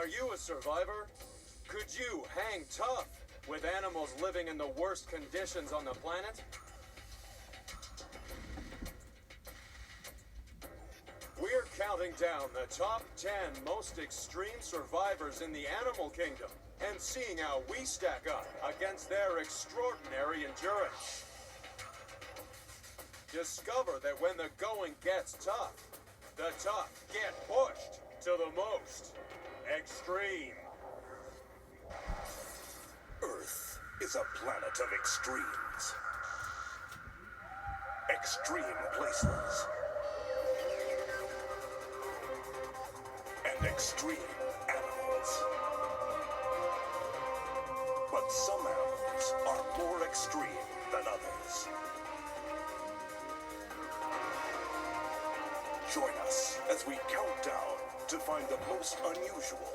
Are you a survivor? Could you hang tough with animals living in the worst conditions on the planet? We're counting down the top 10 most extreme survivors in the animal kingdom and seeing how we stack up against their extraordinary endurance. Discover that when the going gets tough, the tough get pushed to the most extreme. Earth is a planet of extremes. Extreme places. And extreme animals. But some animals are more extreme than others. Join us as we count down to find the most unusual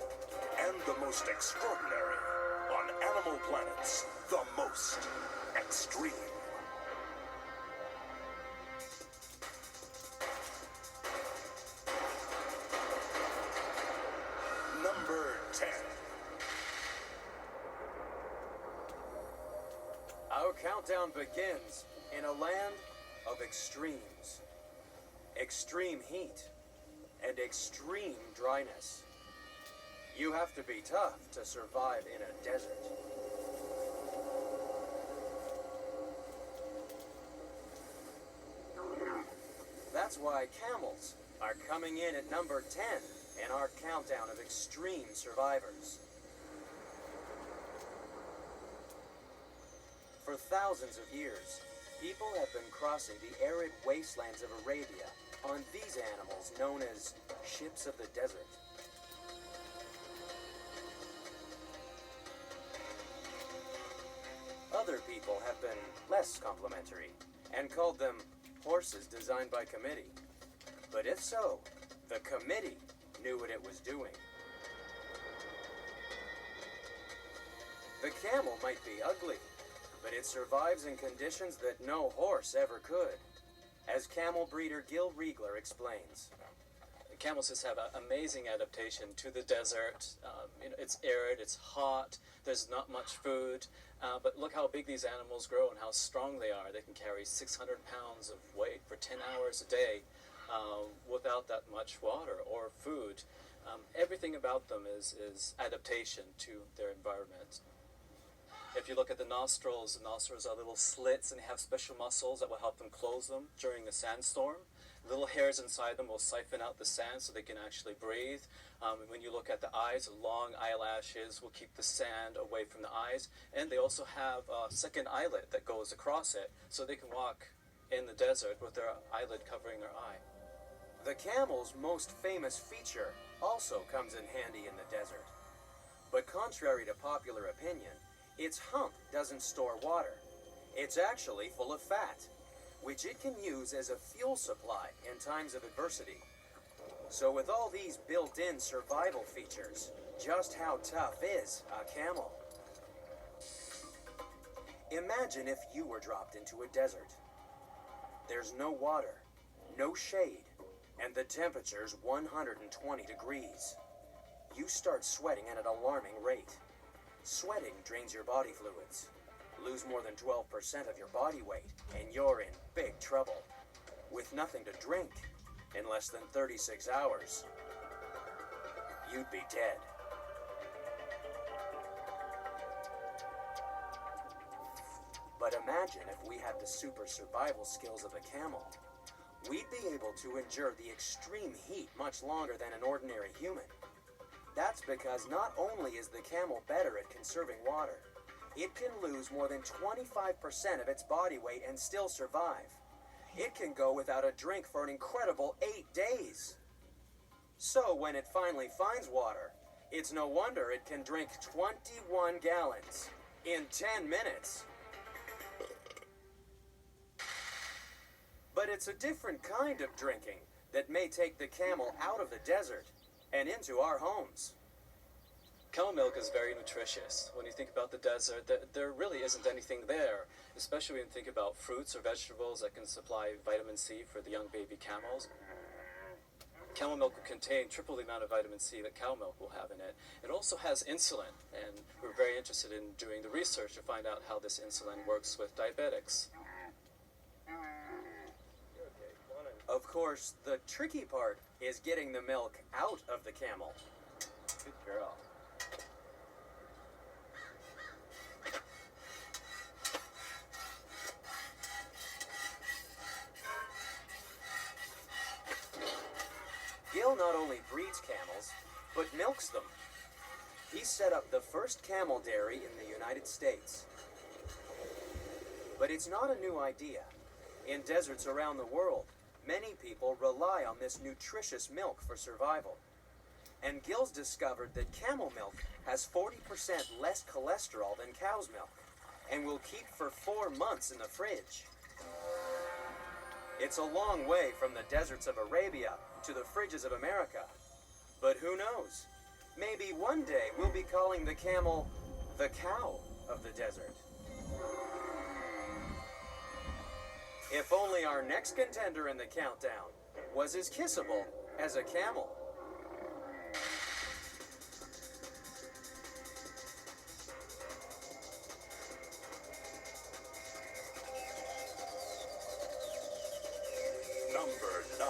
and the most extraordinary on Animal Planet's The Most Extreme. Number 10. Our countdown begins in a land of extremes. Extreme heat and extreme dryness. You have to be tough to survive in a desert. That's why camels are coming in at number 10 in our countdown of extreme survivors. For thousands of years, people have been crossing the arid wastelands of Arabia on these animals known as ships of the desert. Other people have been less complimentary and called them horses designed by committee. But if so, the committee knew what it was doing. The camel might be ugly, but it survives in conditions that no horse ever could, as camel breeder Gil Riegler explains. Camels just have an amazing adaptation to the desert. It's arid, it's hot, there's not much food, but look how big these animals grow and how strong they are. They can carry 600 pounds of weight for 10 hours a day without that much water or food. Everything about them is adaptation to their environment. If you look at the nostrils are little slits and they have special muscles that will help them close them during a sandstorm. Little hairs inside them will siphon out the sand so they can actually breathe. When you look at the eyes, long eyelashes will keep the sand away from the eyes. And they also have a second eyelid that goes across it so they can walk in the desert with their eyelid covering their eye. The camel's most famous feature also comes in handy in the desert. But contrary to popular opinion, its hump doesn't store water. It's actually full of fat, which it can use as a fuel supply in times of adversity. So with all these built-in survival features, just how tough is a camel? Imagine if you were dropped into a desert. There's no water, no shade, and the temperature's 120 degrees. You start sweating at an alarming rate. Sweating drains your body fluids. Lose more than 12% of your body weight, and you're in big trouble. With nothing to drink, in less than 36 hours, you'd be dead. But imagine if we had the super survival skills of a camel. We'd be able to endure the extreme heat much longer than an ordinary human. That's because not only is the camel better at conserving water, it can lose more than 25% of its body weight and still survive. It can go without a drink for an incredible 8 days. So when it finally finds water, it's no wonder it can drink 21 gallons in 10 minutes. But it's a different kind of drinking that may take the camel out of the desert and into our homes. Camel milk is very nutritious. When you think about the desert, there really isn't anything there, especially when you think about fruits or vegetables that can supply vitamin C for the young baby camels. camel milk will contain triple the amount of vitamin C that cow milk will have in it. It also has insulin, and we're very interested in doing the research to find out how this insulin works with diabetics. Of course, the tricky part is getting the milk out of the camel. Good girl. Gil not only breeds camels, but milks them. He set up the first camel dairy in the United States. But it's not a new idea. In deserts around the world, many people rely on this nutritious milk for survival. And Gil's discovered that camel milk has 40% less cholesterol than cow's milk, and will keep for 4 months in the fridge. It's a long way from the deserts of Arabia to the fridges of America. But who knows? Maybe one day we'll be calling the camel the cow of the desert. If only our next contender in the countdown was as kissable as a camel. Number 9.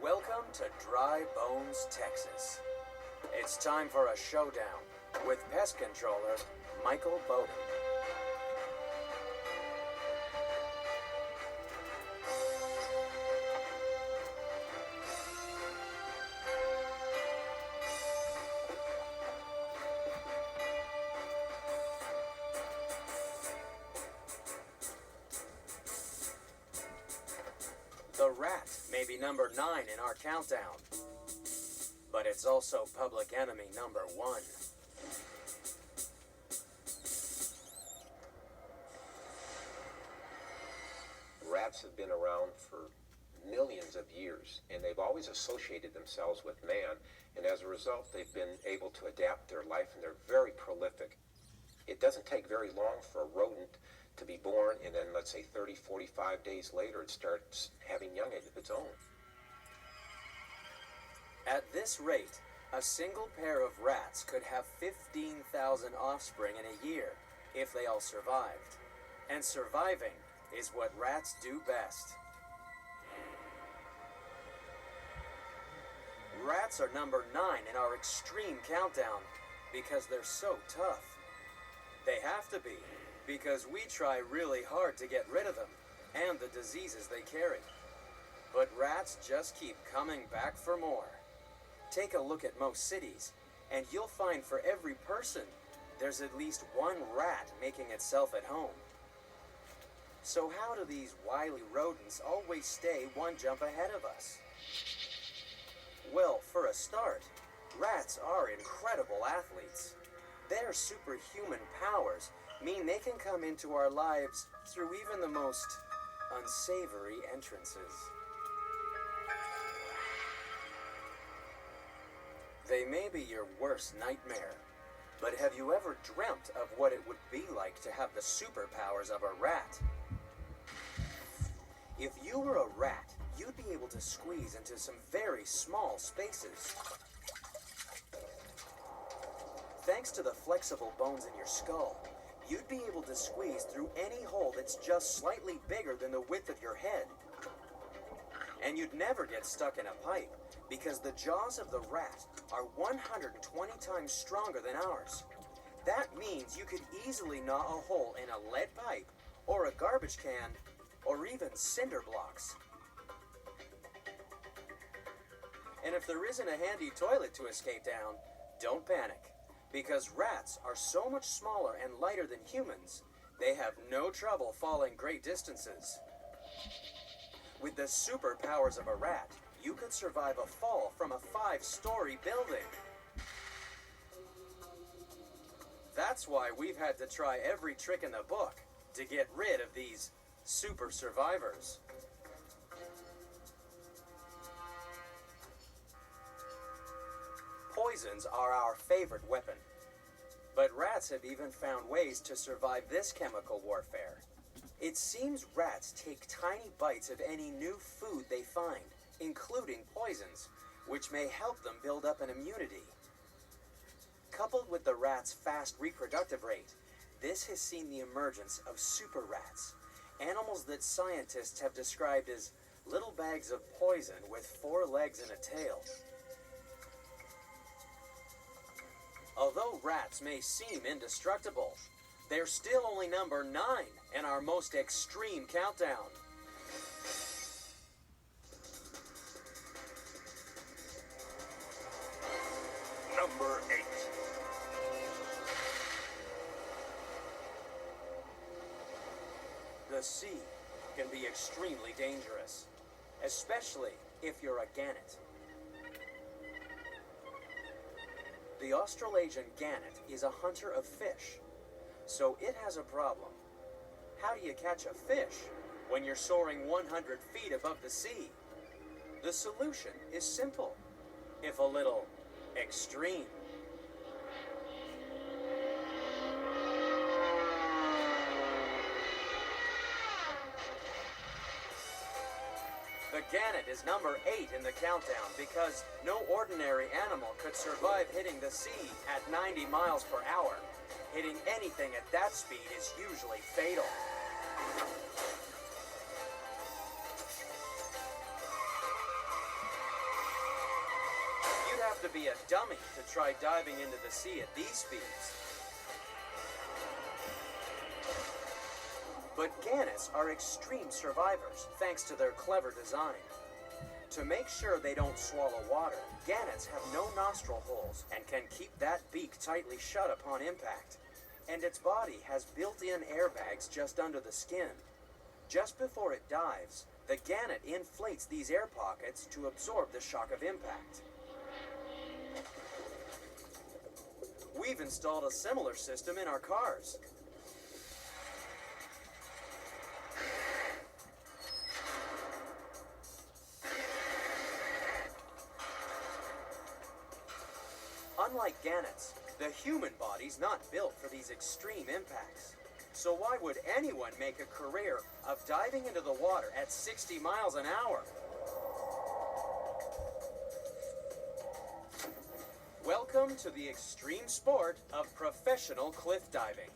Welcome to Dry Bones, Texas. It's time for a showdown with pest controller Michael Bowden. The rat may be number 9 in our countdown, but it's also public enemy number 1. Rats have been around for millions of years, and they've always associated themselves with man, and as a result, they've been able to adapt their life, and they're very prolific. It doesn't take very long for a rodent to be born, and then let's say 30, 45 days later, it starts having young of its own. At this rate, a single pair of rats could have 15,000 offspring in a year if they all survived. And surviving is what rats do best. Rats are number 9 in our extreme countdown because they're so tough. They have to be, because we try really hard to get rid of them and the diseases they carry. But rats just keep coming back for more. Take a look at most cities, and you'll find for every person, there's at least one rat making itself at home. So how do these wily rodents always stay one jump ahead of us? Well, for a start, rats are incredible athletes. Their superhuman powers mean they can come into our lives through even the most unsavory entrances. They may be your worst nightmare, but have you ever dreamt of what it would be like to have the superpowers of a rat? If you were a rat, you'd be able to squeeze into some very small spaces. Thanks to the flexible bones in your skull, you'd be able to squeeze through any hole that's just slightly bigger than the width of your head. And you'd never get stuck in a pipe, because the jaws of the rat are 120 times stronger than ours. That means you could easily gnaw a hole in a lead pipe, or a garbage can, or even cinder blocks. And if there isn't a handy toilet to escape down, don't panic, because rats are so much smaller and lighter than humans, they have no trouble falling great distances. With the superpowers of a rat, you could survive a fall from a 5-story building. That's why we've had to try every trick in the book to get rid of these super survivors. Poisons are our favorite weapon, but rats have even found ways to survive this chemical warfare. It seems rats take tiny bites of any new food they find, including poisons, which may help them build up an immunity. Coupled with the rat's fast reproductive rate, this has seen the emergence of super rats, animals that scientists have described as little bags of poison with 4 legs and a tail. Although rats may seem indestructible, they're still only number 9 in our most extreme countdown. Number 8. The sea can be extremely dangerous, especially if you're a gannet. The Australasian gannet is a hunter of fish, so it has a problem. How do you catch a fish when you're soaring 100 feet above the sea? The solution is simple, if a little extreme. The gannet is number 8 in the countdown because no ordinary animal could survive hitting the sea at 90 miles per hour. Hitting anything at that speed is usually fatal. You'd have to be a dummy to try diving into the sea at these speeds. But gannets are extreme survivors thanks to their clever design. To make sure they don't swallow water, gannets have no nostril holes and can keep that beak tightly shut upon impact. And its body has built-in airbags just under the skin. Just before it dives, the gannet inflates these air pockets to absorb the shock of impact. We've installed a similar system in our cars. Unlike gannets, the human body's not built for these extreme impacts. So why would anyone make a career of diving into the water at 60 miles an hour? Welcome to the extreme sport of professional cliff diving.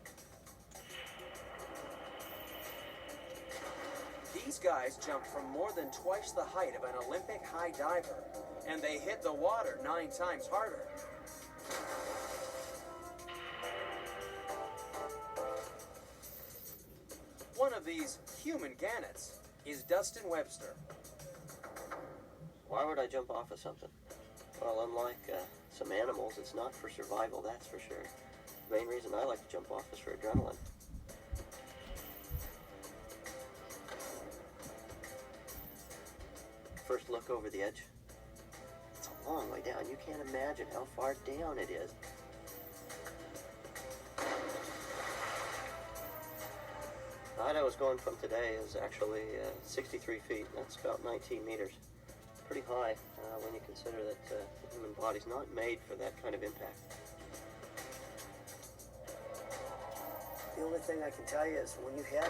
These guys jump from more than twice the height of an Olympic high diver, and they hit the water 9 times harder. One of these human gannets is Dustin Webster. Why would I jump off of something? Well, unlike some animals, it's not for survival, that's for sure. The main reason I like to jump off is for adrenaline. First look over the edge. It's a long way down. You can't imagine how far down it is. The height I was going from today is actually 63 feet. That's about 19 meters. Pretty high when you consider that the human body's not made for that kind of impact. The only thing I can tell you is when you hit,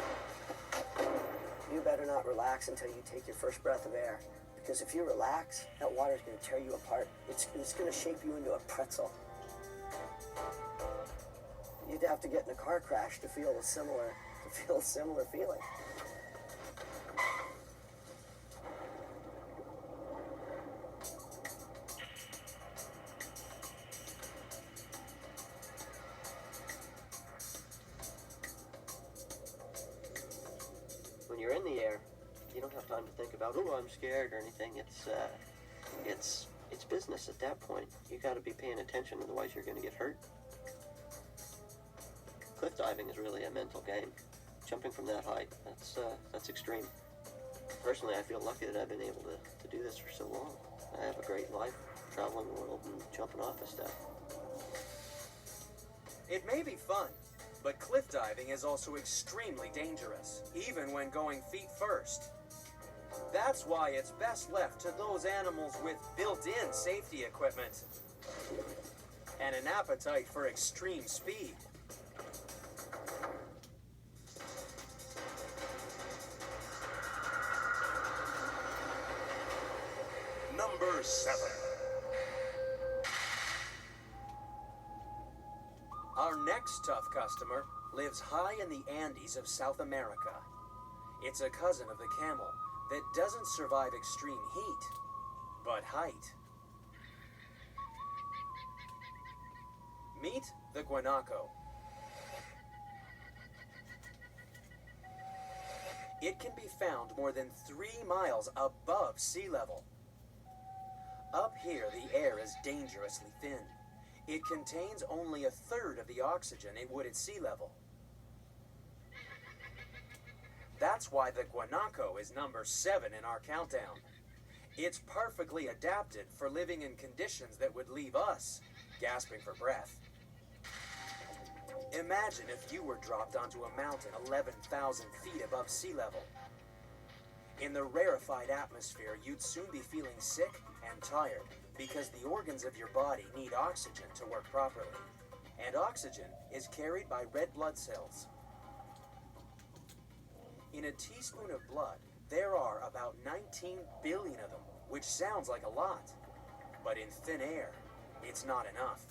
you better not relax until you take your first breath of air. Because if you relax, that water's going to tear you apart. It's going to shape you into a pretzel. You'd have to get in a car crash to feel a similar feeling. When you're in the air, you don't have time to think about, oh, I'm scared or anything. It's business at that point. You got to be paying attention, otherwise you're going to get hurt. Cliff diving is really a mental game. Jumping from that height, that's extreme. Personally, I feel lucky that I've been able to do this for so long. I have a great life, traveling the world and jumping off of stuff. It may be fun, but cliff diving is also extremely dangerous, even when going feet first. That's why it's best left to those animals with built-in safety equipment and an appetite for extreme speed. Number 7. Our next tough customer lives high in the Andes of South America. It's a cousin of the camel that doesn't survive extreme heat, but height. Meet the guanaco. It can be found more than 3 miles above sea level. Up here, the air is dangerously thin. It contains only 1/3 of the oxygen it would at sea level. That's why the guanaco is number 7 in our countdown. It's perfectly adapted for living in conditions that would leave us gasping for breath. Imagine if you were dropped onto a mountain 11,000 feet above sea level. In the rarefied atmosphere, you'd soon be feeling sick and tired because the organs of your body need oxygen to work properly. And oxygen is carried by red blood cells. In a teaspoon of blood, there are about 19 billion of them, which sounds like a lot. But in thin air, it's not enough.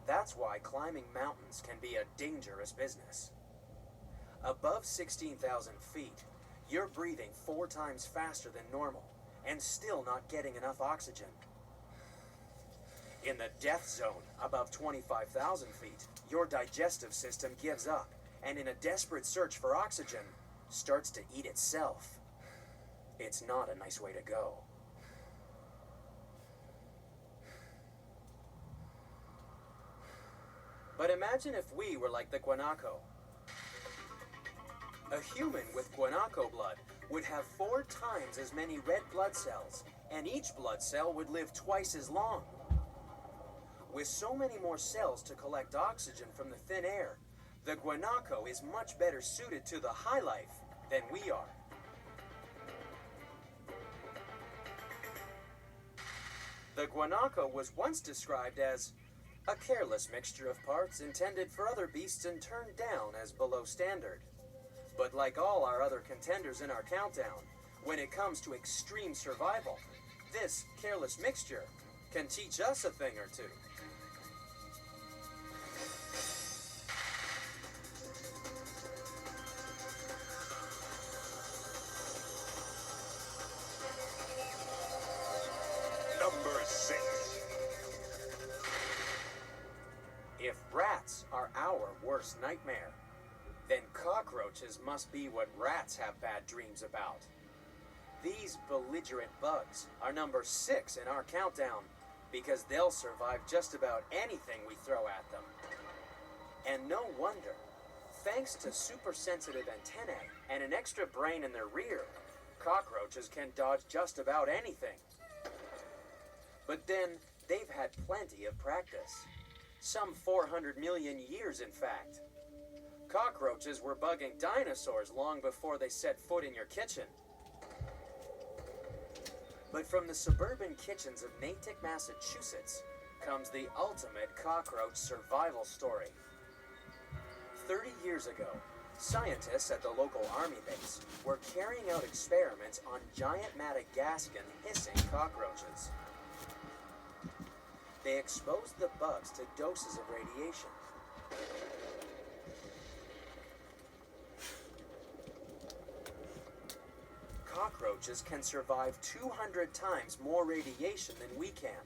That's why climbing mountains can be a dangerous business. Above 16,000 feet, you're breathing 4 times faster than normal and still not getting enough oxygen. In the death zone, above 25,000 feet, your digestive system gives up and in a desperate search for oxygen, starts to eat itself. It's not a nice way to go. But imagine if we were like the guanaco. A human with guanaco blood would have 4 times as many red blood cells, and each blood cell would live twice as long. With so many more cells to collect oxygen from the thin air, the guanaco is much better suited to the high life than we are. The guanaco was once described as a careless mixture of parts intended for other beasts and turned down as below standard. But like all our other contenders in our countdown, when it comes to extreme survival, this careless mixture can teach us a thing or two. Number 6. If rats are our worst nightmare, then cockroaches must be what rats have bad dreams about. These belligerent bugs are number 6 in our countdown because they'll survive just about anything we throw at them. And no wonder. Thanks to super sensitive antennae and an extra brain in their rear, cockroaches can dodge just about anything. But then they've had plenty of practice. Some 400 million years, in fact. Cockroaches were bugging dinosaurs long before they set foot in your kitchen. But from the suburban kitchens of Natick, Massachusetts, comes the ultimate cockroach survival story. 30 years ago, scientists at the local army base were carrying out experiments on giant Madagascan hissing cockroaches. They exposed the bugs to doses of radiation. Cockroaches can survive 200 times more radiation than we can.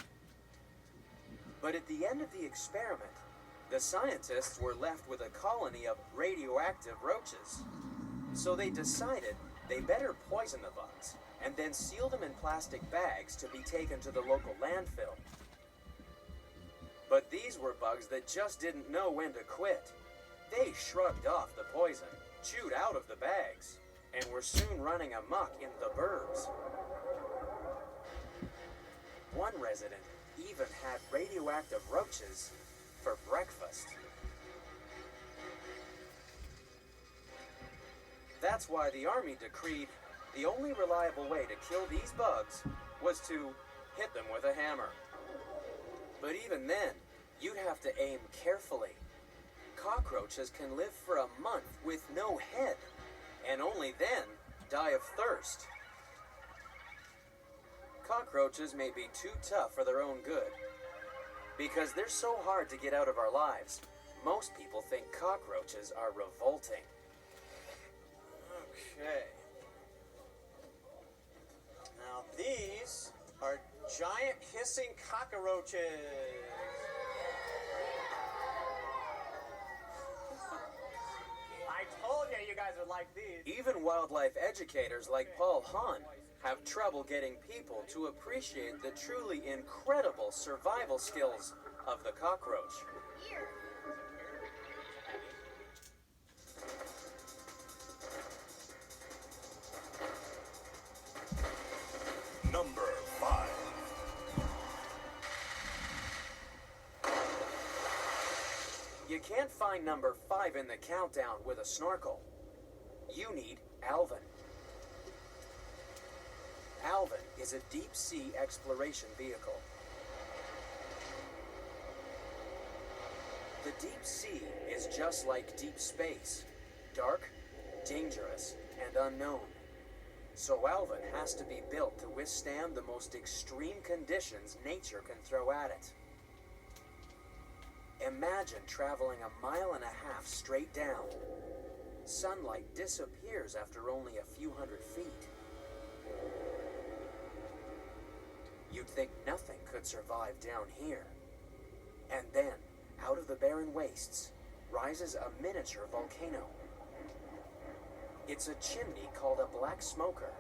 But at the end of the experiment, the scientists were left with a colony of radioactive roaches. So they decided they better poison the bugs and then seal them in plastic bags to be taken to the local landfill. But these were bugs that just didn't know when to quit. They shrugged off the poison, chewed out of the bags, and were soon running amok in the burbs. One resident even had radioactive roaches for breakfast. That's why the army decreed the only reliable way to kill these bugs was to hit them with a hammer. But even then, you'd have to aim carefully. Cockroaches can live for a month with no head, and only then die of thirst. Cockroaches may be too tough for their own good. Because they're so hard to get out of our lives, most people think cockroaches are revolting. Okay. Now these are giant hissing cockroaches. I told you you guys would like these. Even wildlife educators like Paul Hahn have trouble getting people to appreciate the truly incredible survival skills of the cockroach. Number 5. You can't find number 5 in the countdown with a snorkel. You need Alvin. Alvin is a deep-sea exploration vehicle. The deep sea is just like deep space, dark, dangerous, and unknown. So Alvin has to be built to withstand the most extreme conditions nature can throw at it. Imagine traveling 1.5 miles straight down. Sunlight disappears after only a few hundred feet. You'd think nothing could survive down here. And then, out of the barren wastes, rises a miniature volcano. It's a chimney called a black smoker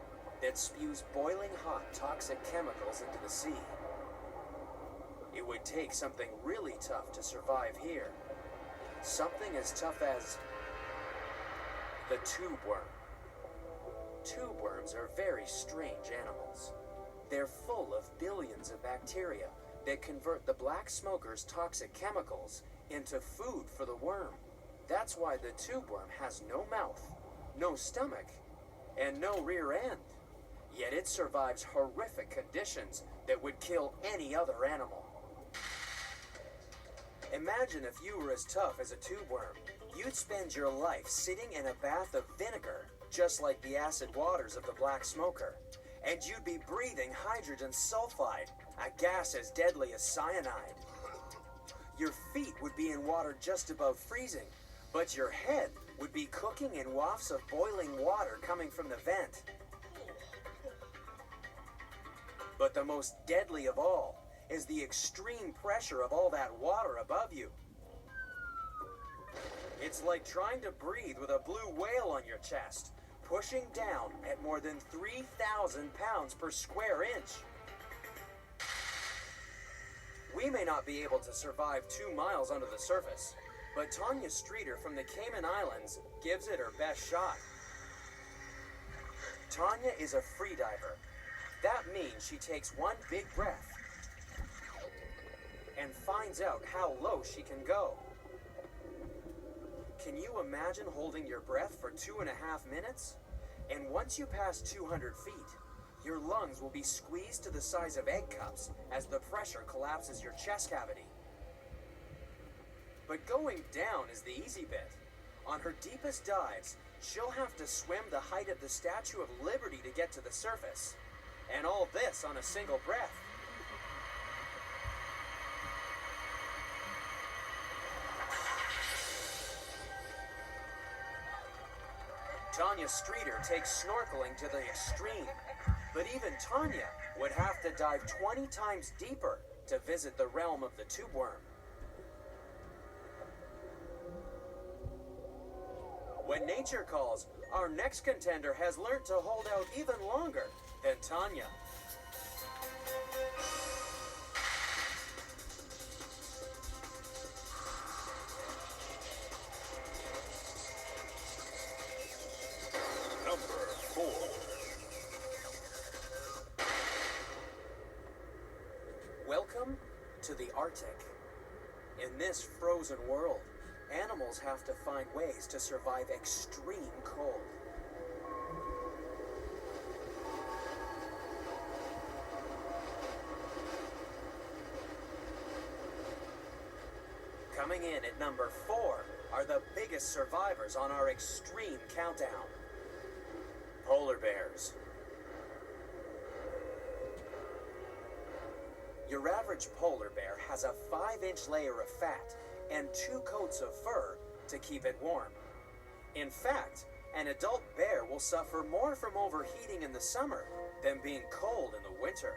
that spews boiling hot toxic chemicals into the sea. It would take something really tough to survive here. Something as tough as the tube worm. Tube worms are very strange animals. They're full of billions of bacteria that convert the black smoker's toxic chemicals into food for the worm. That's why the tube worm has no mouth, no stomach, and no rear end. Yet it survives horrific conditions that would kill any other animal. Imagine if you were as tough as a tube worm. You'd spend your life sitting in a bath of vinegar, just like the acid waters of the black smoker. And you'd be breathing hydrogen sulfide, a gas as deadly as cyanide. Your feet would be in water just above freezing, but your head would be cooking in wafts of boiling water coming from the vent. But the most deadly of all is the extreme pressure of all that water above you. It's like trying to breathe with a blue whale on your chest, pushing down at more than 3,000 pounds per square inch. We may not be able to survive 2 miles under the surface, but Tanya Streeter from the Cayman Islands gives it her best shot. Tanya is a freediver. That means she takes one big breath and finds out how low she can go. Can you imagine holding your breath for 2.5 minutes? And once you pass 200 feet, your lungs will be squeezed to the size of egg cups as the pressure collapses your chest cavity. But going down is the easy bit. On her deepest dives, she'll have to swim the height of the Statue of Liberty to get to the surface. And all this on a single breath. Tanya Streeter takes snorkeling to the extreme, but even Tanya would have to dive 20 times deeper to visit the realm of the tube worm. When nature calls, our next contender has learned to hold out even longer than Tanya. Number 4. Welcome to the Arctic. In this frozen world, animals have to find ways to survive extreme cold. Coming in at number 4 are the biggest survivors on our extreme countdown. Polar bears. Your average polar bear has a 5-inch layer of fat and 2 coats of fur to keep it warm. In fact, an adult bear will suffer more from overheating in the summer than being cold in the winter.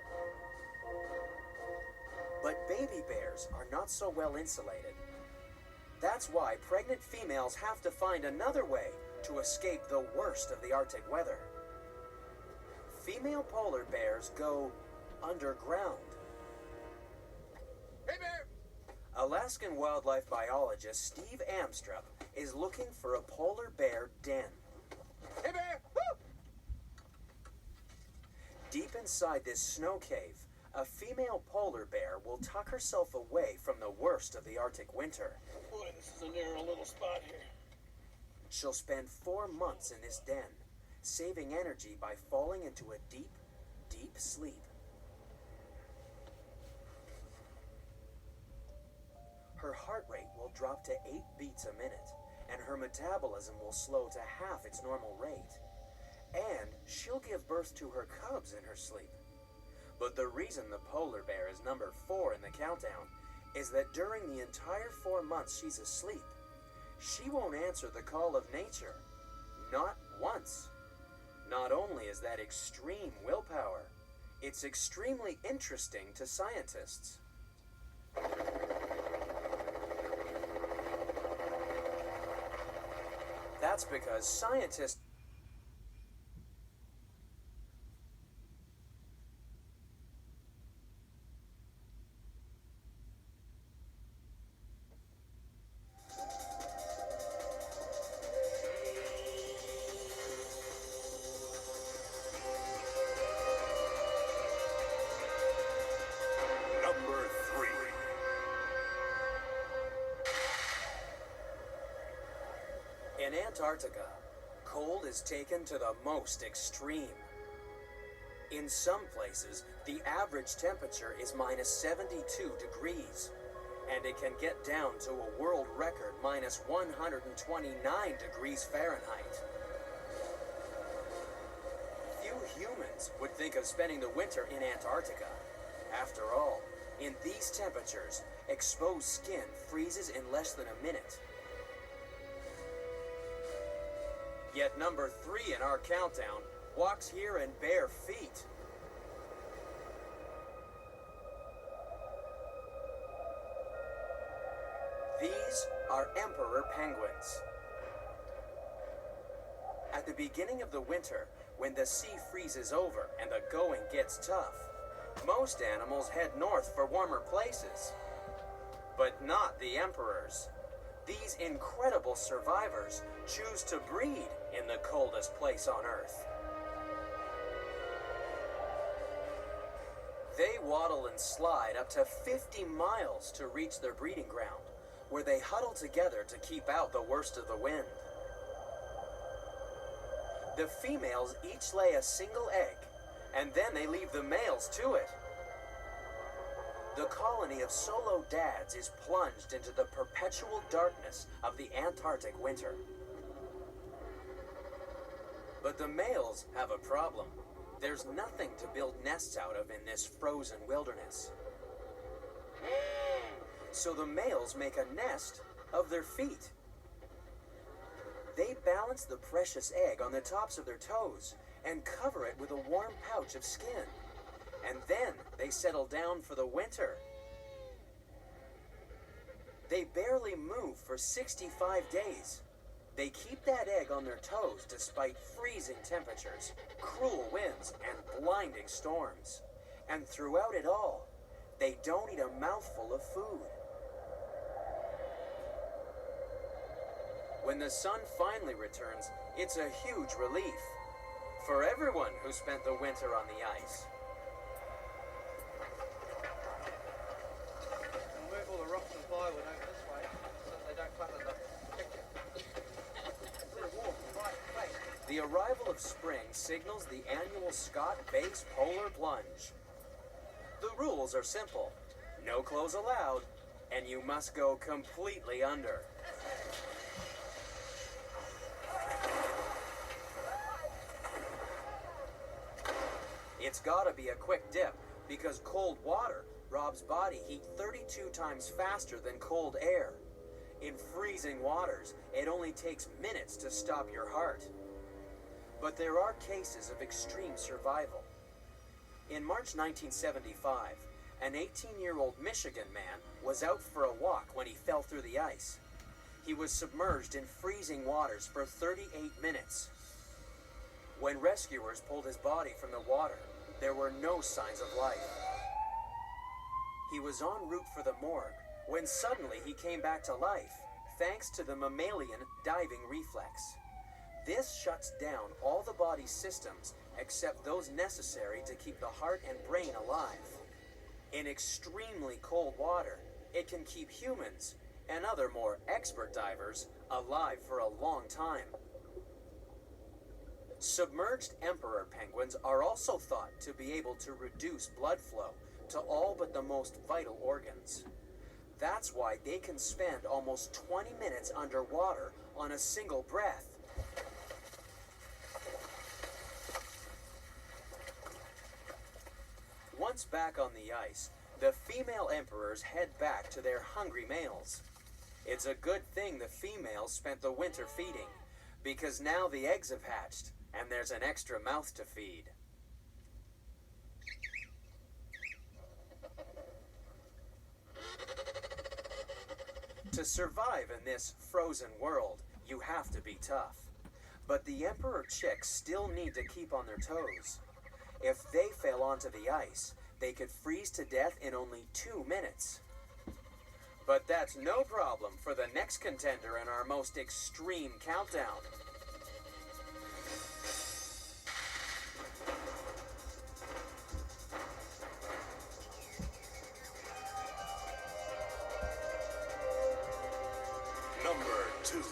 But baby bears are not so well insulated. That's why pregnant females have to find another way to escape the worst of the Arctic weather. Female polar bears go underground. Hey, bear! Alaskan wildlife biologist Steve Amstrup is looking for a polar bear den. Hey, bear! Woo! Deep inside this snow cave, a female polar bear will tuck herself away from the worst of the Arctic winter. Boy, this is a narrow little spot here. She'll spend 4 months in this den, saving energy by falling into a deep, deep sleep. Her heart rate will drop to 8 beats a minute, and her metabolism will slow to half its normal rate. And she'll give birth to her cubs in her sleep. But the reason the polar bear is number 4 in the countdown is that during the entire 4 months she's asleep, she won't answer the call of nature. Not once. Not only is that extreme willpower, it's extremely interesting to scientists. That's because scientists Number 3. in Antarctica, cold is taken to the most extreme. In some places, the average temperature is minus 72 degrees, and it can get down to a world record minus 129 degrees Fahrenheit. Few humans would think of spending the winter in Antarctica. After all, in these temperatures, exposed skin freezes in less than a minute. Yet number 3 in our countdown walks here in bare feet. These are emperor penguins. At the beginning of the winter, when the sea freezes over and the going gets tough, most animals head north for warmer places. But not the emperors. These incredible survivors choose to breed in the coldest place on Earth. They waddle and slide up to 50 miles to reach their breeding ground, where they huddle together to keep out the worst of the wind. The females each lay a single egg, and then they leave the males to it. The colony of solo dads is plunged into the perpetual darkness of the Antarctic winter. But the males have a problem. There's nothing to build nests out of in this frozen wilderness. So the males make a nest of their feet. They balance the precious egg on the tops of their toes and cover it with a warm pouch of skin. And then they settle down for the winter. They barely move for 65 days. They keep that egg on their toes despite freezing temperatures, cruel winds, and blinding storms. And throughout it all, they don't eat a mouthful of food. When the sun finally returns, it's a huge relief for everyone who spent the winter on the ice. We'll move all the rocks and plywood over this way so that they don't clutter the picture. Very warm, right place. The arrival of spring signals the annual Scott Base Polar Plunge. The rules are simple. No clothes allowed, and you must go completely under. It's gotta be a quick dip, because cold water robs body heat 32 times faster than cold air. In freezing waters, it only takes minutes to stop your heart. But there are cases of extreme survival. In March 1975, an 18-year-old Michigan man was out for a walk when he fell through the ice. He was submerged in freezing waters for 38 minutes. When rescuers pulled his body from the water, there were no signs of life. He was en route for the morgue when suddenly he came back to life, thanks to the mammalian diving reflex. This shuts down all the body's systems except those necessary to keep the heart and brain alive. In extremely cold water, it can keep humans and other more expert divers alive for a long time. Submerged emperor penguins are also thought to be able to reduce blood flow to all but the most vital organs. That's why they can spend almost 20 minutes underwater on a single breath. Once back on the ice, the female emperors head back to their hungry males. It's a good thing the females spent the winter feeding, because now the eggs have hatched, and there's an extra mouth to feed. To survive in this frozen world, you have to be tough. But the emperor chicks still need to keep on their toes. If they fell onto the ice, they could freeze to death in only 2 minutes. But that's no problem for the next contender in our most extreme countdown. Number 2.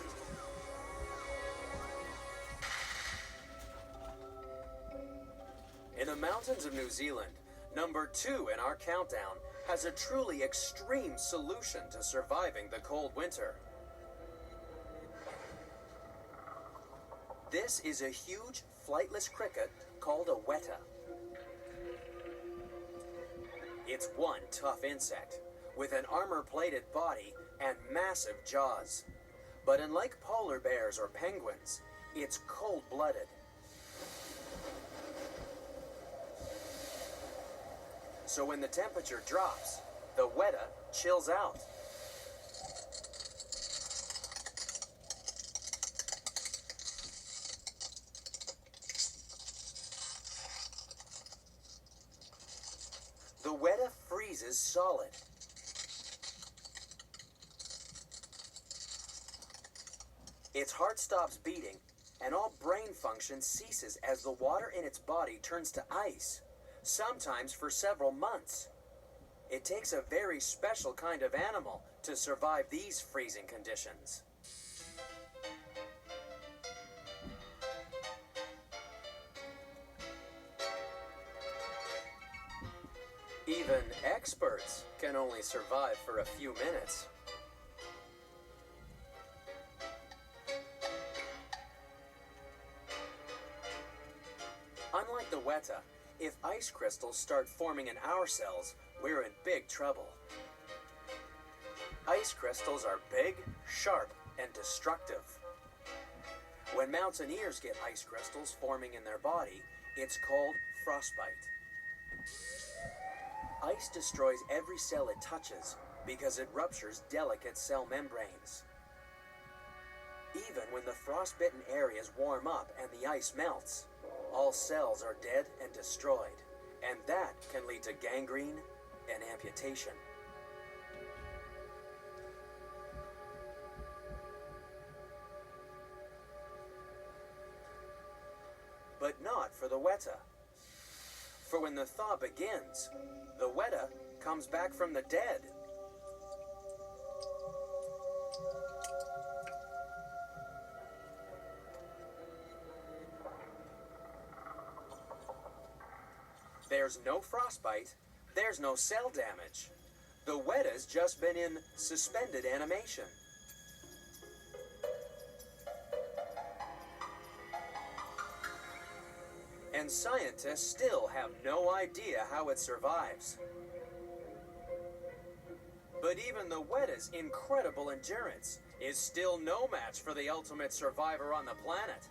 In the mountains of New Zealand, number 2 in our countdown has a truly extreme solution to surviving the cold winter. This is a huge flightless cricket called a weta. It's one tough insect with an armor-plated body and massive jaws. But unlike polar bears or penguins, it's cold-blooded. So when the temperature drops, the weta chills out. The weta freezes solid. Its heart stops beating, and all brain function ceases as the water in its body turns to ice, sometimes for several months. It takes a very special kind of animal to survive these freezing conditions. Even experts can only survive for a few minutes. Unlike the weta, if ice crystals start forming in our cells, we're in big trouble. Ice crystals are big, sharp, and destructive. When mountaineers get ice crystals forming in their body, it's called frostbite. Ice destroys every cell it touches because it ruptures delicate cell membranes. Even when the frostbitten areas warm up and the ice melts, all cells are dead and destroyed, and that can lead to gangrene and amputation. But not for the weta. For when the thaw begins, the weta comes back from the dead. There's no frostbite, there's no cell damage. The weta's just been in suspended animation. And scientists still have no idea how it survives. But even the weta's incredible endurance is still no match for the ultimate survivor on the planet.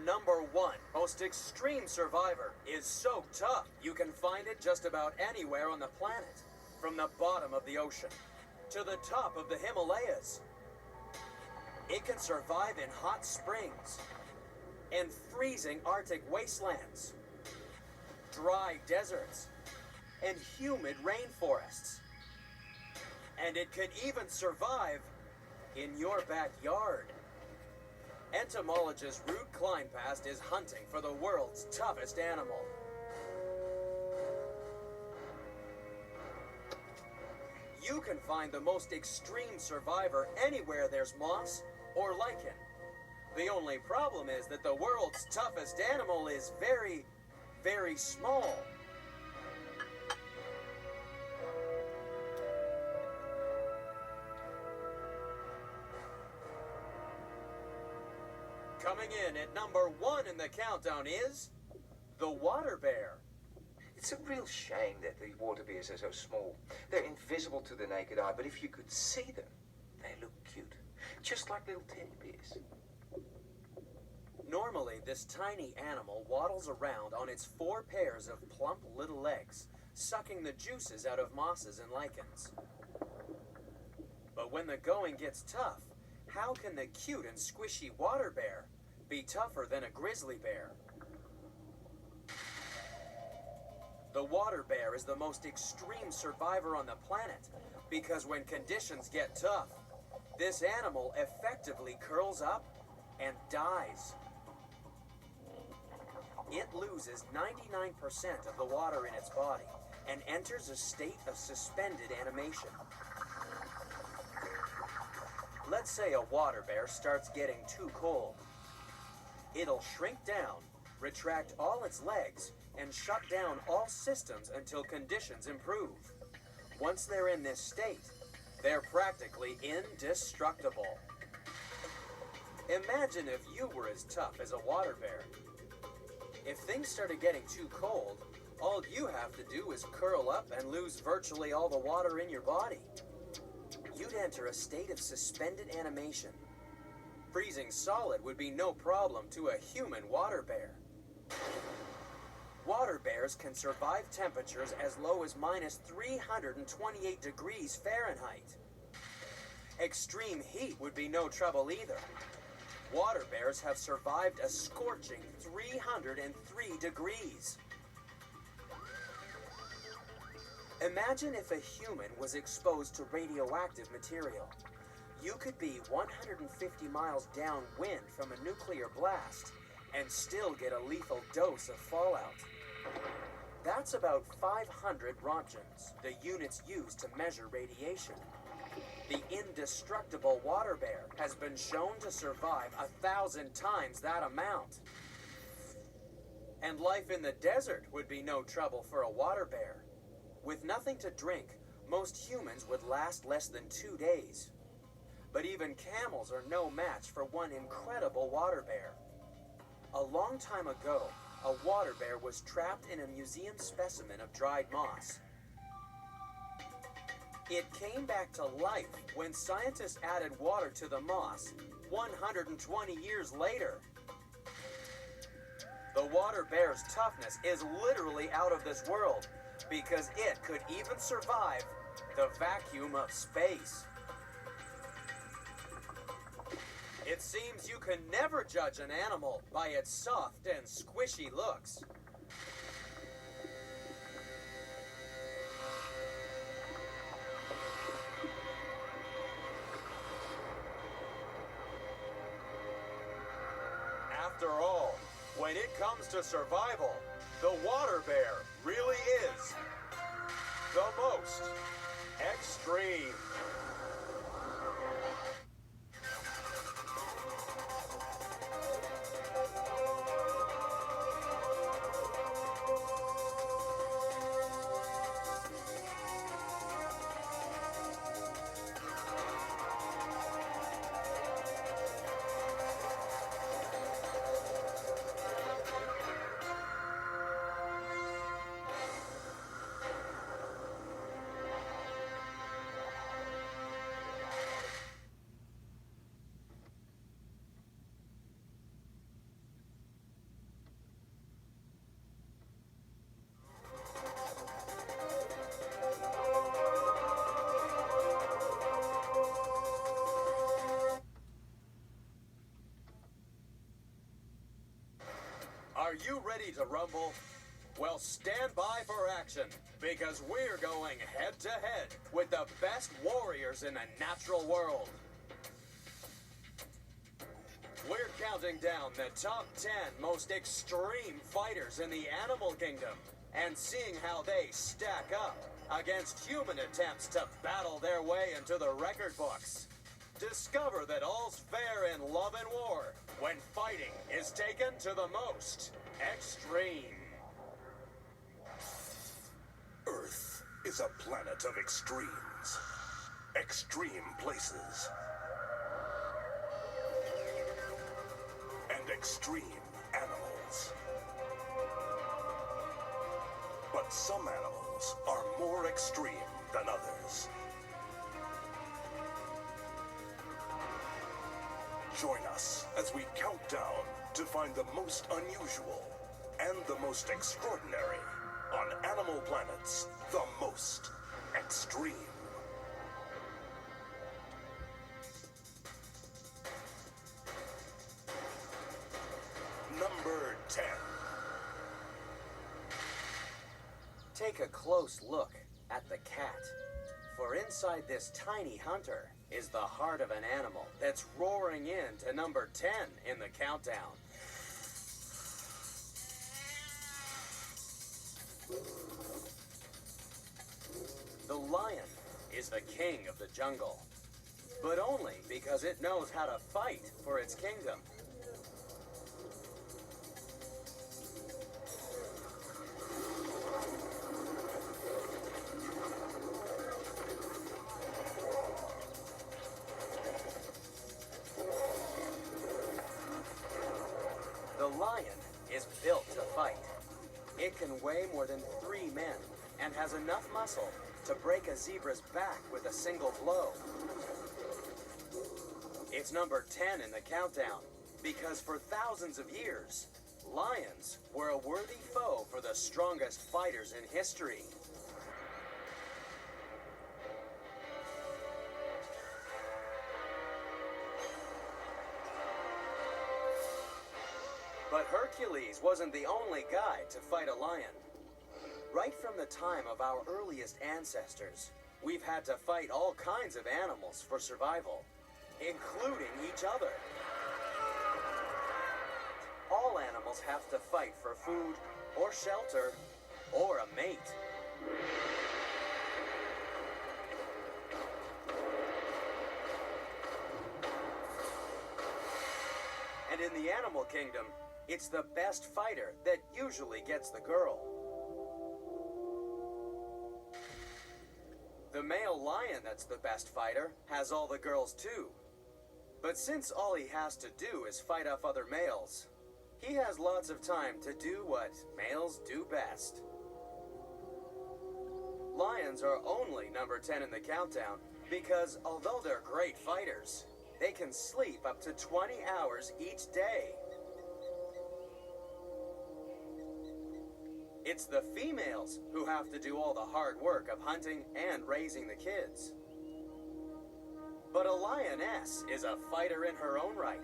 Number one most extreme survivor is so tough you can find it just about anywhere on the planet, from the bottom of the ocean to the top of the Himalayas. It can survive in hot springs and freezing Arctic wastelands, dry deserts, and humid rainforests. And it can even survive in your backyard. Entomologist Ruud Kleinpast is hunting for the world's toughest animal. You can find the most extreme survivor anywhere there's moss or lichen. The only problem is that the world's toughest animal is very, very small. Coming in at number one in the countdown is the water bear. It's a real shame that the water bears are so small. They're invisible to the naked eye, but if you could see them, they look cute. Just like little teddy bears. Normally, this tiny animal waddles around on its 4 pairs of plump little legs, sucking the juices out of mosses and lichens. But when the going gets tough, how can the cute and squishy water bear be tougher than a grizzly bear? The water bear is the most extreme survivor on the planet because when conditions get tough, this animal effectively curls up and dies. It loses 99% of the water in its body and enters a state of suspended animation. Let's say a water bear starts getting too cold. It'll shrink down, retract all its legs, and shut down all systems until conditions improve. Once they're in this state, they're practically indestructible. Imagine if you were as tough as a water bear. If things started getting too cold, all you have to do is curl up and lose virtually all the water in your body. You'd enter a state of suspended animation. Freezing solid would be no problem to a human water bear. Water bears can survive temperatures as low as minus 328 degrees Fahrenheit. Extreme heat would be no trouble either. Water bears have survived a scorching 303 degrees. Imagine if a human was exposed to radioactive material. You could be 150 miles downwind from a nuclear blast and still get a lethal dose of fallout. That's about 500 roentgens, the units used to measure radiation. The indestructible water bear has been shown to survive 1,000 times that amount. And life in the desert would be no trouble for a water bear. With nothing to drink, most humans would last less than 2 days. But even camels are no match for one incredible water bear. A long time ago, a water bear was trapped in a museum specimen of dried moss. It came back to life when scientists added water to the moss 120 years later. The water bear's toughness is literally out of this world because it could even survive the vacuum of space. It seems you can never judge an animal by its soft and squishy looks. After all, when it comes to survival, the water bear really is the most extreme. Are you ready to rumble? Well, stand by for action, because we're going head-to-head with the best warriors in the natural world. We're counting down the top 10 most extreme fighters in the animal kingdom and seeing how they stack up against human attempts to battle their way into the record books. Discover that all's fair in love and war when fighting is taken to the most extreme. Earth is a planet of extremes. Extreme places. And extreme animals. But some animals are more extreme than others. Join us as we count down to find the most unusual and the most extraordinary on Animal Planet's The Most Extreme. Number 10. Take a close look at the cat. For inside this tiny hunter is the heart of an animal that's roaring in to number 10 in the countdown. The lion is the king of the jungle, but only because it knows how to fight for its kingdom. The lion is built to fight. It can weigh more than 3 men and has enough muscle to break a zebra's back with a single blow. It's number 10 in the countdown because for thousands of years, lions were a worthy foe for the strongest fighters in history. But Hercules wasn't the only guy to fight a lion. Right from the time of our earliest ancestors, we've had to fight all kinds of animals for survival, including each other. All animals have to fight for food, or shelter, or a mate. And in the animal kingdom, it's the best fighter that usually gets the girl. The male lion that's the best fighter has all the girls too. But since all he has to do is fight off other males, he has lots of time to do what males do best. Lions are only number 10 in the countdown because although they're great fighters, they can sleep up to 20 hours each day. It's the females who have to do all the hard work of hunting and raising the kids. But a lioness is a fighter in her own right.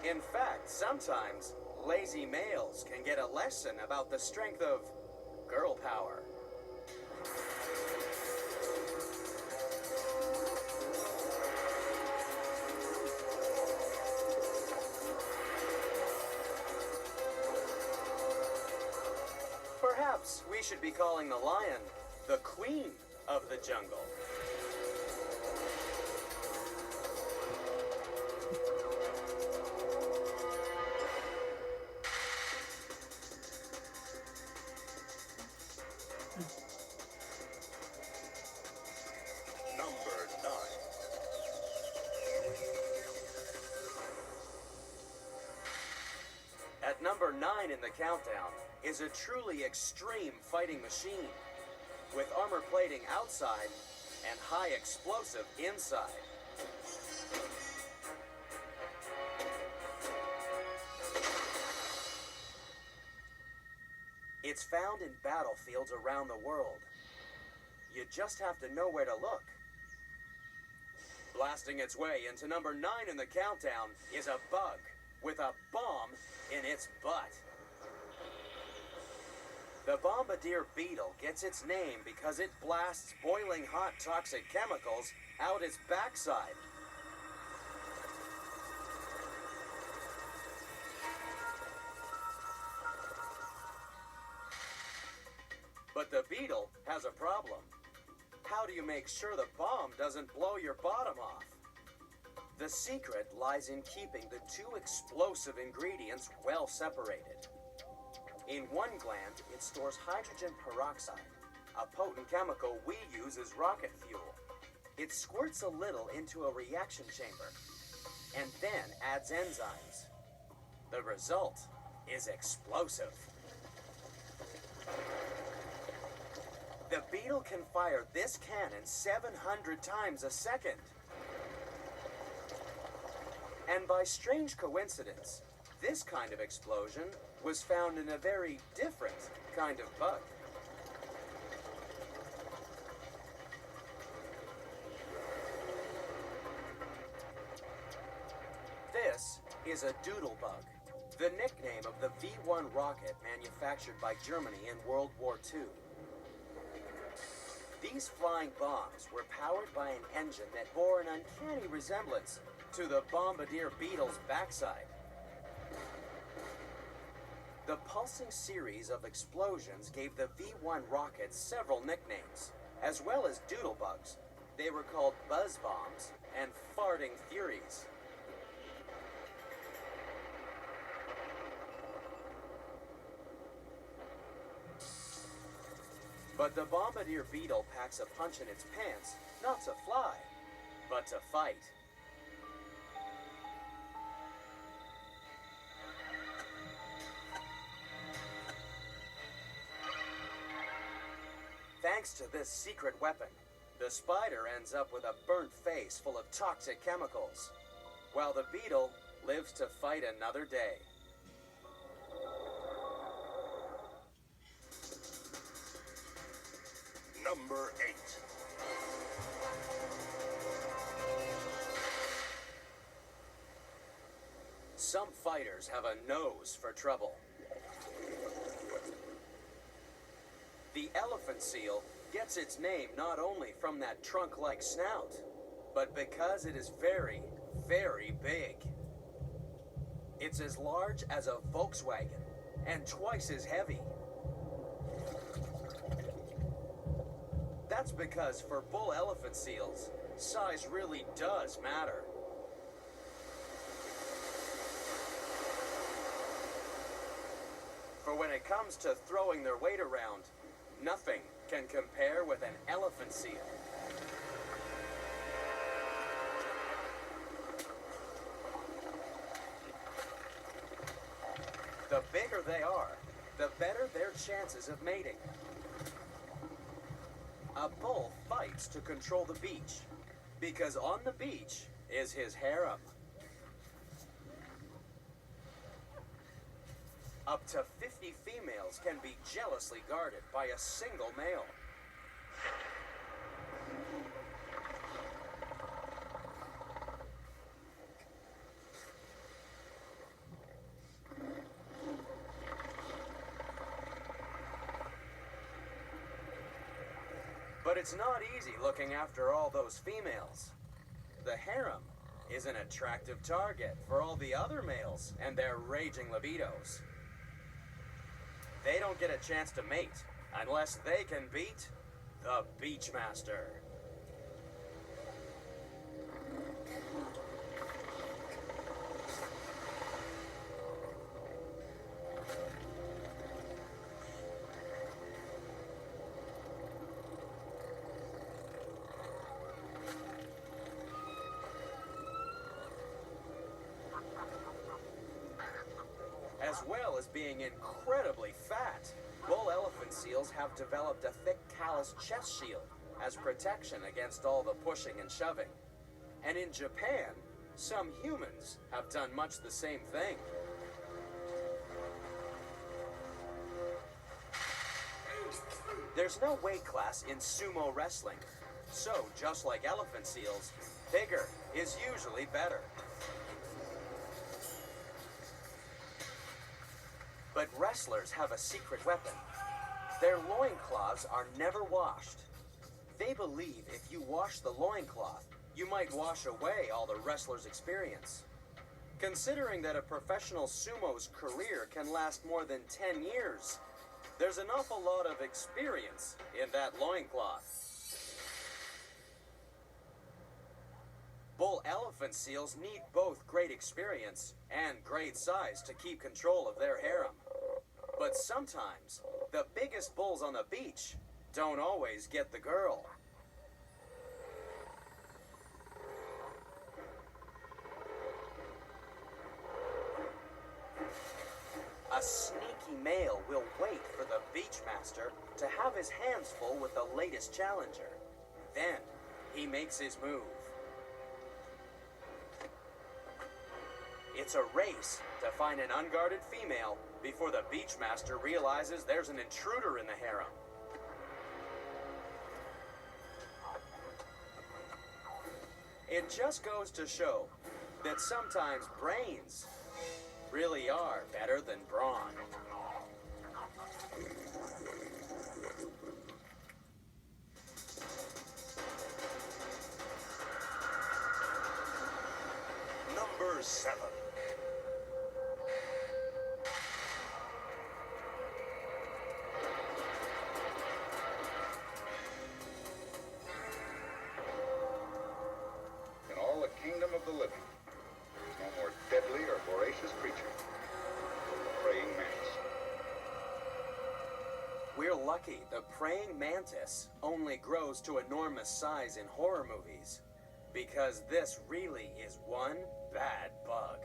In fact, sometimes lazy males can get a lesson about the strength of girl power. Perhaps we should be calling the lion the queen of the jungle. Number 9. At number 9 in the countdown is a truly extreme fighting machine, with armor plating outside and high explosive inside. It's found in battlefields around the world. You just have to know where to look. Blasting its way into number 9 in the countdown is a bug with a bomb in its butt. The bombardier beetle gets its name because it blasts boiling hot toxic chemicals out its backside. But the beetle has a problem. How do you make sure the bomb doesn't blow your bottom off? The secret lies in keeping the two explosive ingredients well separated. In one gland, it stores hydrogen peroxide, a potent chemical we use as rocket fuel. It squirts a little into a reaction chamber and then adds enzymes. The result is explosive. The beetle can fire this cannon 700 times a second. And by strange coincidence, this kind of explosion was found in a very different kind of bug. This is a doodle bug, the nickname of the V-1 rocket manufactured by Germany in World War II. These flying bombs were powered by an engine that bore an uncanny resemblance to the bombardier beetle's backside. The pulsing series of explosions gave the V-1 rocket several nicknames, as well as doodle bugs. They were called buzz bombs and farting furies. But the bombardier beetle packs a punch in its pants, not to fly, but to fight. Thanks to this secret weapon, the spider ends up with a burnt face full of toxic chemicals, while the beetle lives to fight another day. Number 8. Some fighters have a nose for trouble. The elephant seal gets its name not only from that trunk-like snout, but because it is very, very big. It's as large as a Volkswagen and twice as heavy. That's because for bull elephant seals, size really does matter. For when it comes to throwing their weight around, nothing can compare with an elephant seal. The bigger they are, the better their chances of mating. A bull fights to control the beach, because on the beach is his harem. Up to 50 females can be jealously guarded by a single male. But it's not easy looking after all those females. The harem is an attractive target for all the other males and their raging libidos. They don't get a chance to mate unless they can beat the Beachmaster. As well well as being incredibly fat, bull elephant seals have developed a thick callus chest shield as protection against all the pushing and shoving. And in Japan, some humans have done much the same thing. There's no weight class in sumo wrestling, so just like elephant seals, bigger is usually better. But wrestlers have a secret weapon. Their loincloths are never washed. They believe if you wash the loincloth, you might wash away all the wrestler's experience. Considering that a professional sumo's career can last more than 10 years, there's an awful lot of experience in that loincloth. Bull elephant seals need both great experience and great size to keep control of their harem. But sometimes, the biggest bulls on the beach don't always get the girl. A sneaky male will wait for the beachmaster to have his hands full with the latest challenger. Then, he makes his move. It's a race to find an unguarded female before the beachmaster realizes there's an intruder in the harem. It just goes to show that sometimes brains really are better than brawn. Number 7. In all the kingdom of the living, there's no more deadly or voracious creature than the praying mantis. We're lucky the praying mantis only grows to enormous size in horror movies, because this really is one bad bug.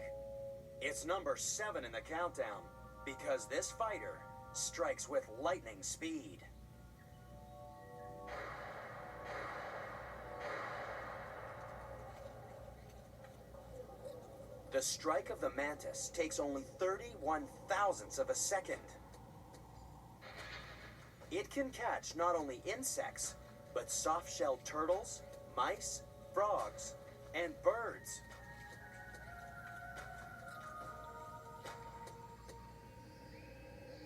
It's number 7 in the countdown, because this fighter strikes with lightning speed. The strike of the mantis takes only 31 thousandths of a second. It can catch not only insects, but soft-shelled turtles, mice, frogs, and birds.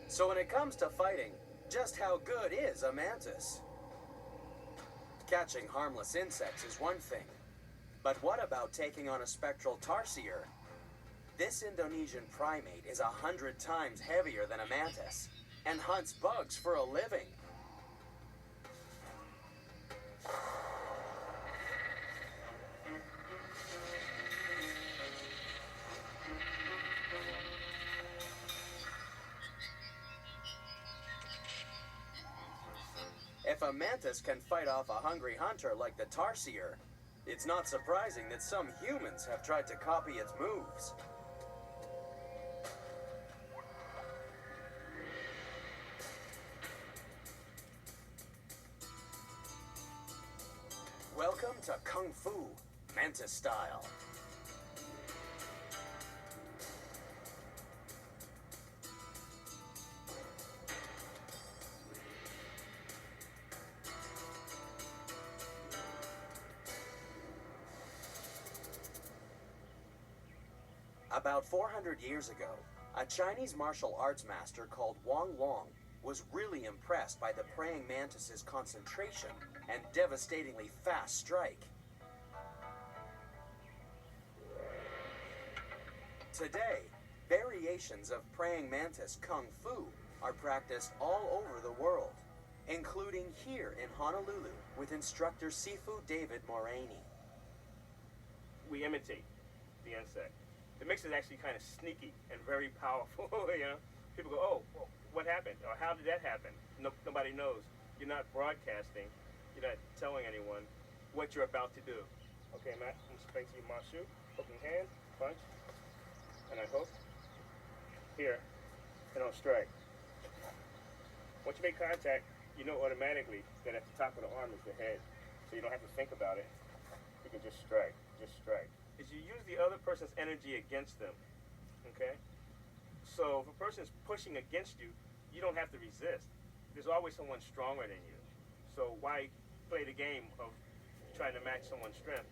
So when it comes to fighting, just how good is a mantis? Catching harmless insects is one thing, but what about taking on a spectral tarsier? This Indonesian primate is 100 times heavier than a mantis and hunts bugs for a living. If a mantis can fight off a hungry hunter like the tarsier, it's not surprising that some humans have tried to copy its moves. Welcome to Kung Fu, mantis style. About 400 years ago, a Chinese martial arts master called Wang Long was really impressed by the praying mantis's concentration and devastatingly fast strike. Today, variations of praying mantis kung fu are practiced all over the world, including here in Honolulu with instructor Sifu David Moraney. We imitate the insect. It makes it actually kind of sneaky and very powerful, you know? People go, oh, well, what happened? Or how did that happen? Nobody knows. You're not broadcasting. You're not telling anyone what you're about to do. Okay, Matt, I'm spanking my shoe. Hooking hand, punch, and I hook. Here, they don't strike. Once you make contact, you know automatically that at the top of the arm is the head. So you don't have to think about it. You can just strike, Is you use the other person's energy against them, okay? So if a person's pushing against you, you don't have to resist. There's always someone stronger than you. So why play the game of trying to match someone's strength?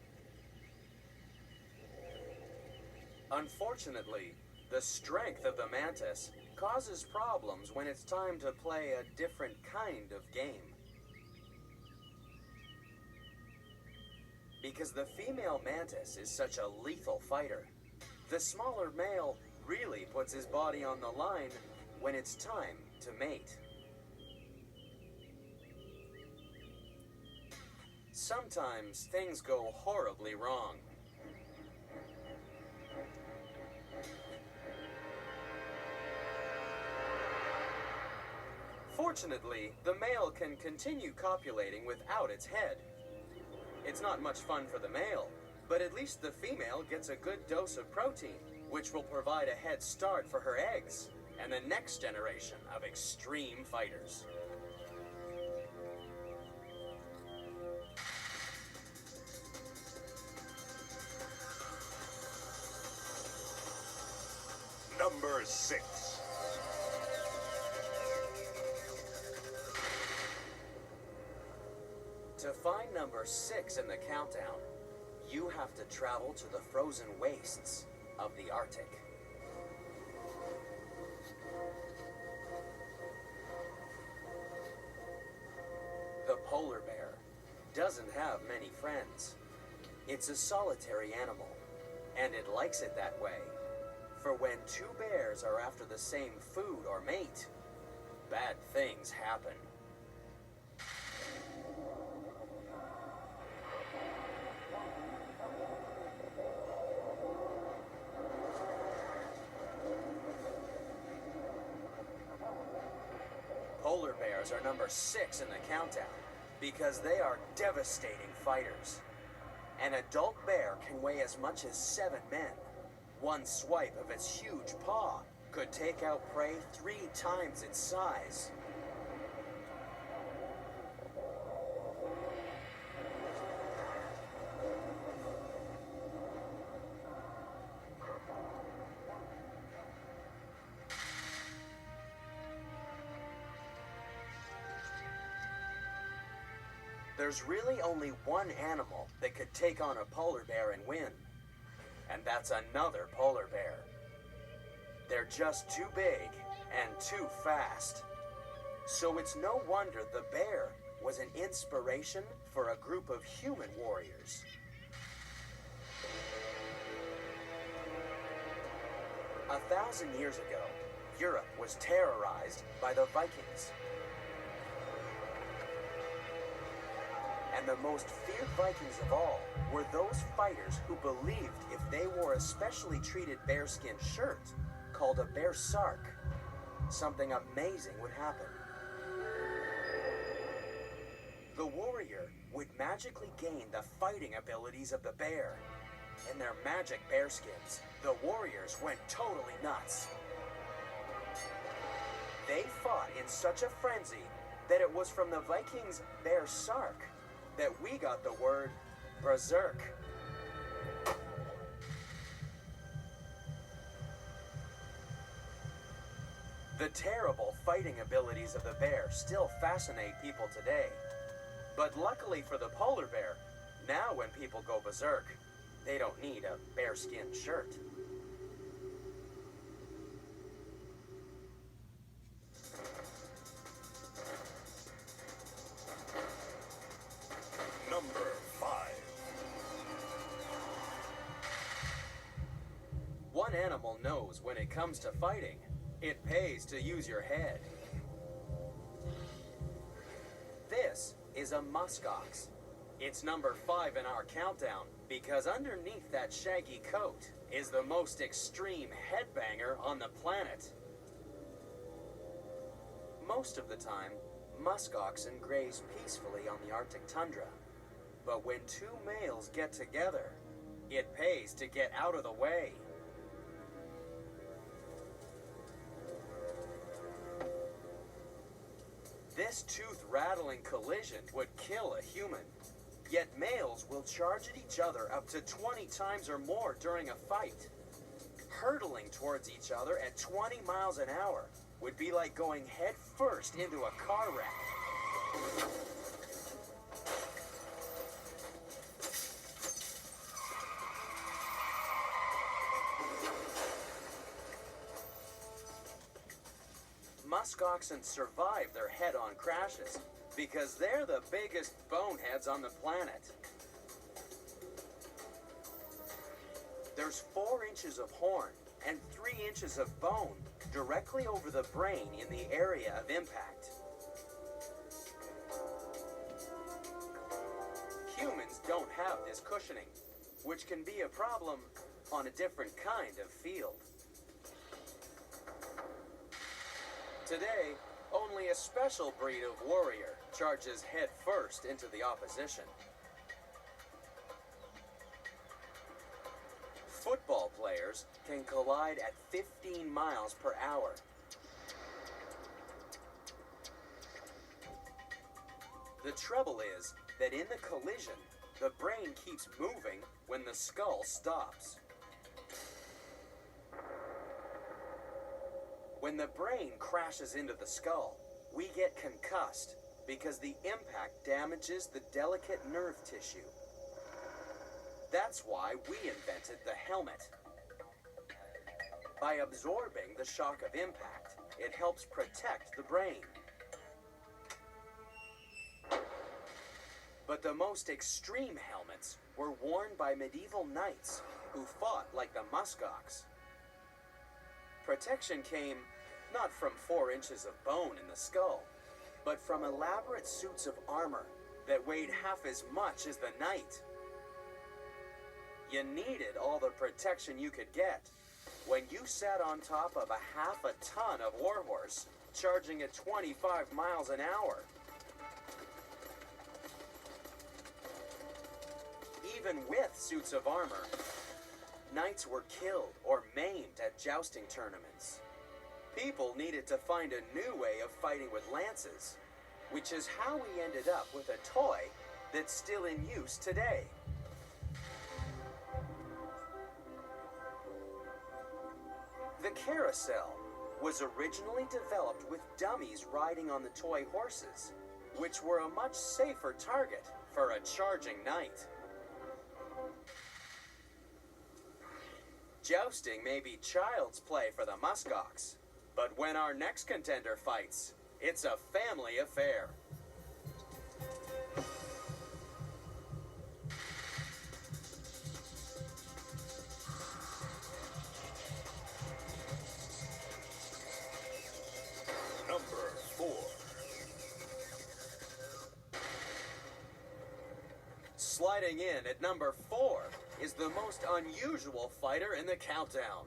Unfortunately, the strength of the mantis causes problems when it's time to play a different kind of game. Because the female mantis is such a lethal fighter, the smaller male really puts his body on the line when it's time to mate. Sometimes things go horribly wrong. Fortunately, the male can continue copulating without its head. It's not much fun for the male, but at least the female gets a good dose of protein, which will provide a head start for her eggs and the next generation of extreme fighters. Number 6. To find number 6 in the countdown, you have to travel to the frozen wastes of the Arctic. The polar bear doesn't have many friends. It's a solitary animal, and it likes it that way. For when two bears are after the same food or mate, bad things happen. Polar bears are number 6 in the countdown because they are devastating fighters. An adult bear can weigh as much as 7 men. One swipe of its huge paw could take out prey 3 times its size. There's really only one animal that could take on a polar bear and win, and that's another polar bear. They're just too big and too fast. So it's no wonder the bear was an inspiration for a group of human warriors. A 1,000 years ago, Europe was terrorized by the Vikings. And the most feared Vikings of all were those fighters who believed if they wore a specially treated bearskin shirt called a bear sark, something amazing would happen. The warrior would magically gain the fighting abilities of the bear. In their magic bearskins, the warriors went totally nuts. They fought in such a frenzy that it was from the Vikings' bear sark that we got the word berserk. The terrible fighting abilities of the bear still fascinate people today. But luckily for the polar bear, now when people go berserk, they don't need a bearskin shirt. Number 5. One animal knows when it comes to fighting, it pays to use your head. This is a musk ox. It's number 5 in our countdown because underneath that shaggy coat is the most extreme headbanger on the planet. Most of the time, musk oxen graze peacefully on the Arctic tundra. But when 2 males get together, it pays to get out of the way. This tooth-rattling collision would kill a human. Yet males will charge at each other up to 20 times or more during a fight. Hurtling towards each other at 20 miles an hour would be like going head first into a car wreck. Musk oxen survive their head-on crashes because they're the biggest boneheads on the planet. There's 4 inches of horn and 3 inches of bone directly over the brain in the area of impact. Humans don't have this cushioning, which can be a problem on a different kind of field. Today, only a special breed of warrior charges head first into the opposition. Football players can collide at 15 miles per hour. The trouble is that in the collision, the brain keeps moving when the skull stops. When the brain crashes into the skull, we get concussed because the impact damages the delicate nerve tissue. That's why we invented the helmet. By absorbing the shock of impact, it helps protect the brain. But the most extreme helmets were worn by medieval knights who fought like the musk ox. Protection came not from 4 inches of bone in the skull, but from elaborate suits of armor that weighed half as much as the knight. You needed all the protection you could get when you sat on top of a half a ton of warhorse charging at 25 miles an hour. Even with suits of armor, knights were killed or maimed at jousting tournaments. People needed to find a new way of fighting with lances, which is how we ended up with a toy that's still in use today. The carousel was originally developed with dummies riding on the toy horses, which were a much safer target for a charging knight. Jousting may be child's play for the muskox, but when our next contender fights, it's a family affair. Number 4. Sliding in at number 4 is the most unusual fighter in the countdown.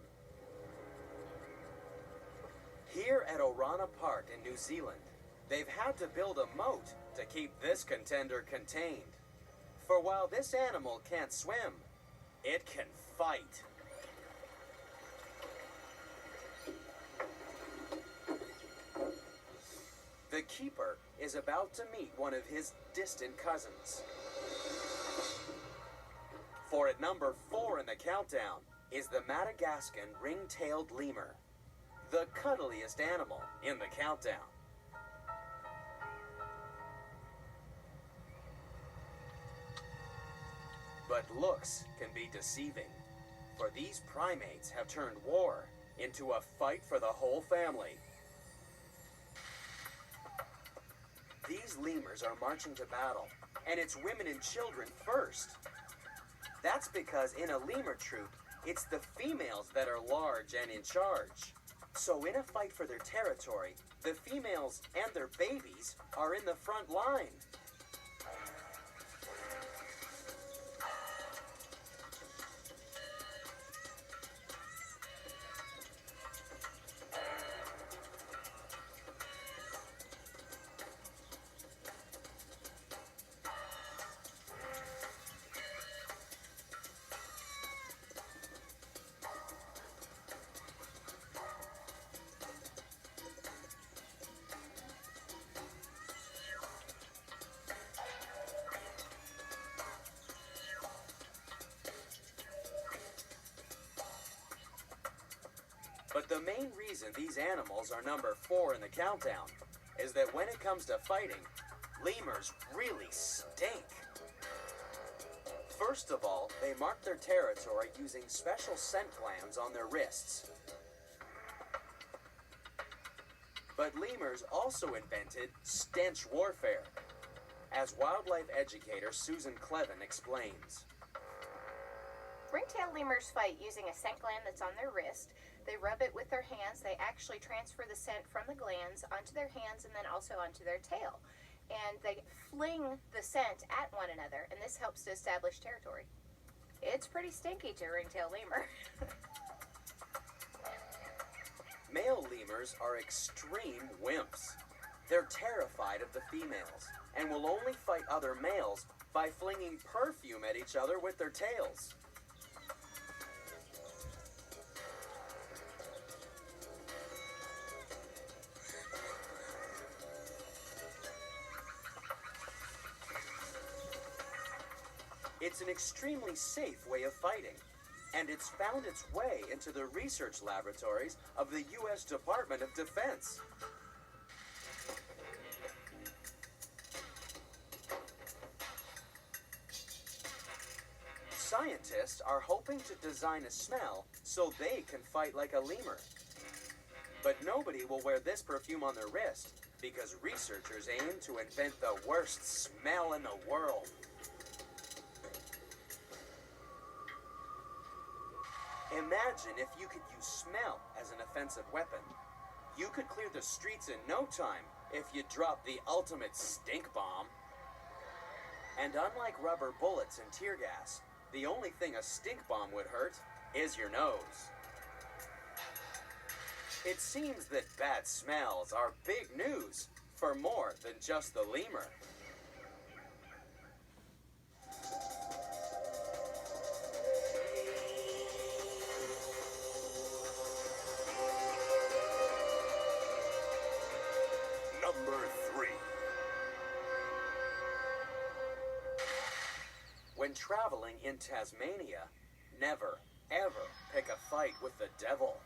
Here at Orana Park in New Zealand, they've had to build a moat to keep this contender contained. For while this animal can't swim, it can fight. The keeper is about to meet one of his distant cousins. For at number 4 in the countdown is the Madagascan ring-tailed lemur, the cuddliest animal in the countdown. But looks can be deceiving, for these primates have turned war into a fight for the whole family. These lemurs are marching to battle, and it's women and children first. That's because in a lemur troop, it's the females that are large and in charge. So in a fight for their territory, the females and their babies are in the front line. But the main reason these animals are number 4 in the countdown is that when it comes to fighting, lemurs really stink. First of all, they mark their territory using special scent glands on their wrists. But lemurs also invented stench warfare, as wildlife educator Susan Clevin explains. Ringtail lemurs fight using a scent gland that's on their wrist. They rub it with their hands. They actually transfer the scent from the glands onto their hands and then also onto their tail. And they fling the scent at one another, and this helps to establish territory. It's pretty stinky to ringtail lemur. Male lemurs are extreme wimps. They're terrified of the females and will only fight other males by flinging perfume at each other with their tails. It's an extremely safe way of fighting, and it's found its way into the research laboratories of the U.S. Department of Defense. Scientists are hoping to design a smell so they can fight like a lemur. But nobody will wear this perfume on their wrist because researchers aim to invent the worst smell in the world. Imagine if you could use smell as an offensive weapon. You could clear the streets in no time if you dropped the ultimate stink bomb. And unlike rubber bullets and tear gas, the only thing a stink bomb would hurt is your nose. It seems that bad smells are big news for more than just the lemur. Number 3. When traveling in Tasmania, never, ever pick a fight with the devil.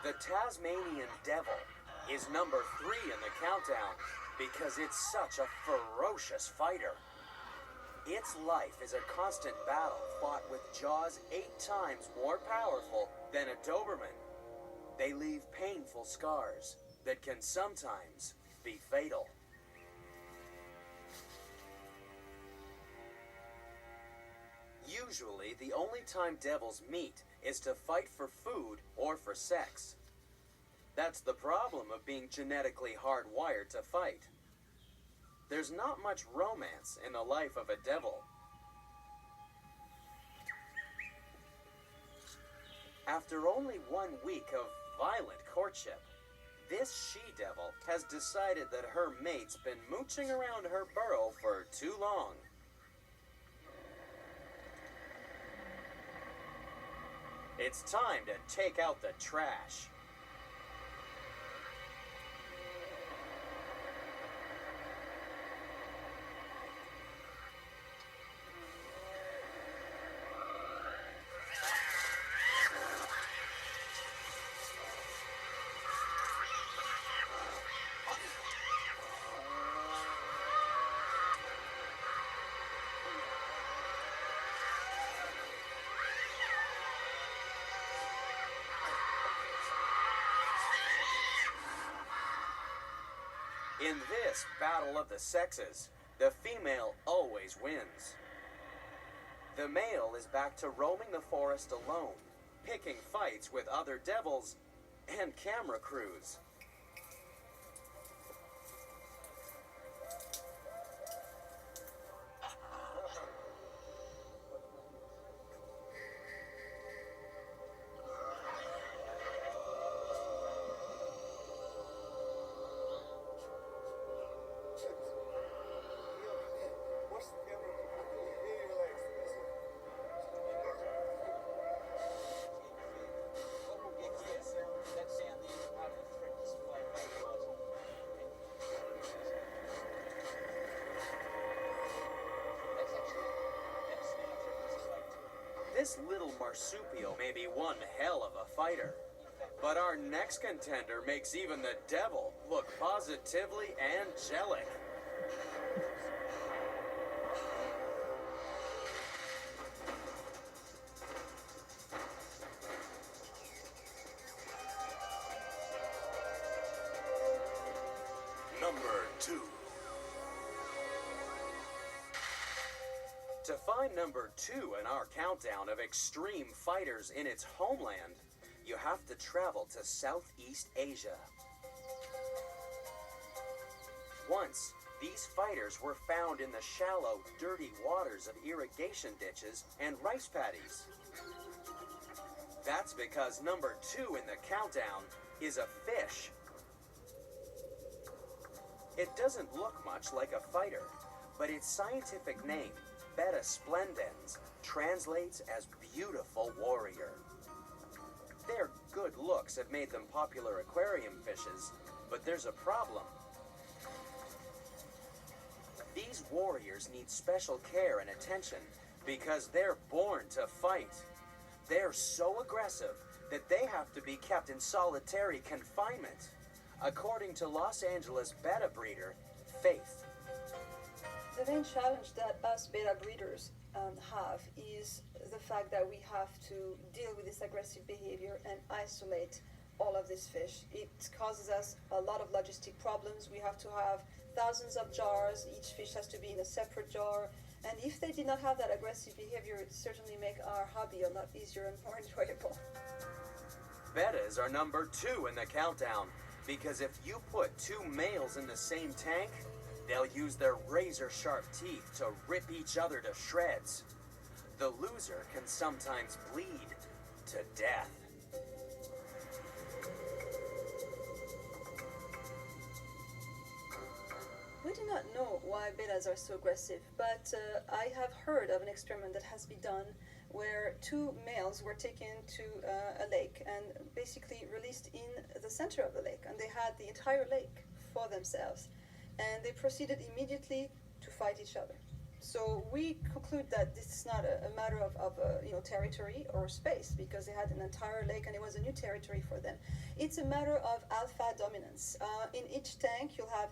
The Tasmanian devil is number 3 in the countdown because it's such a ferocious fighter. Its life is a constant battle fought with jaws 8 times more powerful than a Doberman. They leave painful scars that can sometimes be fatal. Usually, the only time devils meet is to fight for food or for sex. That's the problem of being genetically hardwired to fight. There's not much romance in the life of a devil. After only 1 week of violent courtship, this she-devil has decided that her mate's been mooching around her burrow for too long. It's time to take out the trash. In this battle of the sexes, the female always wins. The male is back to roaming the forest alone, picking fights with other devils and camera crews. This little marsupial may be one hell of a fighter, but our next contender makes even the devil look positively angelic. Number 2. To find number 2 in our countdown of extreme fighters in its homeland, you have to travel to Southeast Asia. Once, these fighters were found in the shallow, dirty waters of irrigation ditches and rice paddies. That's because number 2 in the countdown is a fish. It doesn't look much like a fighter, but its scientific name, beta splendens, translates as beautiful warrior. Their good looks have made them popular aquarium fishes, but there's a problem. These warriors need special care and attention because they're born to fight. They're so aggressive that they have to be kept in solitary confinement, according to Los Angeles beta breeder Faith. The main challenge that us beta breeders have is the fact that we have to deal with this aggressive behavior and isolate all of these fish. It causes us a lot of logistic problems. We have to have thousands of jars. Each fish has to be in a separate jar. And if they did not have that aggressive behavior, it certainly make our hobby a lot easier and more enjoyable. Betas are number 2 in the countdown because if you put 2 males in the same tank, they'll use their razor-sharp teeth to rip each other to shreds. The loser can sometimes bleed to death. We do not know why betas are so aggressive, but I have heard of an experiment that has been done where 2 males were taken to a lake and basically released in the center of the lake, and they had the entire lake for themselves, and they proceeded immediately to fight each other. So we conclude that this is not a matter of territory or space, because they had an entire lake and it was a new territory for them. It's a matter of alpha dominance. In each tank you'll have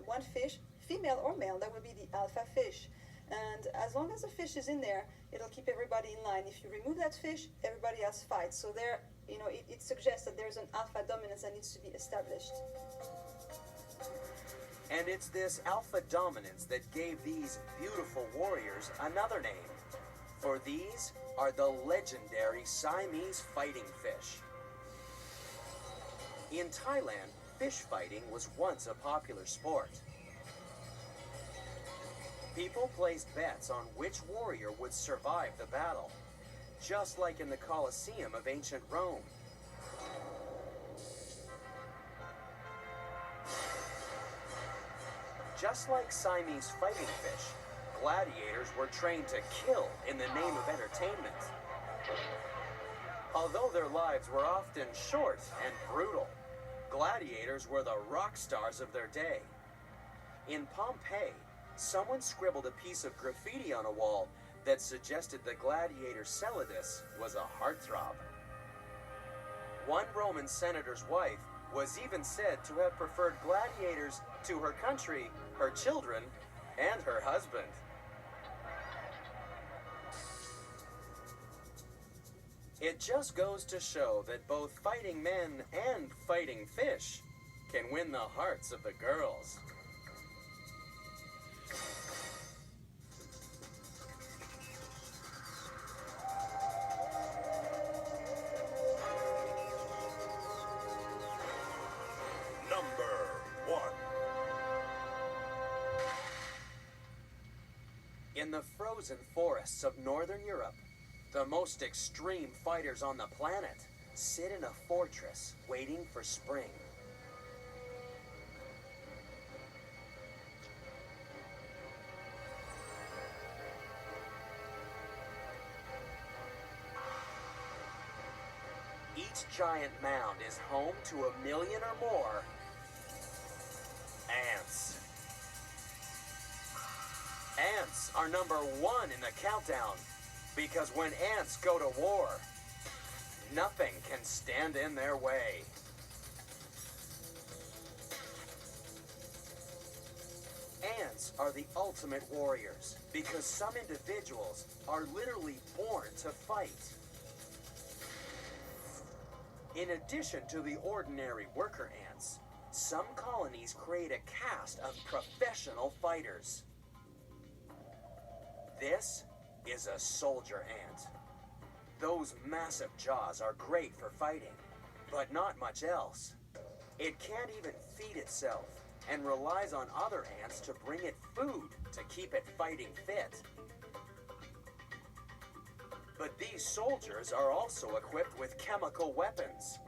one fish, female or male, that will be the alpha fish. And as long as the fish is in there, it'll keep everybody in line. If you remove that fish, everybody else fights. So there, it suggests that there's an alpha dominance that needs to be established. And it's this alpha dominance that gave these beautiful warriors another name. For these are the legendary Siamese fighting fish. In Thailand, fish fighting was once a popular sport. People placed bets on which warrior would survive the battle, just like in the Colosseum of ancient Rome. Just like Siamese fighting fish, gladiators were trained to kill in the name of entertainment. Although their lives were often short and brutal, gladiators were the rock stars of their day. In Pompeii, someone scribbled a piece of graffiti on a wall that suggested the gladiator Celadus was a heartthrob. One Roman senator's wife was even said to have preferred gladiators to her country, her children, and her husband. It just goes to show that both fighting men and fighting fish can win the hearts of the girls. In the frozen forests of northern Europe, the most extreme fighters on the planet sit in a fortress waiting for spring. Each giant mound is home to 1 million or more ants. Ants are number 1 in the countdown Because when ants go to war, nothing can stand in their way. Ants are the ultimate warriors because some individuals are literally born to fight. In addition to the ordinary worker ants, some colonies create a caste of professional fighters. This is a soldier ant. Those massive jaws are great for fighting, but not much else. It can't even feed itself and relies on other ants to bring it food to keep it fighting fit. But these soldiers are also equipped with chemical weapons.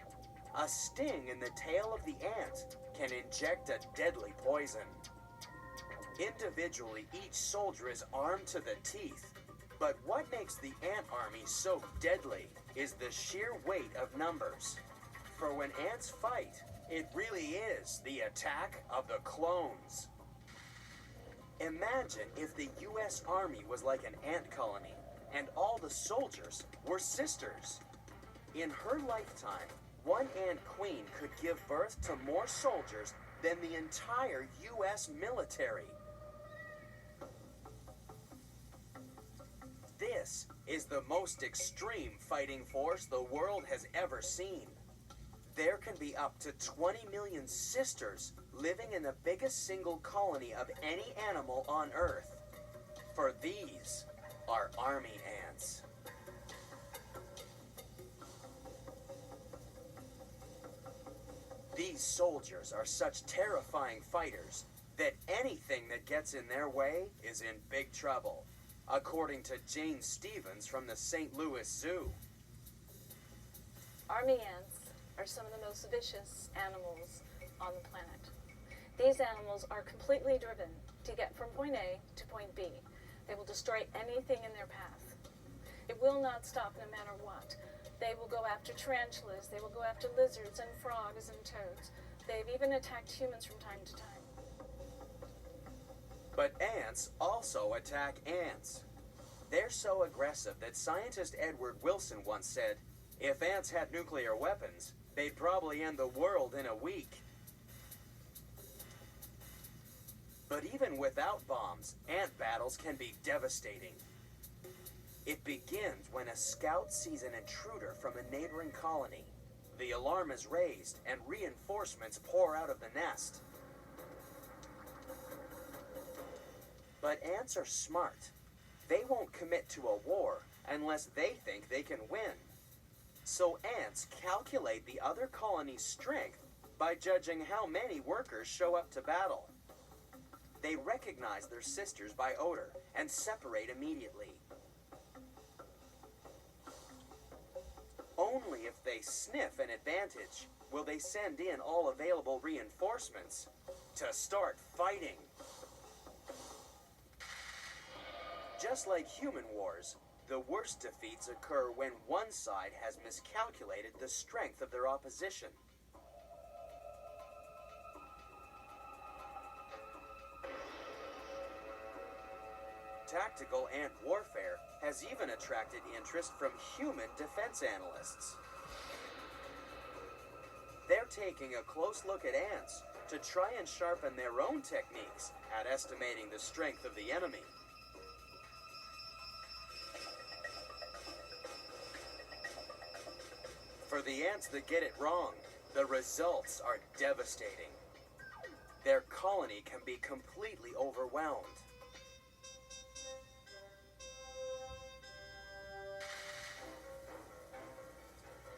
A sting in the tail of the ant can inject a deadly poison. Individually, each soldier is armed to the teeth. But what makes the ant army so deadly is the sheer weight of numbers. For when ants fight, it really is the attack of the clones. Imagine if the U.S. Army was like an ant colony, and all the soldiers were sisters. In her lifetime, one ant queen could give birth to more soldiers than the entire U.S. military. This is the most extreme fighting force the world has ever seen. There can be up to 20 million sisters living in the biggest single colony of any animal on Earth. For these are army ants. These soldiers are such terrifying fighters that anything that gets in their way is in big trouble, according to Jane Stevens from the St. Louis Zoo. Army ants are some of the most vicious animals on the planet. These animals are completely driven to get from point A to point B. They will destroy anything in their path. It will not stop no matter what. They will go after tarantulas, they will go after lizards and frogs and toads. They've even attacked humans from time to time. But ants also attack ants. They're so aggressive that scientist Edward Wilson once said, if ants had nuclear weapons, they'd probably end the world in a week. But even without bombs, ant battles can be devastating. It begins when a scout sees an intruder from a neighboring colony. The alarm is raised and reinforcements pour out of the nest. But ants are smart. They won't commit to a war unless they think they can win. So ants calculate the other colony's strength by judging how many workers show up to battle. They recognize their sisters by odor and separate immediately. Only if they sniff an advantage will they send in all available reinforcements to start fighting. Just like human wars, the worst defeats occur when one side has miscalculated the strength of their opposition. Tactical ant warfare has even attracted interest from human defense analysts. They're taking a close look at ants to try and sharpen their own techniques at estimating the strength of the enemy. For the ants that get it wrong, the results are devastating. Their colony can be completely overwhelmed.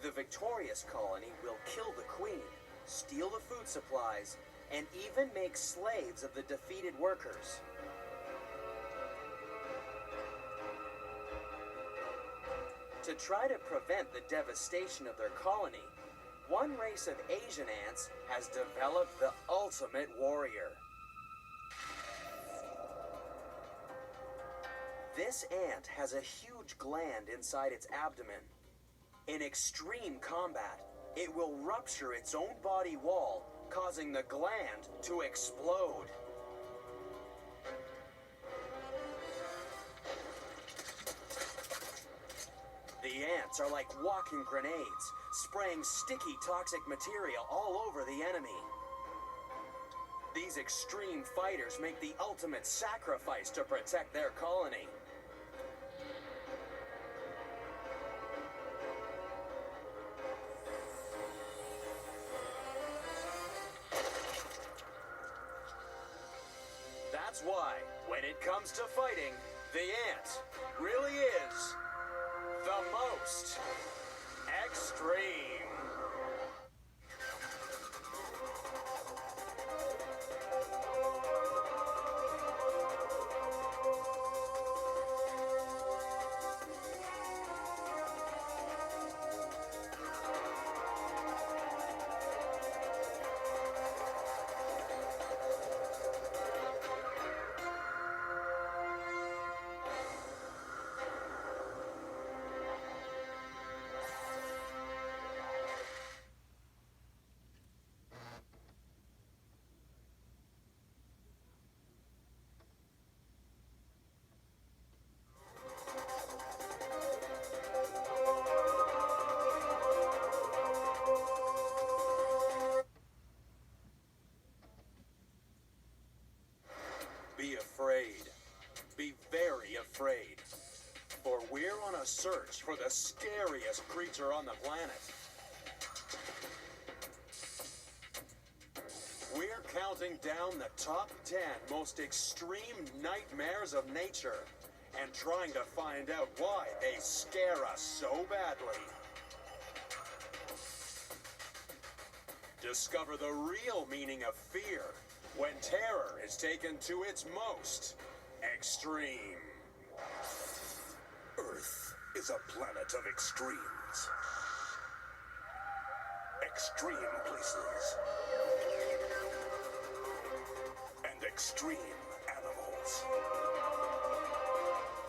The victorious colony will kill the queen, steal the food supplies, and even make slaves of the defeated workers. To try to prevent the devastation of their colony, one race of Asian ants has developed the ultimate warrior. This ant has a huge gland inside its abdomen. In extreme combat, it will rupture its own body wall, causing the gland to explode. The ants are like walking grenades, spraying sticky toxic material all over the enemy. These extreme fighters make the ultimate sacrifice to protect their colony. That's why, when it comes to fighting, the ant really is the most extreme. Be afraid. Be very afraid. For we're on a search for the scariest creature on the planet. We're counting down the top 10 most extreme nightmares of nature and trying to find out why they scare us so badly. Discover the real meaning of fear when terror is taken to its most extreme. Earth is a planet of extremes. Extreme places. And extreme animals.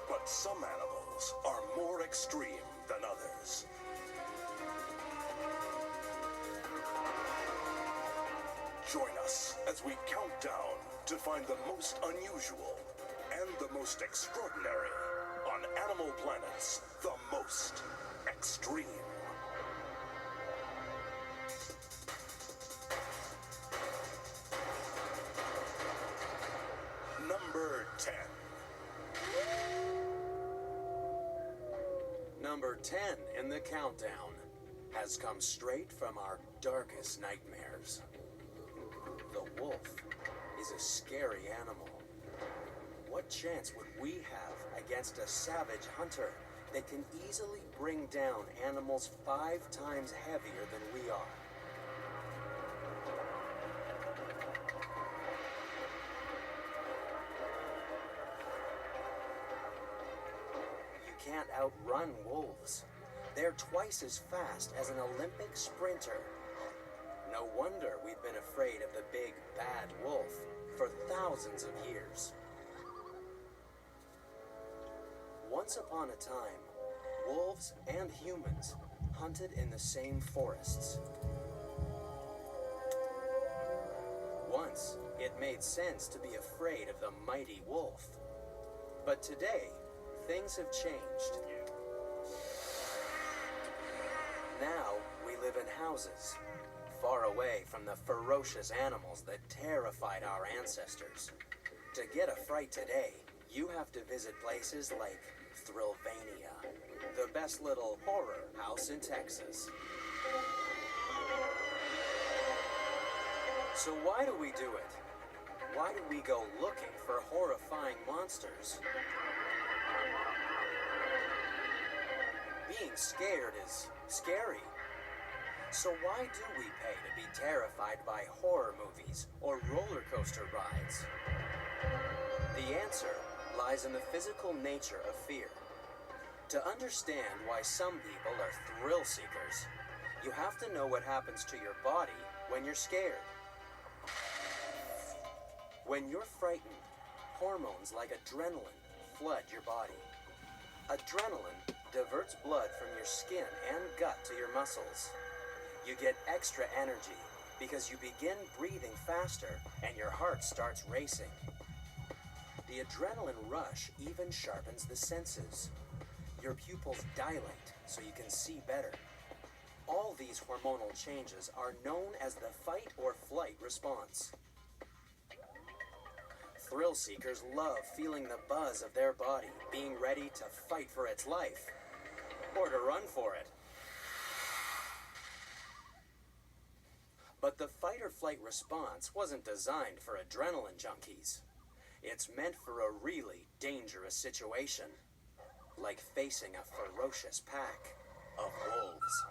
But some animals are more extreme than others. Join us as we count down to find the most unusual and the most extraordinary on Animal Planet's The Most Extreme. Number 10. Number 10 in the countdown has come straight from our darkest nightmares. The wolf is a scary animal. What chance would we have against a savage hunter that can easily bring down animals 5 times heavier than we are? You can't outrun wolves. They're twice as fast as an Olympic sprinter. No wonder we've been afraid of the big, bad wolf for thousands of years. Once upon a time, wolves and humans hunted in the same forests. Once, it made sense to be afraid of the mighty wolf. But today, things have changed. Now, we live in houses, far away from the ferocious animals that terrified our ancestors. To get a fright today, you have to visit places like Thrillvania, the best little horror house in Texas. So why do we do it? Why do we go looking for horrifying monsters? Being scared is scary. So why do we pay to be terrified by horror movies or roller coaster rides? The answer lies in the physical nature of fear. To understand why some people are thrill seekers, you have to know what happens to your body when you're scared. When you're frightened, hormones like adrenaline flood your body. Adrenaline diverts blood from your skin and gut to your muscles. You get extra energy because you begin breathing faster and your heart starts racing. The adrenaline rush even sharpens the senses. your pupils dilate so you can see better. All these hormonal changes are known as the fight or flight response. Thrill seekers love feeling the buzz of their body being ready to fight for its life or to run for it. But the fight or flight response wasn't designed for adrenaline junkies. It's meant for a really dangerous situation, like facing a ferocious pack of wolves.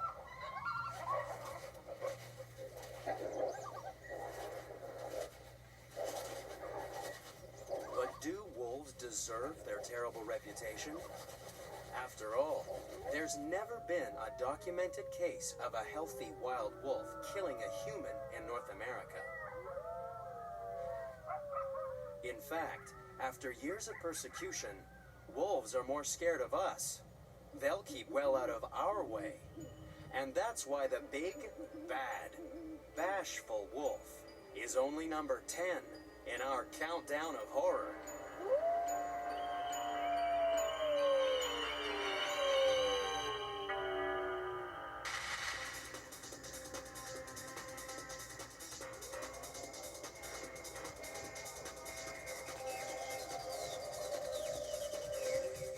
But do wolves deserve their terrible reputation? After all, there's never been a documented case of a healthy wild wolf killing a human in North America. In fact, after years of persecution, wolves are more scared of us. They'll keep well out of our way. And that's why the big, bad, bashful wolf is only number 10 in our countdown of horror.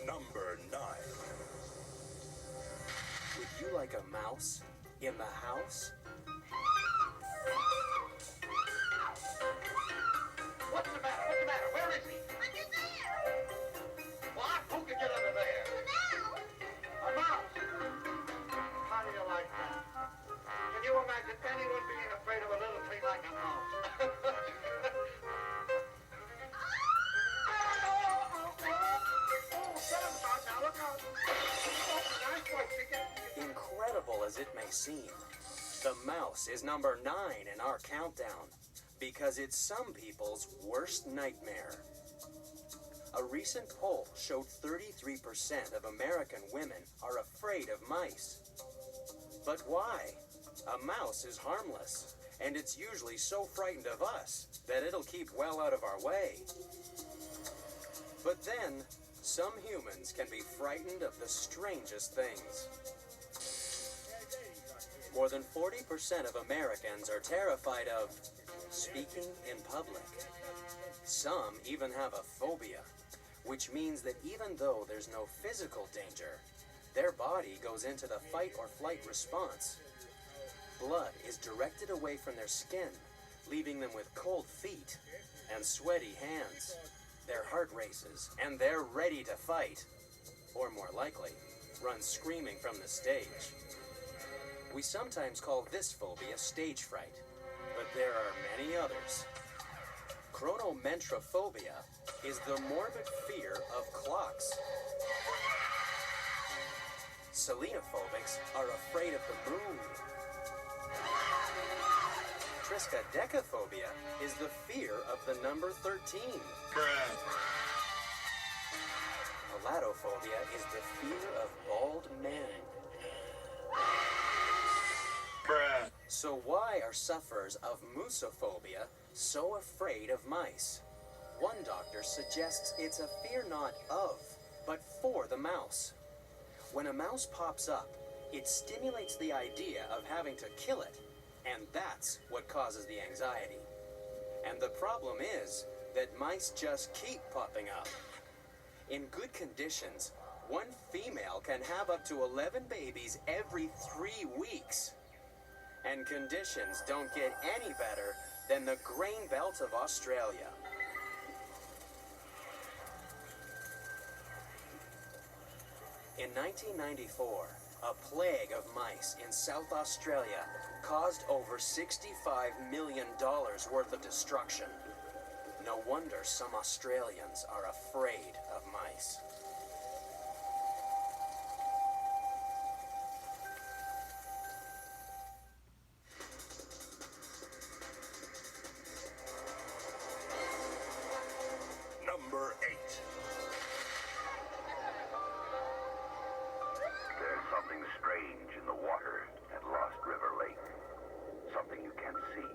Number 9. Would you like a mouse in the house? What's the matter? What's the matter? Where is he? Under there. What? Who can get under there? A mouse. How do you like that? Can you imagine anyone being afraid of a little thing like a mouse? Incredible as it may seem, the mouse is number 9 in our countdown because it's some people's worst nightmare. A recent poll showed 33% of American women are afraid of mice. But why? A mouse is harmless, and it's usually so frightened of us that it'll keep well out of our way. But then, some humans can be frightened of the strangest things. More than 40% of Americans are terrified of speaking in public. Some even have a phobia, which means that even though there's no physical danger, their body goes into the fight or flight response. Blood is directed away from their skin, leaving them with cold feet and sweaty hands. Their heart races, and they're ready to fight. Or more likely, run screaming from the stage. We sometimes call this phobia stage fright, but there are many others. Chronomentrophobia is the morbid fear of clocks. Selenophobics are afraid of the moon. Triskaidekaphobia is the fear of the number 13. Elatophobia is the fear of bald men. So why are sufferers of moosophobia so afraid of mice? One doctor suggests it's a fear not of, but for the mouse. When a mouse pops up, it stimulates the idea of having to kill it, and that's what causes the anxiety. And the problem is that mice just keep popping up. In good conditions, one female can have up to 11 babies every 3 weeks. And conditions don't get any better than the grain belt of Australia. In 1994, a plague of mice in South Australia caused over $65 million worth of destruction. No wonder some Australians are afraid of mice. Number 8. There's something strange in the water at Lost River Lake. Something you can't see.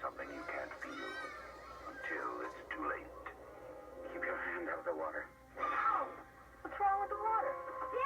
Something you can't feel. Until it's too late. Keep your hand out of the water. Ow! What's wrong with the water? The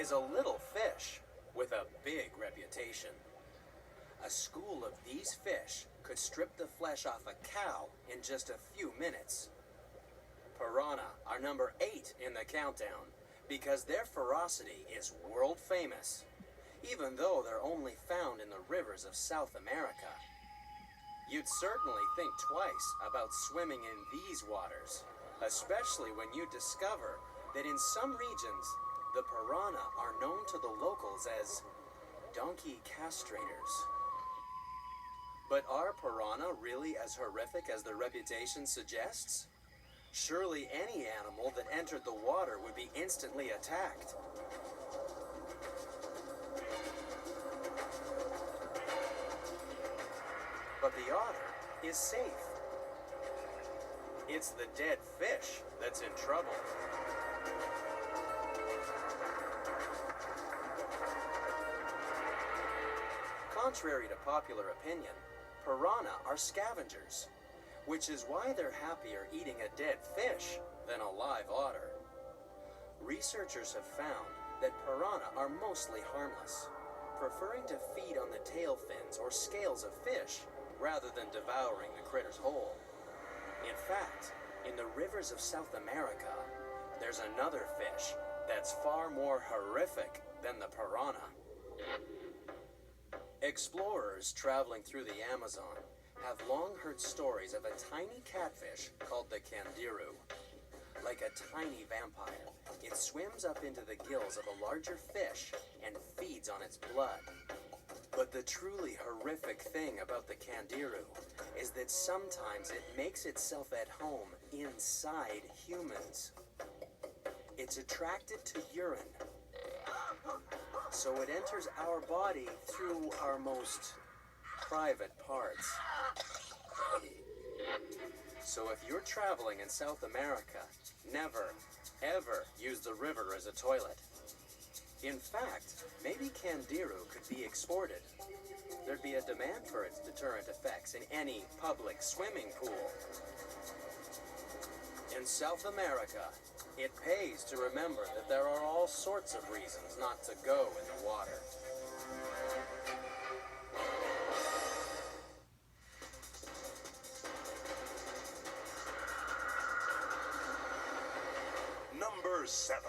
is a little fish with a big reputation. A school of these fish could strip the flesh off a cow in just a few minutes. Piranha are number 8 in the countdown because their ferocity is world famous, even though they're only found in the rivers of South America. You'd certainly think twice about swimming in these waters, especially when you discover that in some regions, the piranha are known to the locals as donkey castrators. But are piranha really as horrific as their reputation suggests? Surely any animal that entered the water would be instantly attacked. But the otter is safe. It's the dead fish that's in trouble. Contrary to popular opinion, piranha are scavengers, which is why they're happier eating a dead fish than a live otter. Researchers have found that piranha are mostly harmless, preferring to feed on the tail fins or scales of fish rather than devouring the critters whole. In fact, in the rivers of South America, there's another fish that's far more horrific than the piranha. Explorers traveling through the Amazon have long heard stories of a tiny catfish called the candiru. Like a tiny vampire, it swims up into the gills of a larger fish and feeds on its blood. But the truly horrific thing about the candiru is that sometimes it makes itself at home inside humans. It's attracted to urine, so it enters our body through our most private parts. So if you're traveling in South America, never, ever use the river as a toilet. In fact, maybe candiru could be exported. There'd be a demand for its deterrent effects in any public swimming pool. In South America, it pays to remember that there are all sorts of reasons not to go in the water. Number 7.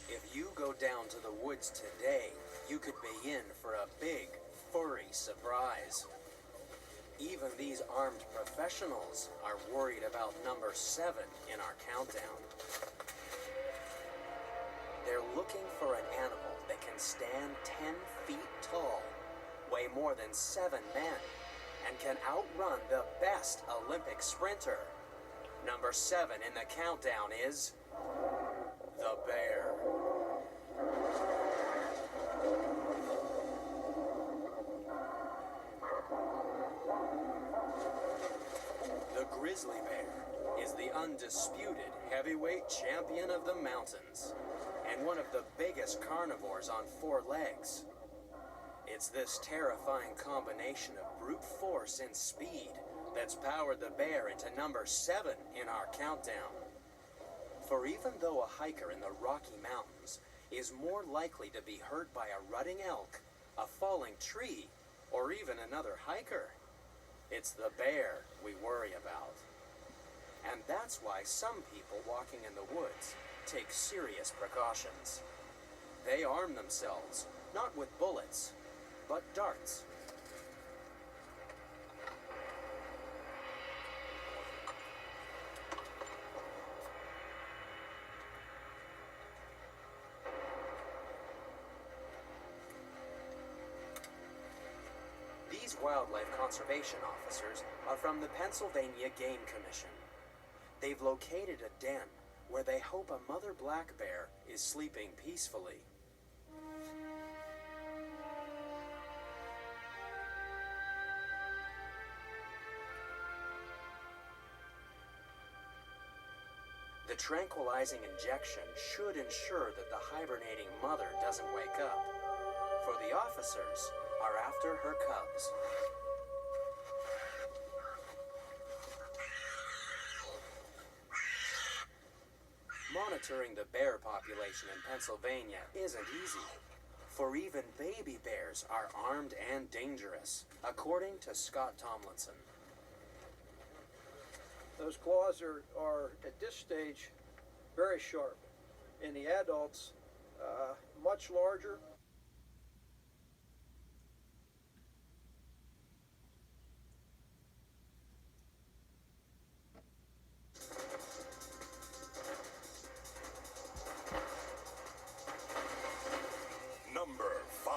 If you go down to the woods today, you could be in for a big, furry surprise. Even these armed professionals are worried about number 7 in our countdown. They're looking for an animal that can stand 10 feet tall, weigh more than 7 men, and can outrun the best Olympic sprinter. Number 7 in the countdown is the bear. The grizzly bear is the undisputed heavyweight champion of the mountains and one of the biggest carnivores on 4 legs. It's this terrifying combination of brute force and speed that's powered the bear into number 7 in our countdown. For even though a hiker in the Rocky Mountains is more likely to be hurt by a rutting elk, a falling tree, or even another hiker, it's the bear we worry about. And that's why some people walking in the woods take serious precautions. They arm themselves, not with bullets, but darts. These wildlife conservation officers are from the Pennsylvania Game Commission. They've located a den where they hope a mother black bear is sleeping peacefully. The tranquilizing injection should ensure that the hibernating mother doesn't wake up, for the officers are after her cubs. monitoring the bear population in Pennsylvania isn't easy, for even baby bears are armed and dangerous, according to Scott Tomlinson. Those claws are at this stage very sharp. In the adults, much larger. Number 5.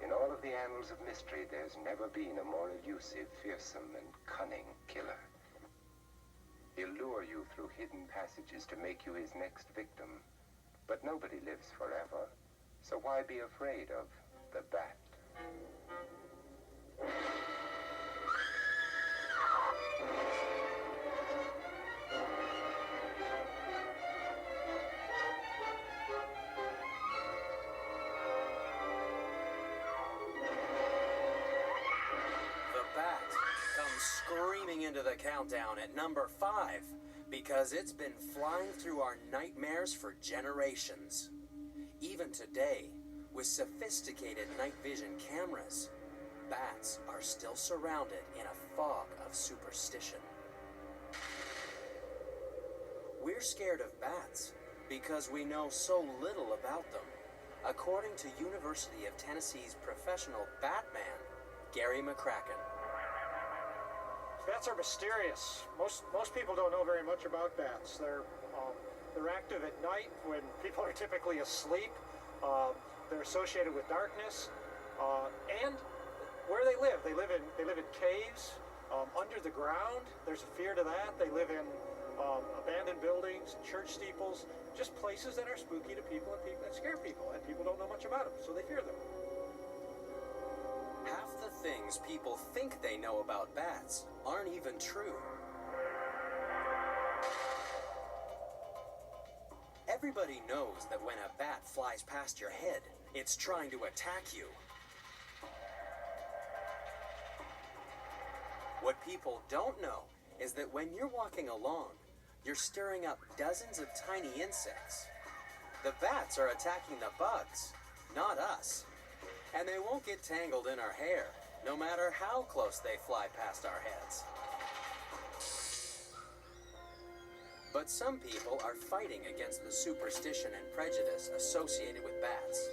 In all of the annals of mystery, there's never been a more elusive, fearsome, and cunning killer. He'll lure you through hidden passages to make you his next victim. But nobody lives forever, so why be afraid of the bat? Screaming into the countdown at number 5 because it's been flying through our nightmares for generations. Even today, with sophisticated night vision cameras, bats are still surrounded in a fog of superstition. We're scared of bats because we know so little about them, according to University of Tennessee's professional batman, Gary McCracken. Bats are mysterious. Most people don't know very much about bats. They're active at night when people are typically asleep. They're associated with darkness, and where they live in caves, under the ground. There's a fear to that. They live in abandoned buildings, church steeples, just places that are spooky to people and scare people, and people don't know much about them, so they fear them. Half the things people think they know about bats aren't even true. Everybody knows that when a bat flies past your head, it's trying to attack you. What people don't know is that when you're walking along, you're stirring up dozens of tiny insects. The bats are attacking the bugs, not us. And they won't get tangled in our hair, no matter how close they fly past our heads. But some people are fighting against the superstition and prejudice associated with bats.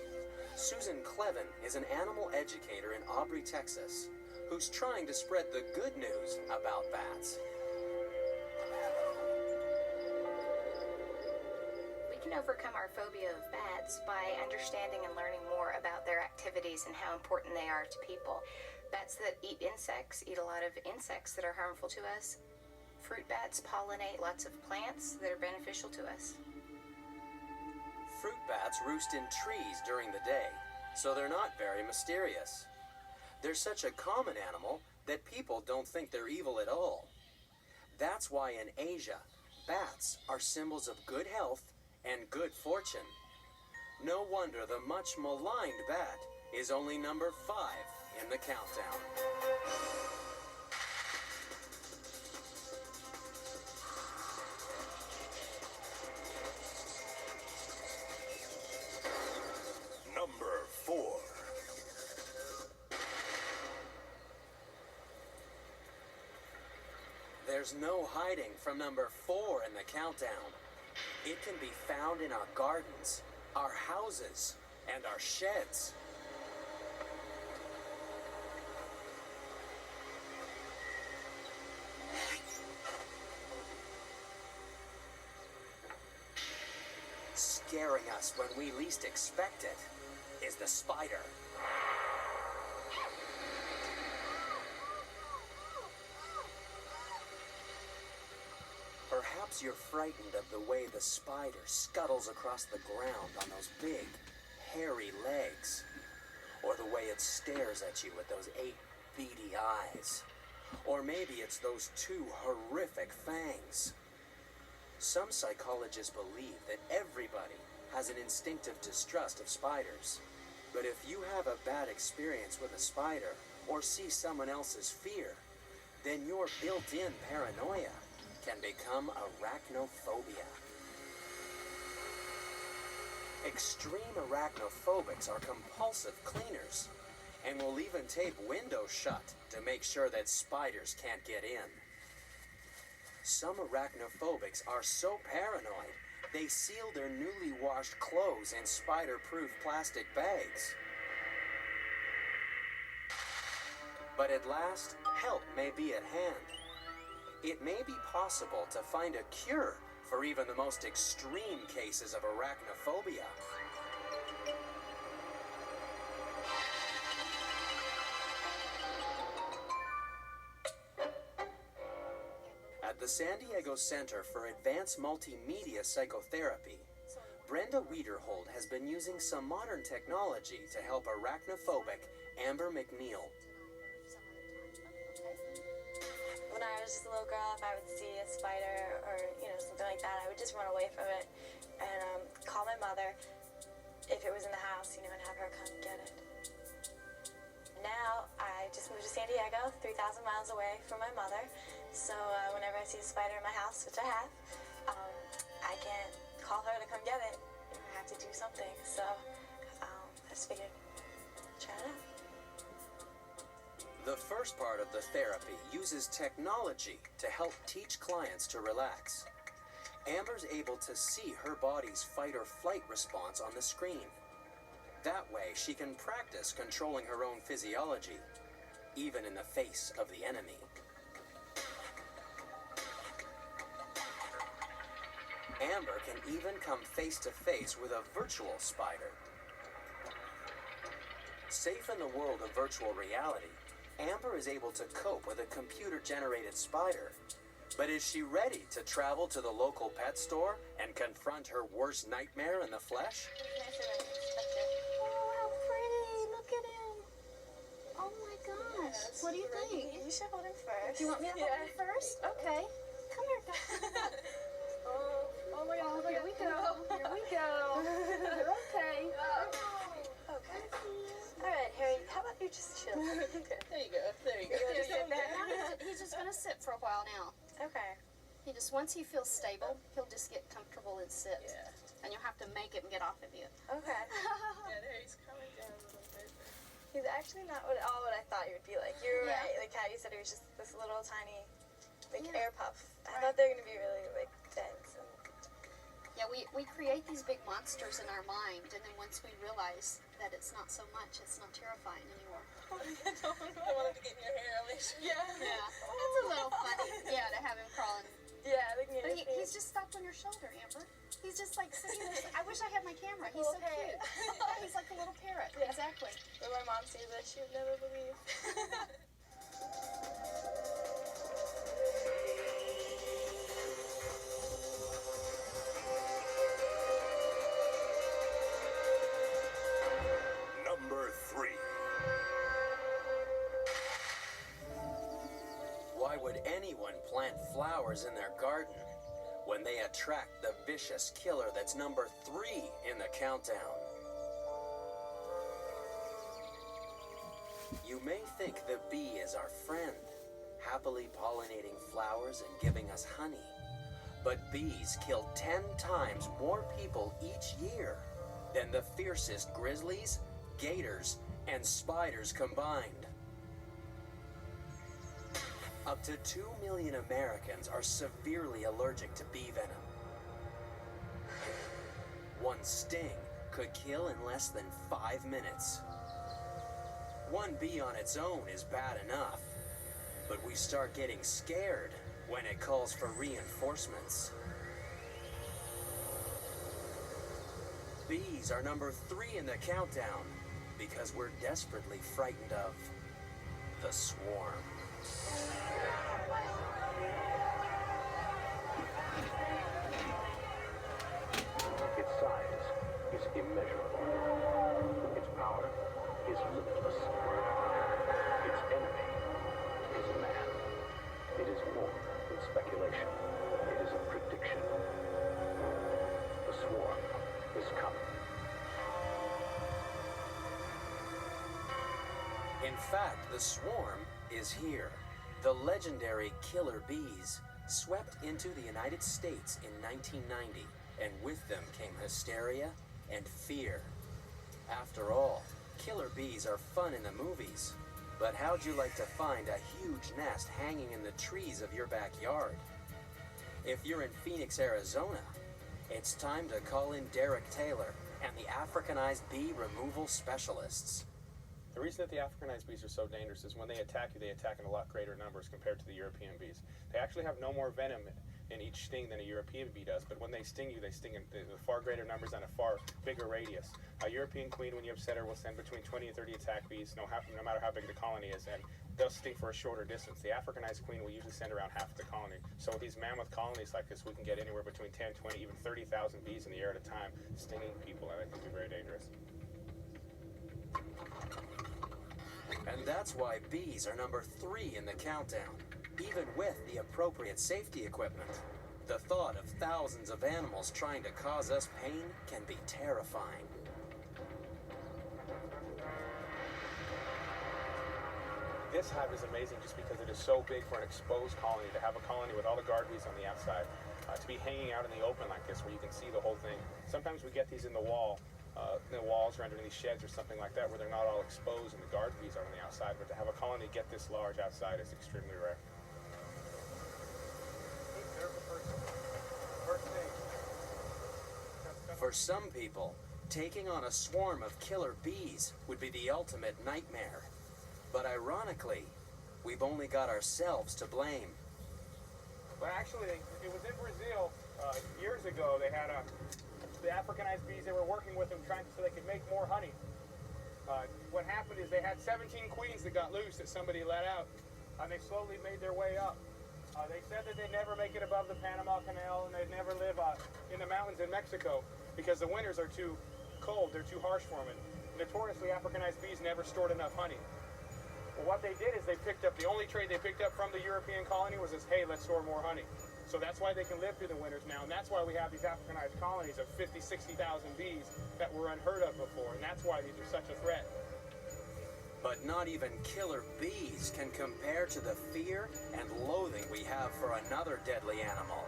Susan Clevin is an animal educator in Aubrey, Texas, who's trying to spread the good news about bats. We can overcome our phobia of bats by understanding and learning more about their activities and how important they are to people. Bats that eat insects eat a lot of insects that are harmful to us. Fruit bats pollinate lots of plants that are beneficial to us. Fruit bats roost in trees during the day, so they're not very mysterious. They're such a common animal that people don't think they're evil at all. That's why in Asia, bats are symbols of good health and good fortune. No wonder the much maligned bat is only number 5 in the countdown. Number 4. There's no hiding from number 4 in the countdown. It can be found in our gardens, our houses, and our sheds. Scaring us when we least expect it is the spider. Perhaps you're frightened of the way the spider scuttles across the ground on those big, hairy legs, or the way it stares at you with those 8 beady eyes, or maybe it's those 2 horrific fangs. Some psychologists believe that everybody has an instinctive distrust of spiders, but if you have a bad experience with a spider or see someone else's fear, then your built-in paranoia can become arachnophobia. Extreme arachnophobics are compulsive cleaners and will even tape windows shut to make sure that spiders can't get in. Some arachnophobics are so paranoid, they seal their newly washed clothes in spider-proof plastic bags. But at last, help may be at hand. It may be possible to find a cure for even the most extreme cases of arachnophobia. At the San Diego Center for Advanced Multimedia Psychotherapy, Brenda Wiederhold has been using some modern technology to help arachnophobic Amber McNeil. When I was just a little girl, if I would see a spider or, something like that, I would just run away from it and call my mother if it was in the house, and have her come get it. Now, I just moved to San Diego, 3,000 miles away from my mother, so whenever I see a spider in my house, which I have, I can't call her to come get it. I have to do something, so I just figured, try it out. The first part of the therapy uses technology to help teach clients to relax. Amber's able to see her body's fight or flight response on the screen. That way, she can practice controlling her own physiology, even in the face of the enemy. Amber can even come face to face with a virtual spider. Safe in the world of virtual reality, Amber is able to cope with a computer-generated spider. But is she ready to travel to the local pet store and confront her worst nightmare in the flesh? Oh, how pretty. Look at him. Oh my gosh. Yes, What do you think? You should hold him first. Do you want me to hold him first? Okay. Come here, guys. Oh my God. Oh, here we go. Here we go. You're okay. Okay. All right, Harry, how about you just chill? Okay. There you go. Just sit there. He's just going to sit for a while now. Okay. Once he feels stable, he'll just get comfortable and sit. Yeah. And you'll have to make him get off of you. Okay. There he's coming down a little bit. He's actually not at all what I thought he would be like. You were right. Like how you said he was just this little tiny, air puff. I thought they were going to be really, dense. Yeah, we create these big monsters in our mind, and then once we realize that it's not so much, it's not terrifying anymore. I don't want him to get in your hair, Alicia. Yeah. It's a little funny, to have him crawling. Yeah, but he's just stopped on your shoulder, Amber. He's just sitting there. I wish I had my camera. He's so cute. He's like a little parrot. Yeah. Exactly. When my mom sees it, she would never believe. Number 3. Why would anyone plant flowers in their garden when they attract the vicious killer that's number 3 in the countdown? You may think the bee is our friend, happily pollinating flowers and giving us honey. But bees kill 10 times more people each year than the fiercest grizzlies, gators, and spiders combined. Up to 2 million Americans are severely allergic to bee venom. One sting could kill in less than 5 minutes. One bee on its own is bad enough, but we start getting scared when it calls for reinforcements. Bees are number 3 in the countdown because we're desperately frightened of the swarm. Its size is immeasurable. Its power is limitless. Its enemy is man. It is more than speculation. It is a prediction. The swarm is coming. In fact, the swarm is here. The legendary killer bees swept into the United States in 1990, and with them came hysteria and fear. After all, killer bees are fun in the movies, but how'd you like to find a huge nest hanging in the trees of your backyard? If you're in Phoenix, Arizona, it's time to call in Derek Taylor and the Africanized bee removal specialists. The reason that the Africanized bees are so dangerous is when they attack you, they attack in a lot greater numbers compared to the European bees. They actually have no more venom in each sting than a European bee does, but when they sting you, they sting in far greater numbers and a far bigger radius. A European queen, when you upset her, will send between 20 and 30 attack bees, no matter how big the colony is, and they'll sting for a shorter distance. The Africanized queen will usually send around half the colony. So with these mammoth colonies like this, we can get anywhere between 10, 20, even 30,000 bees in the air at a time, stinging people, and that can be very dangerous. And that's why bees are number 3 in the countdown, even with the appropriate safety equipment. The thought of thousands of animals trying to cause us pain can be terrifying. This hive is amazing just because it is so big for an exposed colony, to have a colony with all the guard bees on the outside, to be hanging out in the open like this where you can see the whole thing. Sometimes we get these in the walls or under these sheds or something like that where they're not all exposed and the guard bees are on the outside, but to have a colony get this large outside is extremely rare. For some people, taking on a swarm of killer bees would be the ultimate nightmare. But ironically, we've only got ourselves to blame. Well, actually, it was in Brazil years ago. They had the Africanized bees. They were working with them so they could make more honey. What happened is they had 17 queens that got loose that somebody let out, and they slowly made their way up. They said that they'd never make it above the Panama Canal, and they'd never live in the mountains in Mexico because the winters are too cold. They're too harsh for them. And notoriously, Africanized bees never stored enough honey. Well, what they did is they picked up, the only trade they picked up from the European colony was this, hey, let's store more honey. So that's why they can live through the winters now, and that's why we have these Africanized colonies of 50, 60,000 bees that were unheard of before, and that's why these are such a threat. But not even killer bees can compare to the fear and loathing we have for another deadly animal.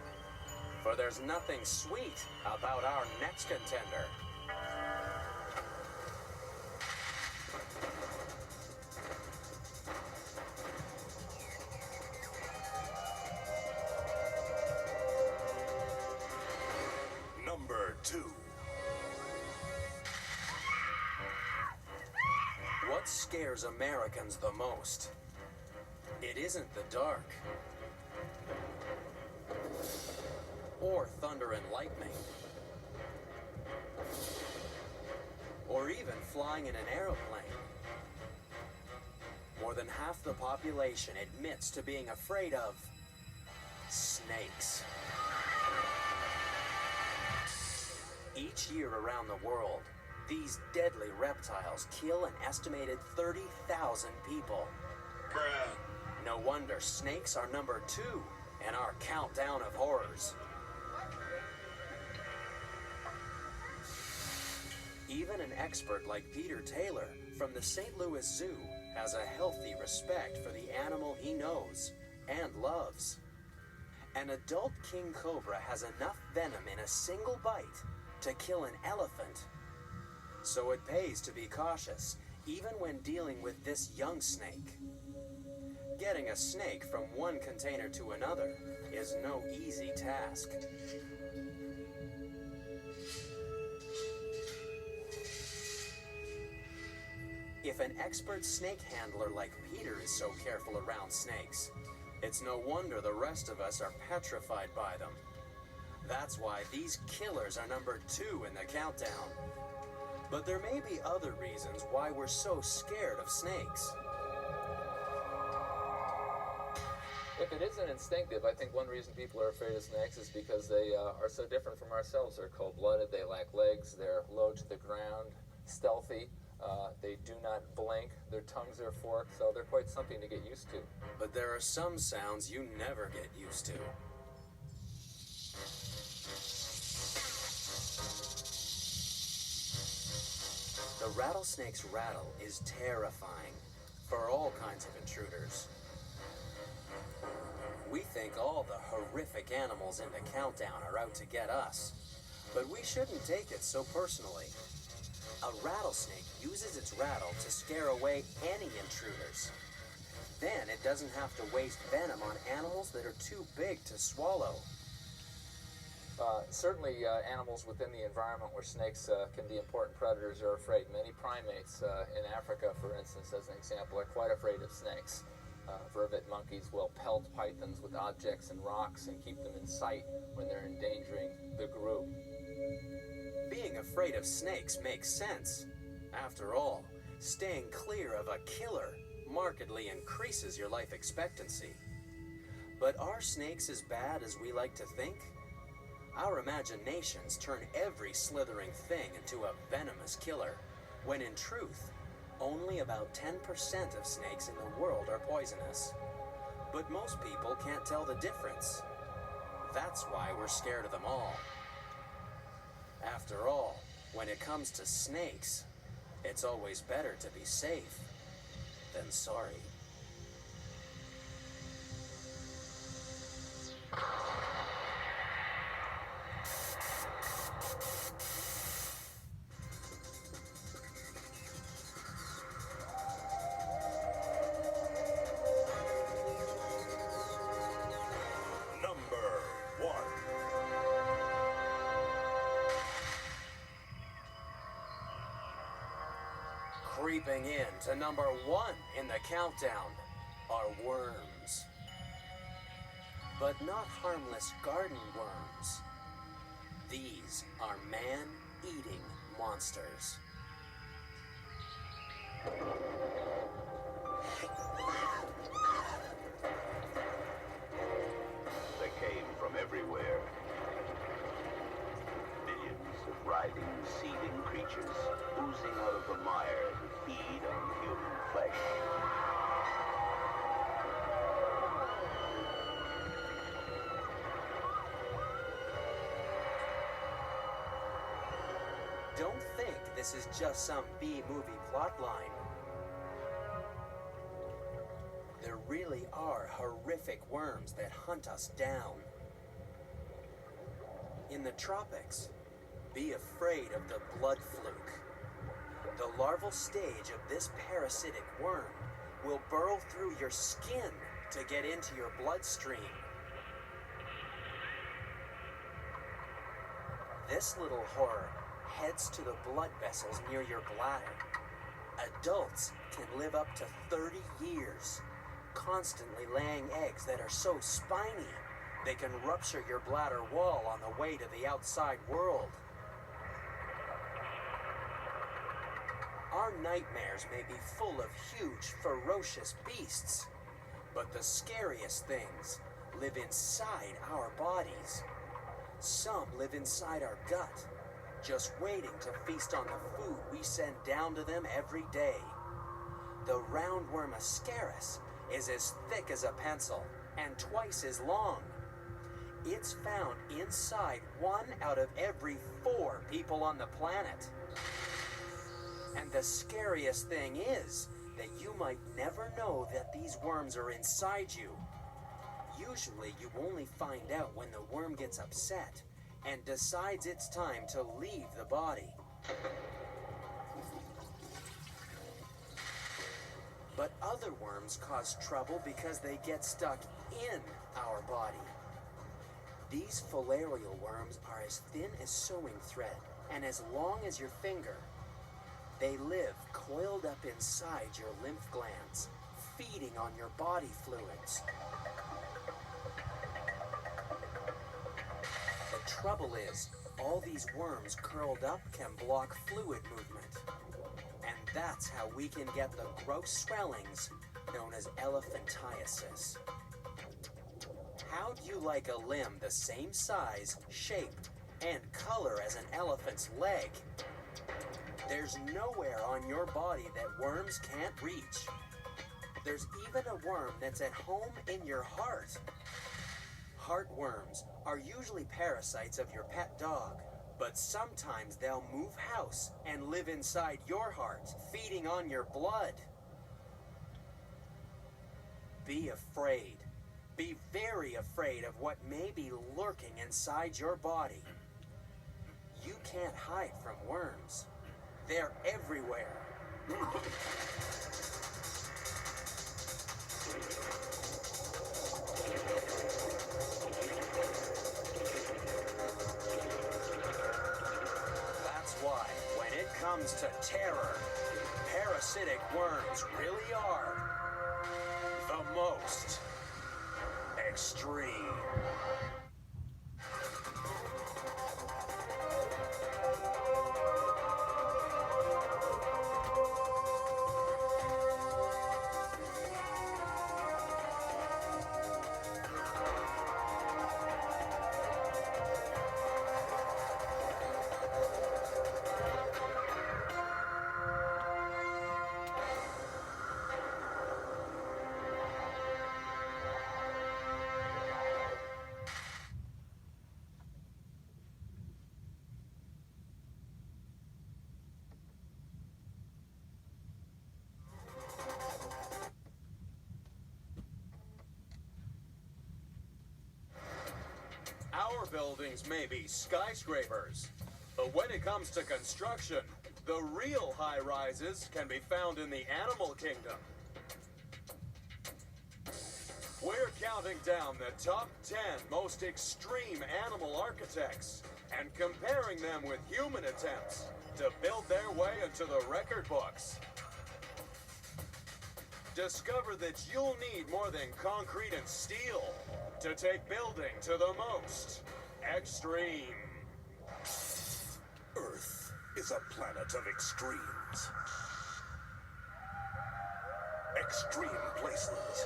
For there's nothing sweet about our next contender. Number 2. What scares Americans the most? It isn't the dark, or thunder and lightning, or even flying in an aeroplane. More than half the population admits to being afraid of snakes. Each year around the world, these deadly reptiles kill an estimated 30,000 people. No wonder snakes are number 2 in our countdown of horrors. Even an expert like Peter Taylor from the St. Louis Zoo has a healthy respect for the animal he knows and loves. An adult king cobra has enough venom in a single bite to kill an elephant. So it pays to be cautious, even when dealing with this young snake. Getting a snake from one container to another is no easy task. If an expert snake handler like Peter is so careful around snakes, it's no wonder the rest of us are petrified by them. That's why these killers are number 2 in the countdown. But there may be other reasons why we're so scared of snakes. If it isn't instinctive, I think one reason people are afraid of snakes is because they are so different from ourselves. They're cold-blooded, they lack legs, they're low to the ground, stealthy, they do not blink, their tongues are forked, so they're quite something to get used to. But there are some sounds you never get used to. The rattlesnake's rattle is terrifying for all kinds of intruders. We think all the horrific animals in the countdown are out to get us, but we shouldn't take it so personally. A rattlesnake uses its rattle to scare away any intruders. Then it doesn't have to waste venom on animals that are too big to swallow. Certainly, animals within the environment where snakes can be important predators are afraid. Many primates in Africa, for instance, as an example, are quite afraid of snakes. Vervet monkeys will pelt pythons with objects and rocks and keep them in sight when they're endangering the group. Being afraid of snakes makes sense. After all, staying clear of a killer markedly increases your life expectancy. But are snakes as bad as we like to think? Our imaginations turn every slithering thing into a venomous killer, when in truth, only about 10% of snakes in the world are poisonous. But most people can't tell the difference. That's why we're scared of them all. After all, when it comes to snakes, it's always better to be safe than sorry. Creeping in to number 1 in the countdown are worms. But not harmless garden worms. These are man-eating monsters. They came from everywhere. Millions of writhing, seething creatures oozing out of the mire to feed on human flesh. Don't think this is just some B-movie plotline. There really are horrific worms that hunt us down. In the tropics, be afraid of the blood fluke. The larval stage of this parasitic worm will burrow through your skin to get into your bloodstream. This little horror heads to the blood vessels near your bladder. Adults can live up to 30 years, constantly laying eggs that are so spiny they can rupture your bladder wall on the way to the outside world. Our nightmares may be full of huge, ferocious beasts, but the scariest things live inside our bodies. Some live inside our gut, just waiting to feast on the food we send down to them every day. The roundworm ascaris is as thick as a pencil and twice as long. It's found inside 1 out of every 4 people on the planet. And the scariest thing is that you might never know that these worms are inside you. Usually you only find out when the worm gets upset and decides it's time to leave the body. But other worms cause trouble because they get stuck in our body. These filarial worms are as thin as sewing thread and as long as your finger. They live coiled up inside your lymph glands, feeding on your body fluids. The trouble is, all these worms curled up can block fluid movement. And that's how we can get the gross swellings known as elephantiasis. How'd you like a limb the same size, shape, and color as an elephant's leg? There's nowhere on your body that worms can't reach. There's even a worm that's at home in your heart. Heartworms are usually parasites of your pet dog, but sometimes they'll move house and live inside your heart, feeding on your blood. Be afraid. Be very afraid of what may be lurking inside your body. You can't hide from worms. They're everywhere. That's why, when it comes to terror, parasitic worms really are the most extreme. Our buildings may be skyscrapers, but when it comes to construction, the real high-rises can be found in the animal kingdom. We're counting down the top 10 most extreme animal architects and comparing them with human attempts to build their way into the record books. Discover that you'll need more than concrete and steel to take building to the most extreme. Earth is a planet of extremes. Extreme places.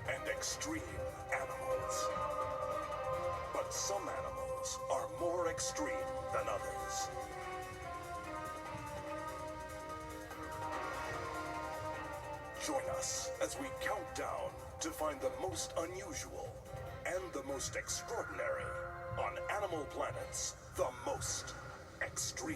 And extreme animals. But some animals are more extreme than others. Join us as we count down to find the most unusual and the most extraordinary on Animal Planet's The Most Extreme.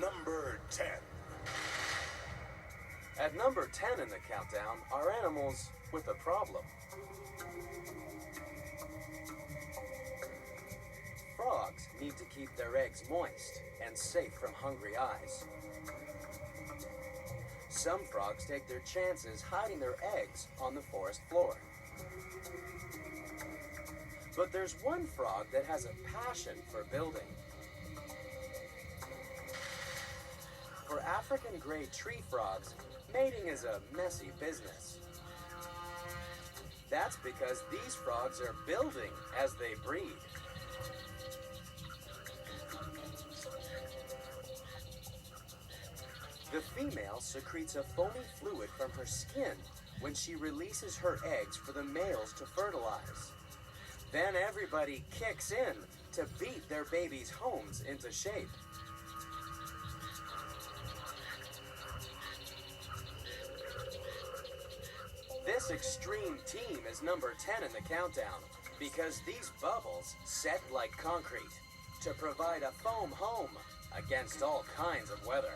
Number 10. At number 10 in the countdown are animals with a problem. Frogs need to keep their eggs moist and safe from hungry eyes. Some frogs take their chances hiding their eggs on the forest floor. But there's one frog that has a passion for building. For African gray tree frogs, mating is a messy business. That's because these frogs are building as they breed. The female secretes a foamy fluid from her skin when she releases her eggs for the males to fertilize. Then everybody kicks in to beat their babies' homes into shape. This extreme team is number 10 in the countdown because these bubbles set like concrete to provide a foam home against all kinds of weather.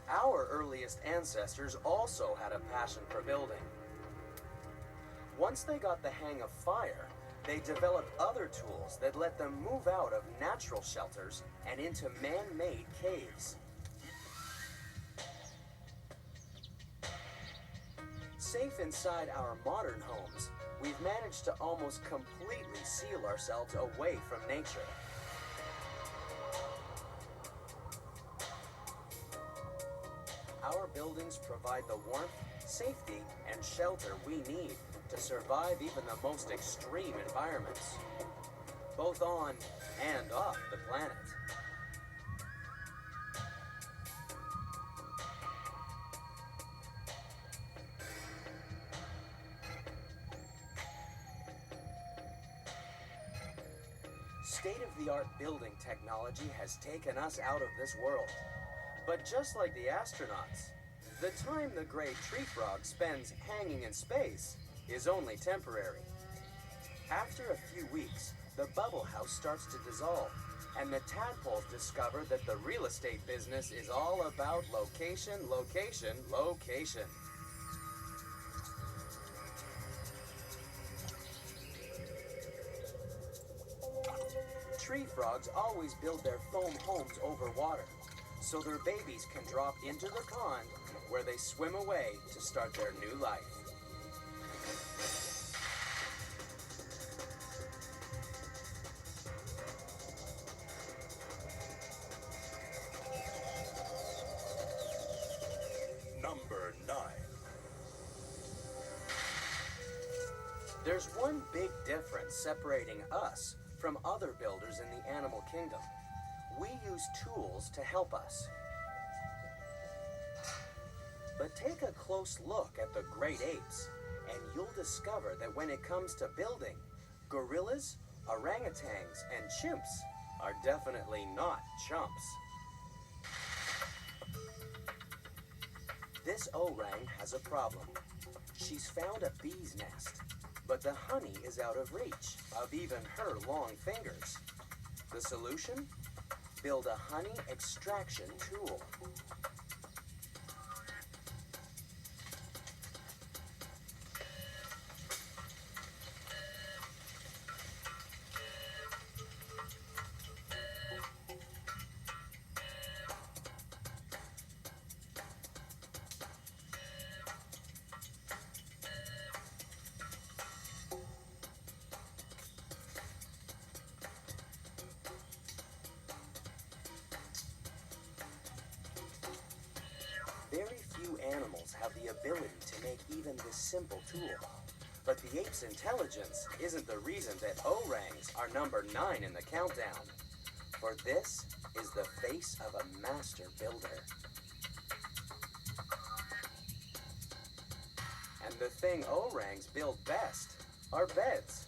Our earliest ancestors also had a passion for building. Once they got the hang of fire, they developed other tools that let them move out of natural shelters and into man-made caves. Safe inside our modern homes, we've managed to almost completely seal ourselves away from nature. Our buildings provide the warmth, safety, and shelter we need to survive even the most extreme environments, both on and off the planet. State-of-the-art building technology has taken us out of this world. But just like the astronauts, The time the gray tree frog spends hanging in space is only temporary. After a few weeks, the bubble house starts to dissolve, and the tadpoles discover that the real estate business is all about location, location, location. Tree frogs always build their foam homes over water, so their babies can drop into the pond where they swim away to start their new life. Number 9. There's one big difference separating us from other builders in the animal kingdom. We use tools to help us. But take a close look at the great apes, and you'll discover that when it comes to building, gorillas, orangutans, and chimps are definitely not chumps. This orang has a problem. She's found a bee's nest, but the honey is out of reach of even her long fingers. The solution? Build a honey extraction tool. Very few animals have the ability to make even this simple tool. But the ape's intelligence isn't the reason that orangs are number 9 in the countdown. For this is the face of a master builder. And the thing orangs build best are beds.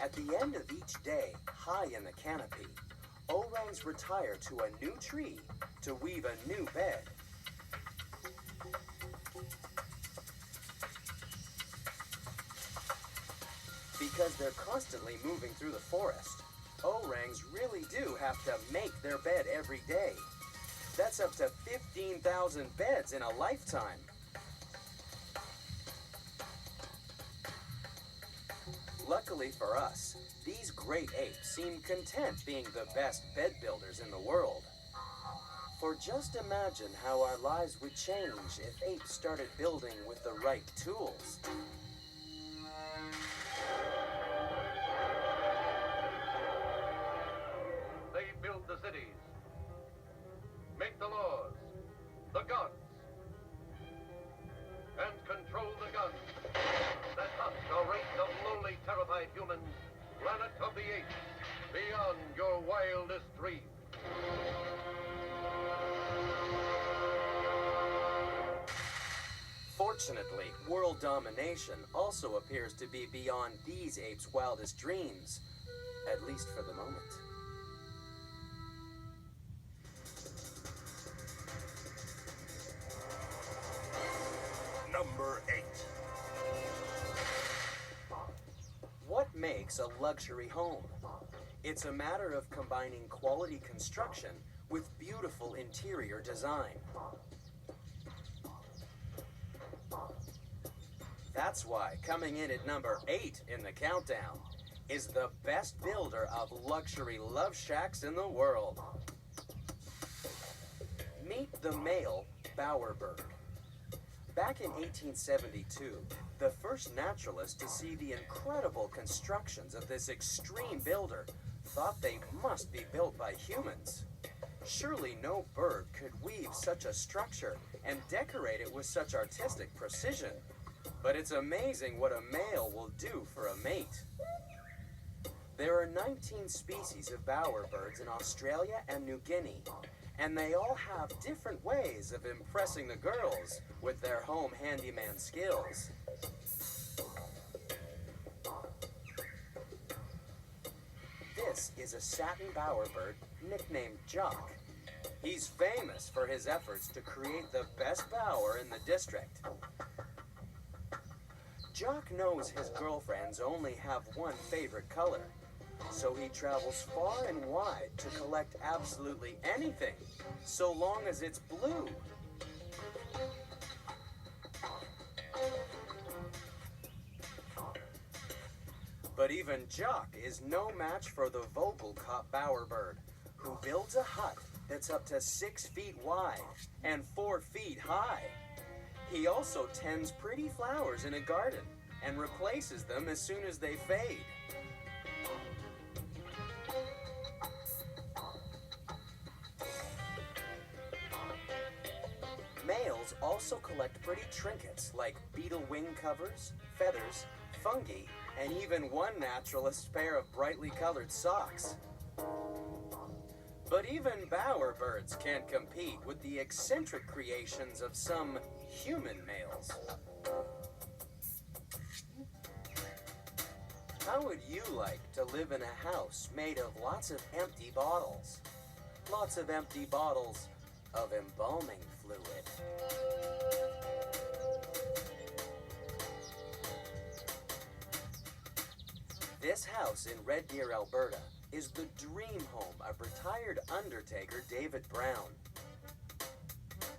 At the end of each day, high in the canopy, orangs retire to a new tree to weave a new bed. Because they're constantly moving through the forest, orangs really do have to make their bed every day. That's up to 15,000 beds in a lifetime. Luckily for us, these great apes seem content being the best bed builders in the world. For just imagine how our lives would change if apes started building with the right tools. They build the cities, make the laws, the gods, and control the guns that hunt a race of lowly, terrified humans, planet of the apes, beyond your wildest dreams. Fortunately, world domination also appears to be beyond these apes' wildest dreams, at least for the moment. Number 8. What makes a luxury home? It's a matter of combining quality construction with beautiful interior design. That's why coming in at number 8 in the countdown is the best builder of luxury love shacks in the world. Meet the male bowerbird. Back in 1872, the first naturalist to see the incredible constructions of this extreme builder thought they must be built by humans. Surely no bird could weave such a structure and decorate it with such artistic precision. But it's amazing what a male will do for a mate. There are 19 species of bowerbirds in Australia and New Guinea, and they all have different ways of impressing the girls with their home handyman skills. This is a satin bowerbird nicknamed Jock. He's famous for his efforts to create the best bower in the district. Jock knows his girlfriends only have one favorite color, so he travels far and wide to collect absolutely anything, so long as it's blue. But even Jock is no match for the vocal cop bowerbird, who builds a hut that's up to 6 feet wide and 4 feet high. He also tends pretty flowers in a garden and replaces them as soon as they fade. Males also collect pretty trinkets like beetle wing covers, feathers, fungi, and even one naturalist's pair of brightly colored socks. But even bowerbirds can't compete with the eccentric creations of some human males. How would you like to live in a house made of lots of empty bottles? Lots of empty bottles of embalming fluid. This house in Red Deer, Alberta, is the dream home of retired undertaker David Brown.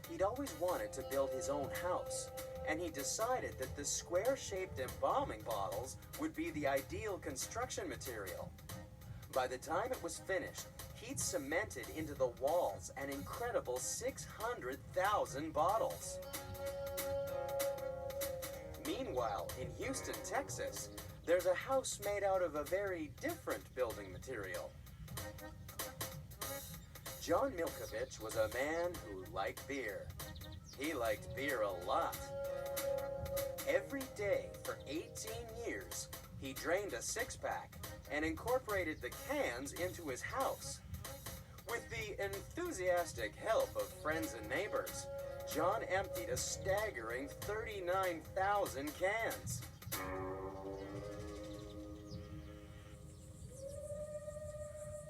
He'd always wanted to build his own house, and he decided that the square-shaped embalming bottles would be the ideal construction material. By the time it was finished, he'd cemented into the walls an incredible 600,000 bottles. Meanwhile, in Houston, Texas, there's a house made out of a very different building material. John Milkovich was a man who liked beer. He liked beer a lot. Every day for 18 years, he drained a six-pack and incorporated the cans into his house. With the enthusiastic help of friends and neighbors, John emptied a staggering 39,000 cans.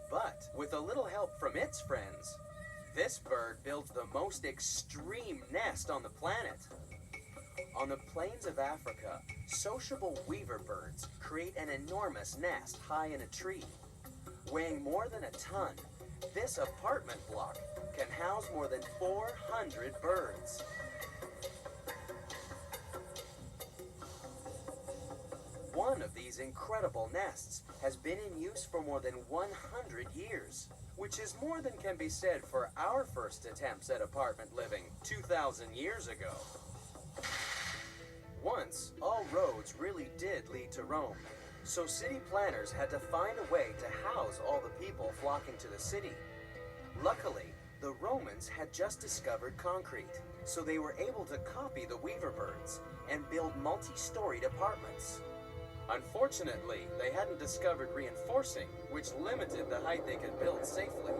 But with a little help from its friends, this bird builds the most extreme nest on the planet. On the plains of Africa, sociable weaver birds create an enormous nest high in a tree. Weighing more than a ton, this apartment block can house more than 400 birds. One of these incredible nests has been in use for more than 100 years, which is more than can be said for our first attempts at apartment living 2,000 years ago. Once, all roads really did lead to Rome, so city planners had to find a way to house all the people flocking to the city. Luckily, the Romans had just discovered concrete, so they were able to copy the weaver birds and build multi-storied apartments. Unfortunately, they hadn't discovered reinforcing, which limited the height they could build safely.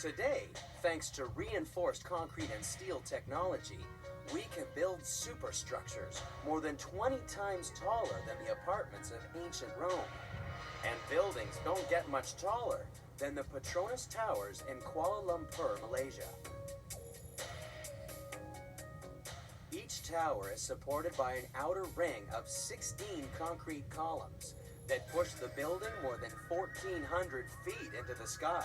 Today, thanks to reinforced concrete and steel technology, we can build superstructures more than 20 times taller than the apartments of ancient Rome. And buildings don't get much taller than the Petronas Towers in Kuala Lumpur, Malaysia. Each tower is supported by an outer ring of 16 concrete columns that push the building more than 1,400 feet into the sky.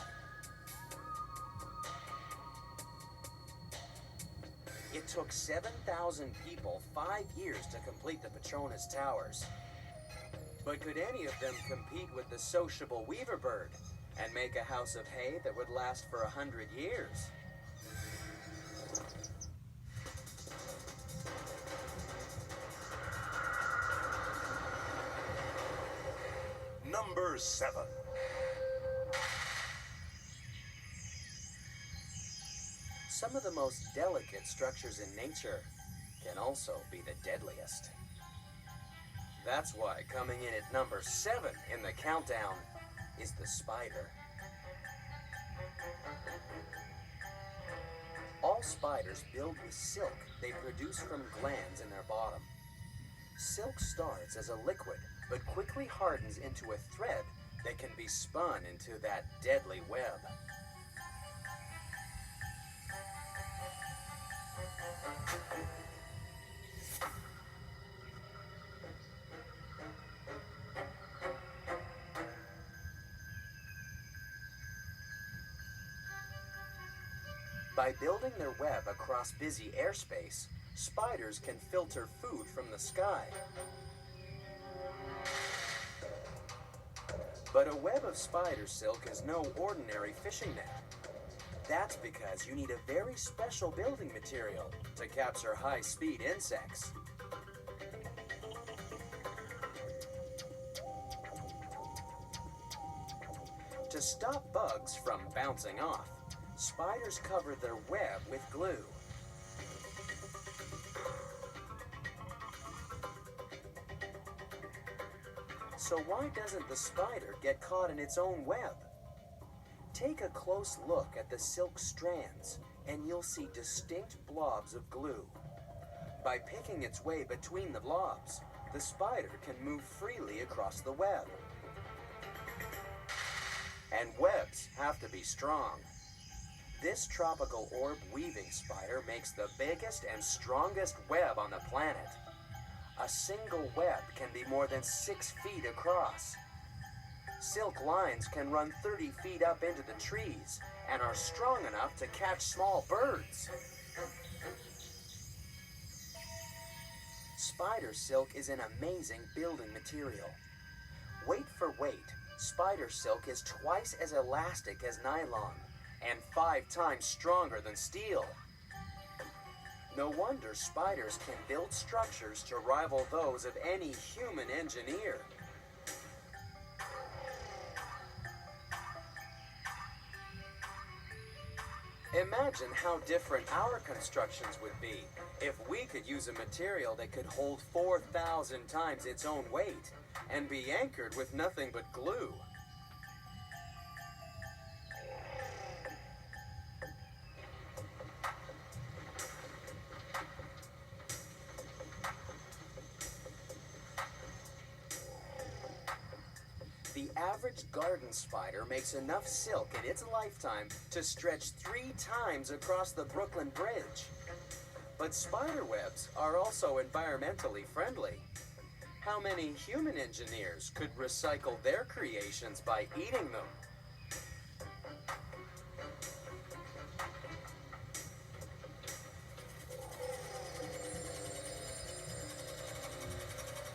It took 7,000 people 5 years to complete the Petronas Towers. But could any of them compete with the sociable weaver bird and make a house of hay that would last for 100 years? Number 7. Some of the most delicate structures in nature can also be the deadliest. That's why coming in at number 7 in the countdown is the spider. All spiders build with silk they produce from glands in their bottom. Silk starts as a liquid, but quickly hardens into a thread that can be spun into that deadly web. By building their web across busy airspace, spiders can filter food from the sky. But a web of spider silk is no ordinary fishing net. That's because you need a very special building material to capture high-speed insects. To stop bugs from bouncing off, spiders cover their web with glue. So why doesn't the spider get caught in its own web? Take a close look at the silk strands, and you'll see distinct blobs of glue. By picking its way between the blobs, the spider can move freely across the web. And webs have to be strong. This tropical orb weaving spider makes the biggest and strongest web on the planet. A single web can be more than 6 feet across. Silk lines can run 30 feet up into the trees and are strong enough to catch small birds. Spider silk is an amazing building material. Weight for weight, spider silk is twice as elastic as nylon and 5 times stronger than steel. No wonder spiders can build structures to rival those of any human engineer. Imagine how different our constructions would be if we could use a material that could hold 4,000 times its own weight and be anchored with nothing but glue. The average garden spider makes enough silk in its lifetime to stretch 3 times across the Brooklyn Bridge. But spider webs are also environmentally friendly. How many human engineers could recycle their creations by eating them?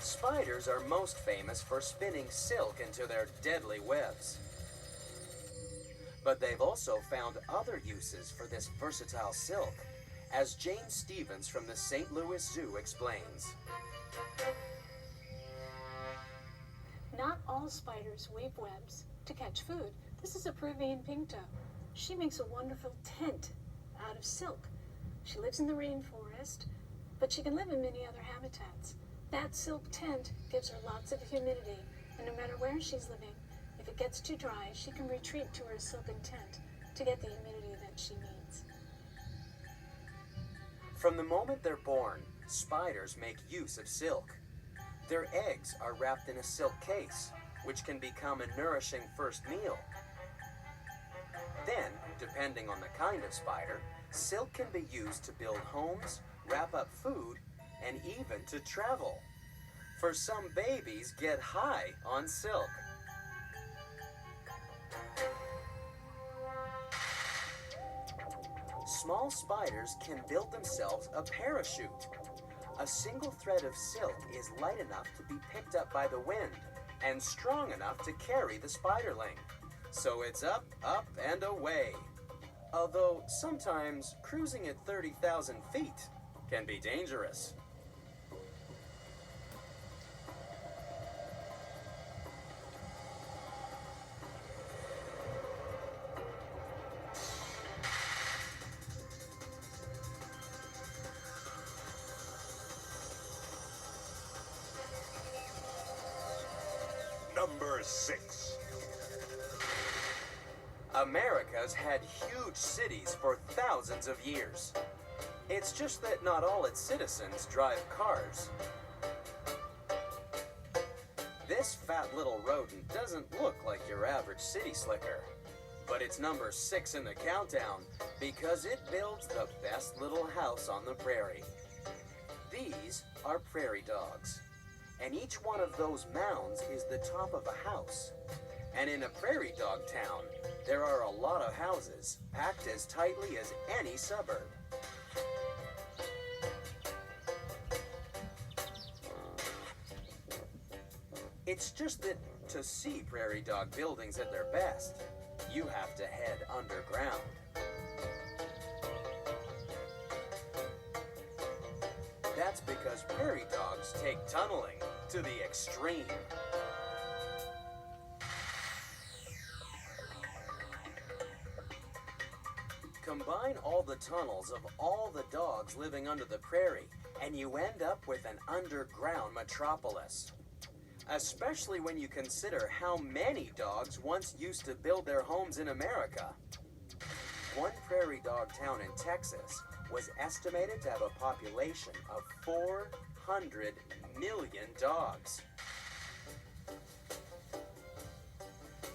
Spiders are most famous for spinning silk into their deadly webs. But they've also found other uses for this versatile silk, as Jane Stevens from the St. Louis Zoo explains. Not all spiders weave webs to catch food. This is a Peruvian pinto. She makes a wonderful tent out of silk. She lives in the rainforest, but she can live in many other habitats. That silk tent gives her lots of humidity, and no matter where she's living, if it gets too dry, she can retreat to her silken tent to get the humidity that she needs. From the moment they're born, spiders make use of silk. Their eggs are wrapped in a silk case, which can become a nourishing first meal. Then, depending on the kind of spider, silk can be used to build homes, wrap up food, and even to travel. For some babies get high on silk. Small spiders can build themselves a parachute. A single thread of silk is light enough to be picked up by the wind and strong enough to carry the spiderling. So it's up, up, and away. Although sometimes cruising at 30,000 feet can be dangerous. Number 6. America's had huge cities for thousands of years. It's just that not all its citizens drive cars. This fat little rodent doesn't look like your average city slicker, but it's number 6 in the countdown because it builds the best little house on the prairie. These are prairie dogs, and each one of those mounds is the top of a house. And in a prairie dog town, there are a lot of houses packed as tightly as any suburb. It's just that to see prairie dog buildings at their best, you have to head underground. That's because prairie dogs take tunneling to the extreme. Combine all the tunnels of all the dogs living under the prairie, and you end up with an underground metropolis. Especially when you consider how many dogs once used to build their homes in America. One prairie dog town in Texas was estimated to have a population of 400 million dogs.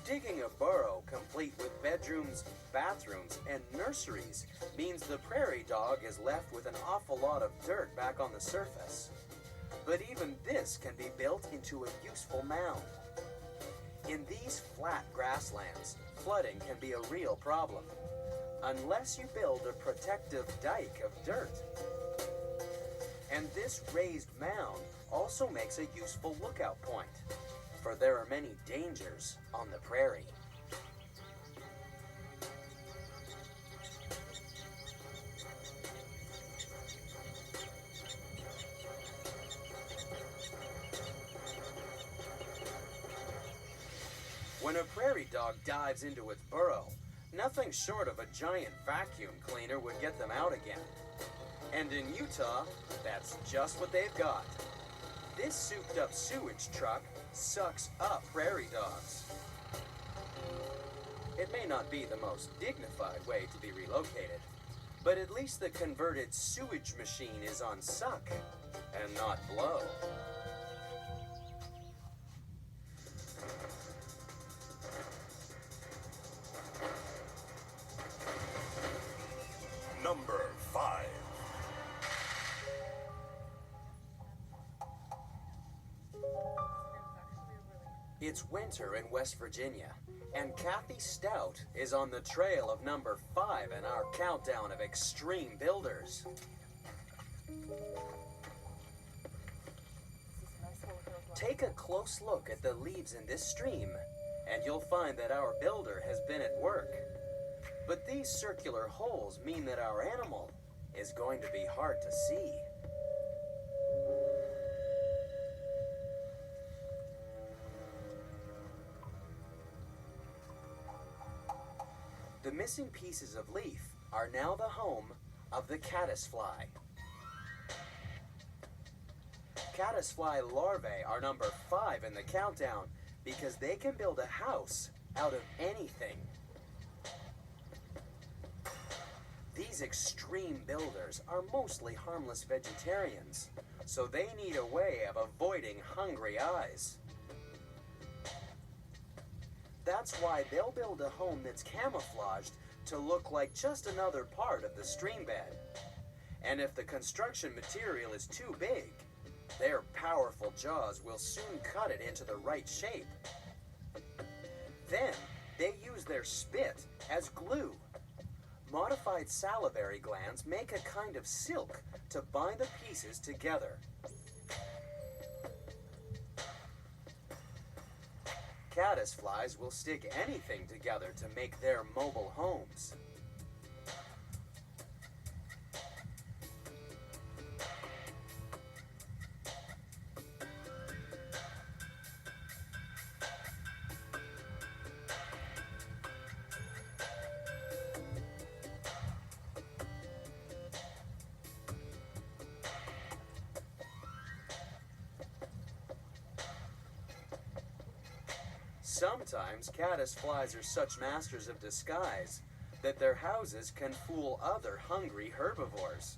Digging a burrow complete with bedrooms, bathrooms, and nurseries means the prairie dog is left with an awful lot of dirt back on the surface. But even this can be built into a useful mound. In these flat grasslands, flooding can be a real problem, unless you build a protective dike of dirt. And this raised mound also makes a useful lookout point, for there are many dangers on the prairie. When a prairie dog dives into its burrow, nothing short of a giant vacuum cleaner would get them out again. And in Utah, that's just what they've got. This souped-up sewage truck sucks up prairie dogs. It may not be the most dignified way to be relocated, but at least the converted sewage machine is on suck and not blow. Number 5. It's winter in West Virginia, and Kathy Stout is on the trail of number 5 in our countdown of extreme builders. Take a close look at the leaves in this stream, and you'll find that our builder has been at work. But these circular holes mean that our animal is going to be hard to see. The missing pieces of leaf are now the home of the caddisfly. Caddisfly larvae are number 5 in the countdown because they can build a house out of anything. These extreme builders are mostly harmless vegetarians, so they need a way of avoiding hungry eyes. That's why they'll build a home that's camouflaged to look like just another part of the stream bed. And if the construction material is too big, their powerful jaws will soon cut it into the right shape. Then they use their spit as glue. Modified salivary glands make a kind of silk to bind the pieces together. Caddisflies will stick anything together to make their mobile homes. Sometimes caddisflies are such masters of disguise that their houses can fool other hungry herbivores.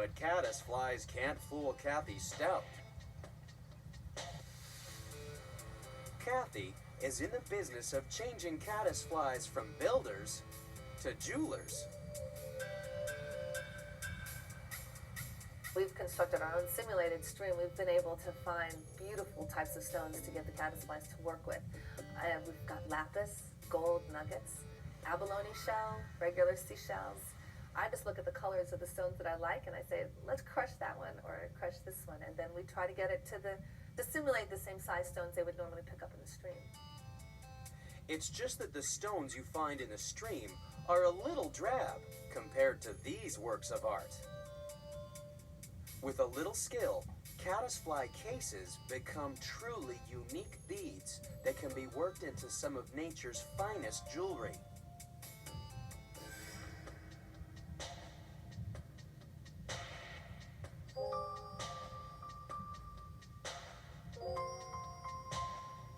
But caddisflies can't fool Kathy Stout. Kathy is in the business of changing caddisflies from builders to jewelers. We've constructed our own simulated stream. We've been able to find beautiful types of stones to get the caddisflies to work with. We've got lapis, gold nuggets, abalone shell, regular seashells. I just look at the colors of the stones that I like and I say, let's crush that one or crush this one. And then we try to get it to simulate the same size stones they would normally pick up in the stream. It's just that the stones you find in the stream are a little drab compared to these works of art. With a little skill, caddisfly cases become truly unique beads that can be worked into some of nature's finest jewelry.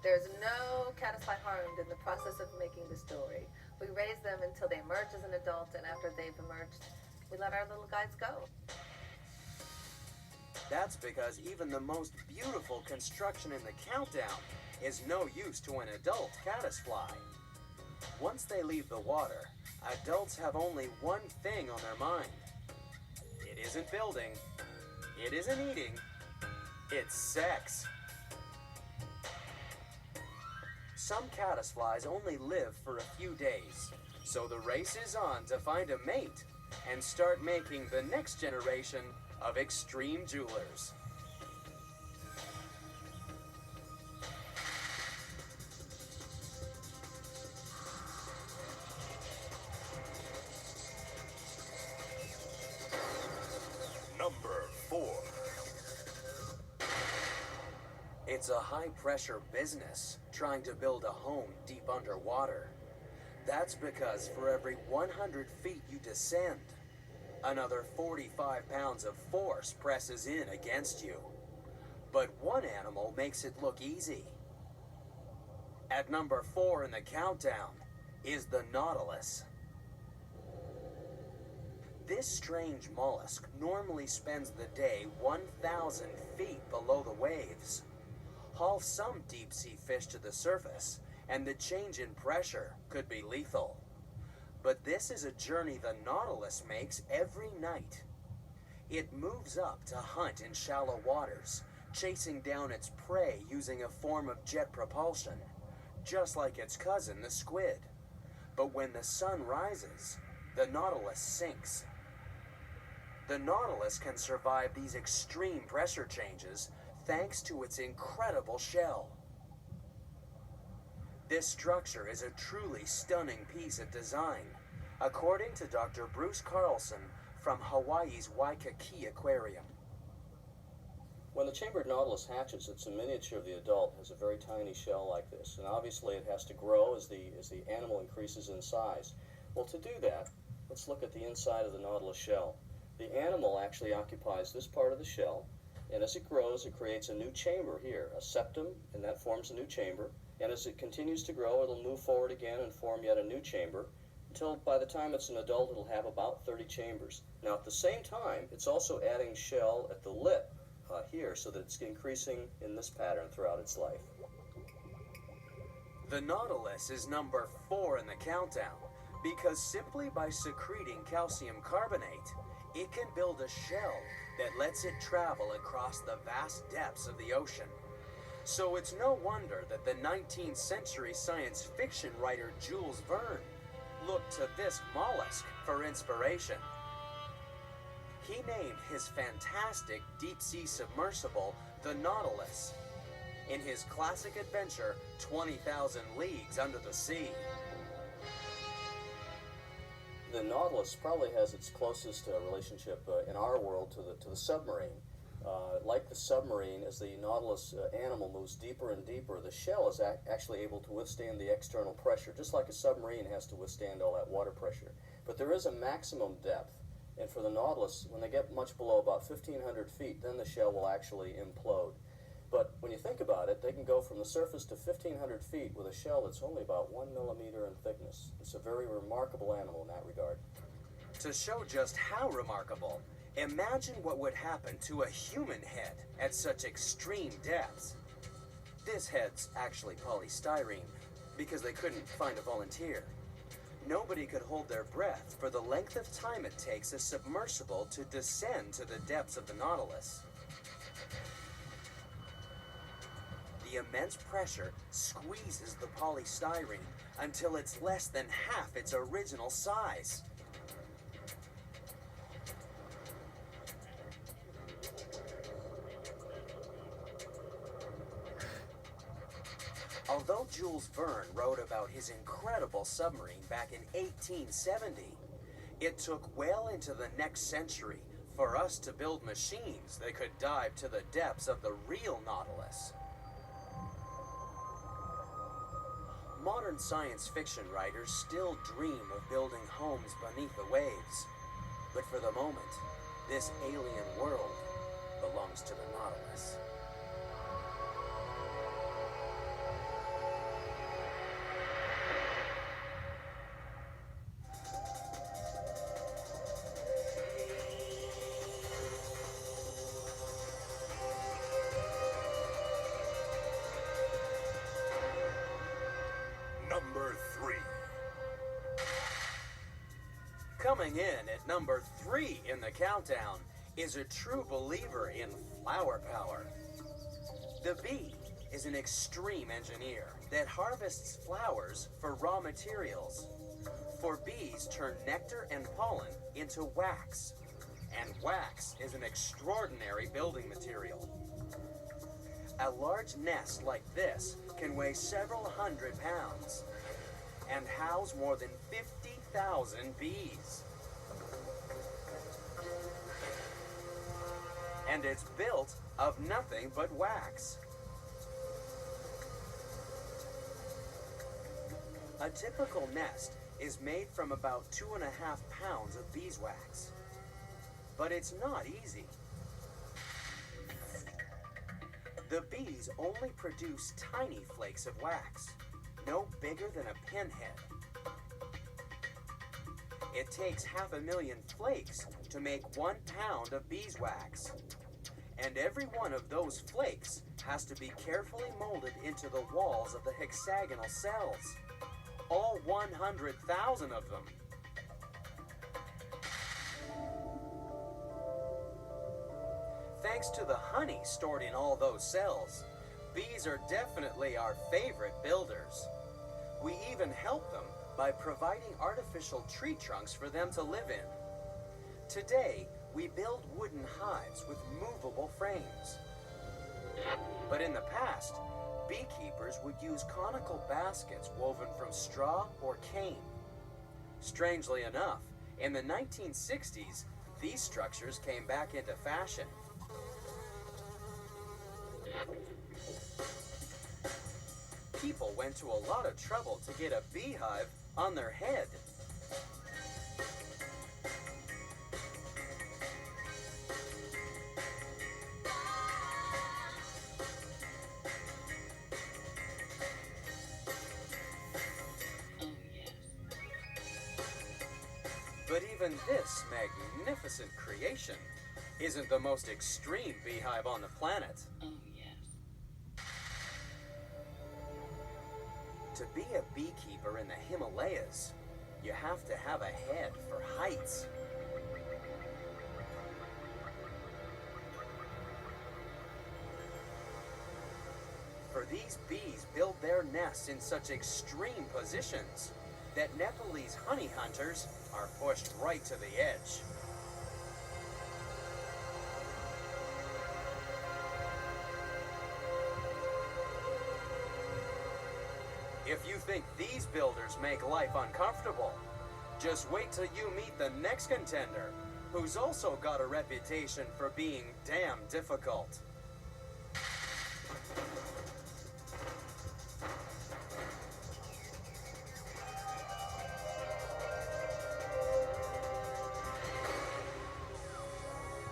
There's no caddisfly harmed in the process of making this jewelry. We raise them until they emerge as an adult, and after they've emerged, we let our little guys go. That's because even the most beautiful construction in the countdown is no use to an adult caddisfly. Once they leave the water, adults have only one thing on their mind. It isn't building, it isn't eating, it's sex. Some caddisflies only live for a few days, so the race is on to find a mate and start making the next generation of extreme jewelers. Number 4. It's a high-pressure business trying to build a home deep underwater. That's because for every 100 feet you descend, another 45 pounds of force presses in against you. But one animal makes it look easy. At number 4 in the countdown is the nautilus. This strange mollusk normally spends the day 1,000 feet below the waves. Haul some deep-sea fish to the surface, and the change in pressure could be lethal. But this is a journey the nautilus makes every night. It moves up to hunt in shallow waters, chasing down its prey using a form of jet propulsion, just like its cousin, the squid. But when the sun rises, the nautilus sinks. The nautilus can survive these extreme pressure changes thanks to its incredible shell. This structure is a truly stunning piece of design, according to Dr. Bruce Carlson from Hawaii's Waikiki Aquarium. When the chambered nautilus hatches, it's a miniature of the adult, has a very tiny shell like this, and obviously it has to grow as the animal increases in size. Well, to do that, let's look at the inside of the nautilus shell. The animal actually occupies this part of the shell, and as it grows, it creates a new chamber here, a septum, and that forms a new chamber. And as it continues to grow, it'll move forward again and form yet a new chamber, until by the time it's an adult, it'll have about 30 chambers. Now, at the same time, it's also adding shell at the lip here, so that it's increasing in this pattern throughout its life. The nautilus is number 4 in the countdown, because simply by secreting calcium carbonate, it can build a shell that lets it travel across the vast depths of the ocean. So it's no wonder that the 19th century science fiction writer Jules Verne looked to this mollusk for inspiration. He named his fantastic deep-sea submersible the Nautilus in his classic adventure 20,000 Leagues Under the Sea. The nautilus probably has its closest relationship in our world to the submarine. Like the submarine, as the nautilus animal moves deeper and deeper, the shell is actually able to withstand the external pressure, just like a submarine has to withstand all that water pressure. But there is a maximum depth, and for the nautilus, when they get much below about 1,500 feet, then the shell will actually implode. But when you think about it, they can go from the surface to 1,500 feet with a shell that's only about 1 millimeter in thickness. It's a very remarkable animal in that regard. To show just how remarkable, imagine what would happen to a human head at such extreme depths. This head's actually polystyrene because they couldn't find a volunteer. Nobody could hold their breath for the length of time it takes a submersible to descend to the depths of the Nautilus. The immense pressure squeezes the polystyrene until it's less than half its original size. Although Jules Verne wrote about his incredible submarine back in 1870, it took well into the next century for us to build machines that could dive to the depths of the real Nautilus. Modern science fiction writers still dream of building homes beneath the waves, but for the moment, this alien world belongs to the Nautilus. Number 3. Coming in at number 3 in the countdown is a true believer in flower power. The bee is an extreme engineer that harvests flowers for raw materials. For bees turn nectar and pollen into wax, and wax is an extraordinary building material. A large nest like this can weigh several hundred pounds and house more than 50,000 bees. And it's built of nothing but wax. A typical nest is made from about 2.5 pounds of beeswax. But it's not easy. The bees only produce tiny flakes of wax, no bigger than a pinhead. It takes 500,000 flakes to make 1 pound of beeswax. And every one of those flakes has to be carefully molded into the walls of the hexagonal cells. All 100,000 of them. Thanks to the honey stored in all those cells, bees are definitely our favorite builders. We even help them by providing artificial tree trunks for them to live in. Today, we build wooden hives with movable frames. But in the past, beekeepers would use conical baskets woven from straw or cane. Strangely enough, in the 1960s, these structures came back into fashion. People went to a lot of trouble to get a beehive on their head. But even this magnificent creation isn't the most extreme beehive on the planet. To be a beekeeper in the Himalayas, you have to have a head for heights. For these bees build their nests in such extreme positions that Nepalese honey hunters are pushed right to the edge. If you think these builders make life uncomfortable, just wait till you meet the next contender, who's also got a reputation for being damn difficult.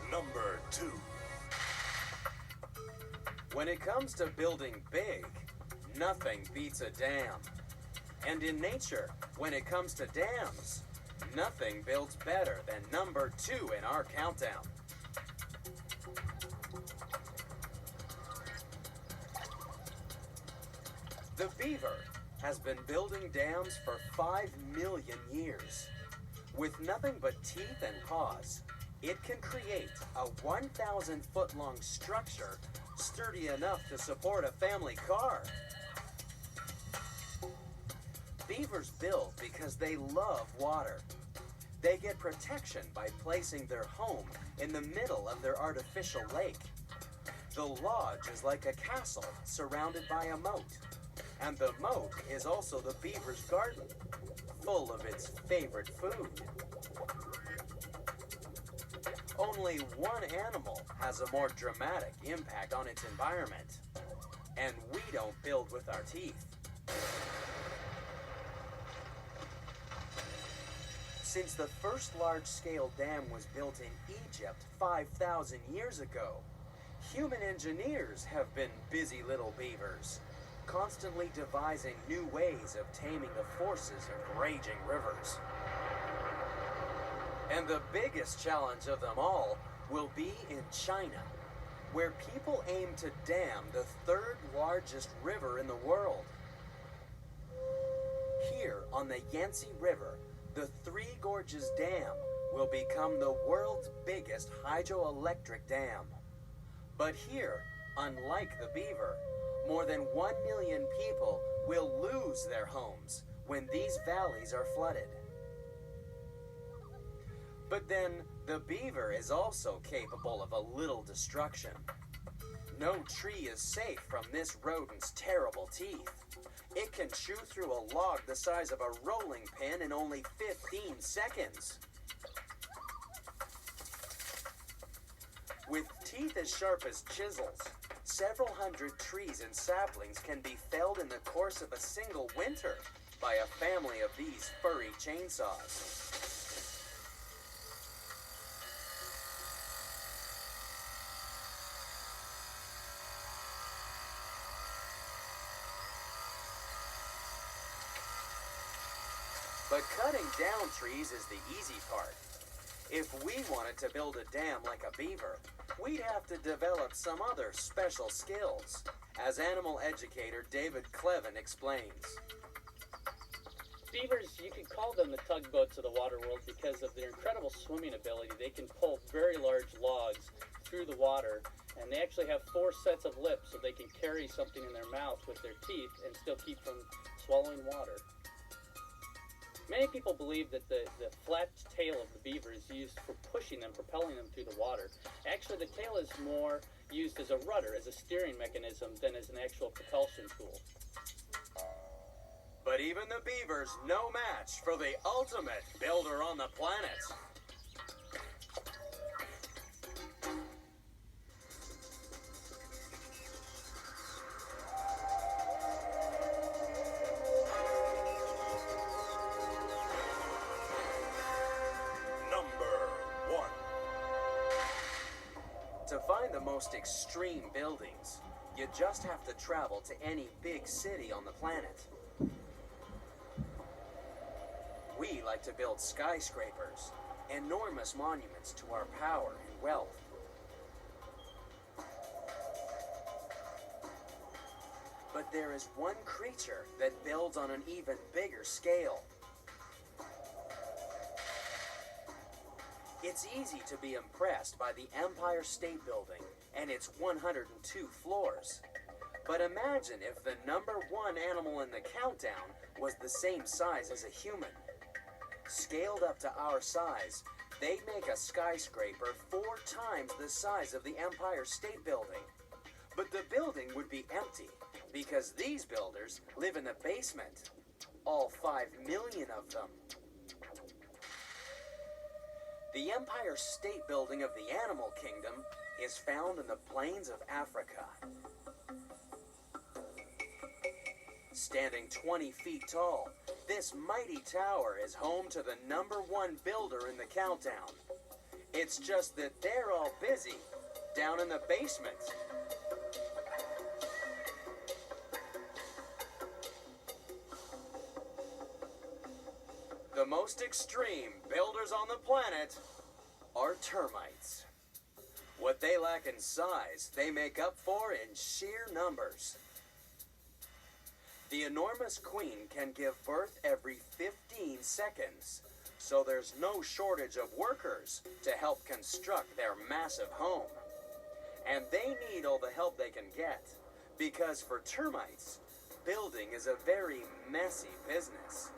Number 2. When it comes to building big, nothing beats a dam. And in nature, when it comes to dams, Nothing builds better than number 2 in our countdown. The beaver has been building dams for 5 million years. With nothing but teeth and paws, it can create a 1,000-foot-long structure sturdy enough to support a family car. Beavers build because they love water. They get protection by placing their home in the middle of their artificial lake. The lodge is like a castle surrounded by a moat. And the moat is also the beaver's garden, full of its favorite food. Only one animal has a more dramatic impact on its environment, and we don't build with our teeth. Since the first large-scale dam was built in Egypt 5,000 years ago, human engineers have been busy little beavers, constantly devising new ways of taming the forces of raging rivers. And the biggest challenge of them all will be in China, where people aim to dam the 3rd largest river in the world. Here on the Yangtze River, the Three Gorges Dam will become the world's biggest hydroelectric dam. But here, unlike the beaver, more than 1 million people will lose their homes when these valleys are flooded. But then, the beaver is also capable of a little destruction. No tree is safe from this rodent's terrible teeth. It can chew through a log the size of a rolling pin in only 15 seconds. With teeth as sharp as chisels, several hundred trees and saplings can be felled in the course of a single winter by a family of these furry chainsaws. But cutting down trees is the easy part. If we wanted to build a dam like a beaver, we'd have to develop some other special skills, as animal educator David Clevin explains. Beavers, you could call them the tugboats of the water world because of their incredible swimming ability. They can pull very large logs through the water, and they actually have 4 sets of lips so they can carry something in their mouth with their teeth and still keep from swallowing water. Many people believe that the flat tail of the beaver is used for pushing them, propelling them through the water. Actually, the tail is more used as a rudder, as a steering mechanism, than as an actual propulsion tool. But even the beaver's no match for the ultimate builder on the planet. To find the most extreme buildings, you just have to travel to any big city on the planet. We like to build skyscrapers, enormous monuments to our power and wealth. But there is one creature that builds on an even bigger scale. It's easy to be impressed by the Empire State Building and its 102 floors. But imagine if the number 1 animal in the countdown was the same size as a human. Scaled up to our size, they'd make a skyscraper 4 times the size of the Empire State Building. But the building would be empty because these builders live in the basement. All 5 million of them. The Empire State Building of the Animal Kingdom is found in the plains of Africa. Standing 20 feet tall, this mighty tower is home to the number 1 builder in the countdown. It's just that they're all busy down in the basement. The The most extreme builders on the planet are termites. What they lack in size, they make up for in sheer numbers. The enormous queen can give birth every 15 seconds, so there's no shortage of workers to help construct their massive home. And they need all the help they can get, because for termites, building is a very messy business.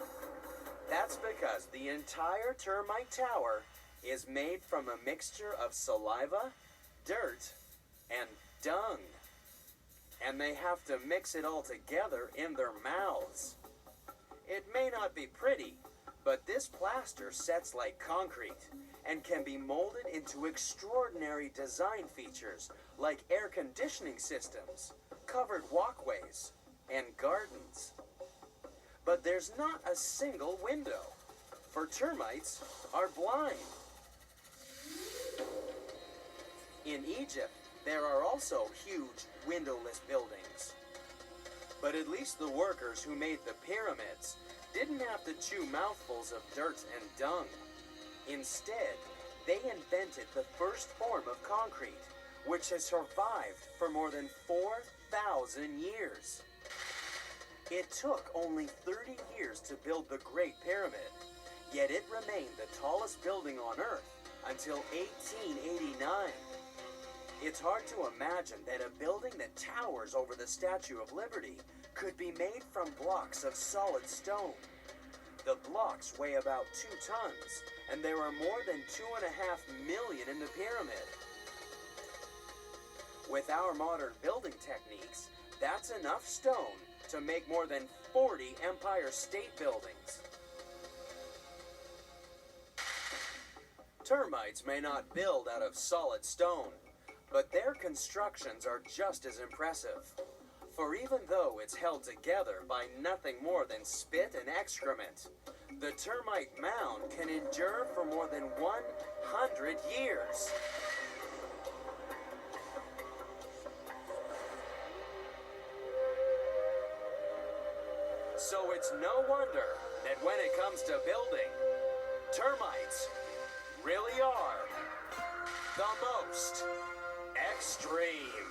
That's because the entire termite tower is made from a mixture of saliva, dirt, and dung. And they have to mix it all together in their mouths. It may not be pretty, but this plaster sets like concrete and can be molded into extraordinary design features like air conditioning systems, covered walkways, and gardens. But there's not a single window, for termites are blind. In Egypt, there are also huge windowless buildings. But at least the workers who made the pyramids didn't have to chew mouthfuls of dirt and dung. Instead, they invented the first form of concrete, which has survived for more than 4,000 years. It took only 30 years to build the Great Pyramid, yet it remained the tallest building on Earth until 1889. It's hard to imagine that a building that towers over the Statue of Liberty could be made from blocks of solid stone. The blocks weigh about 2 tons, and there are more than 2.5 million in the pyramid. With our modern building techniques, that's enough stone to make more than 40 Empire State Buildings. Termites may not build out of solid stone, but their constructions are just as impressive. For even though it's held together by nothing more than spit and excrement, the termite mound can endure for more than 100 years. So it's no wonder that when it comes to building, termites really are the most extreme.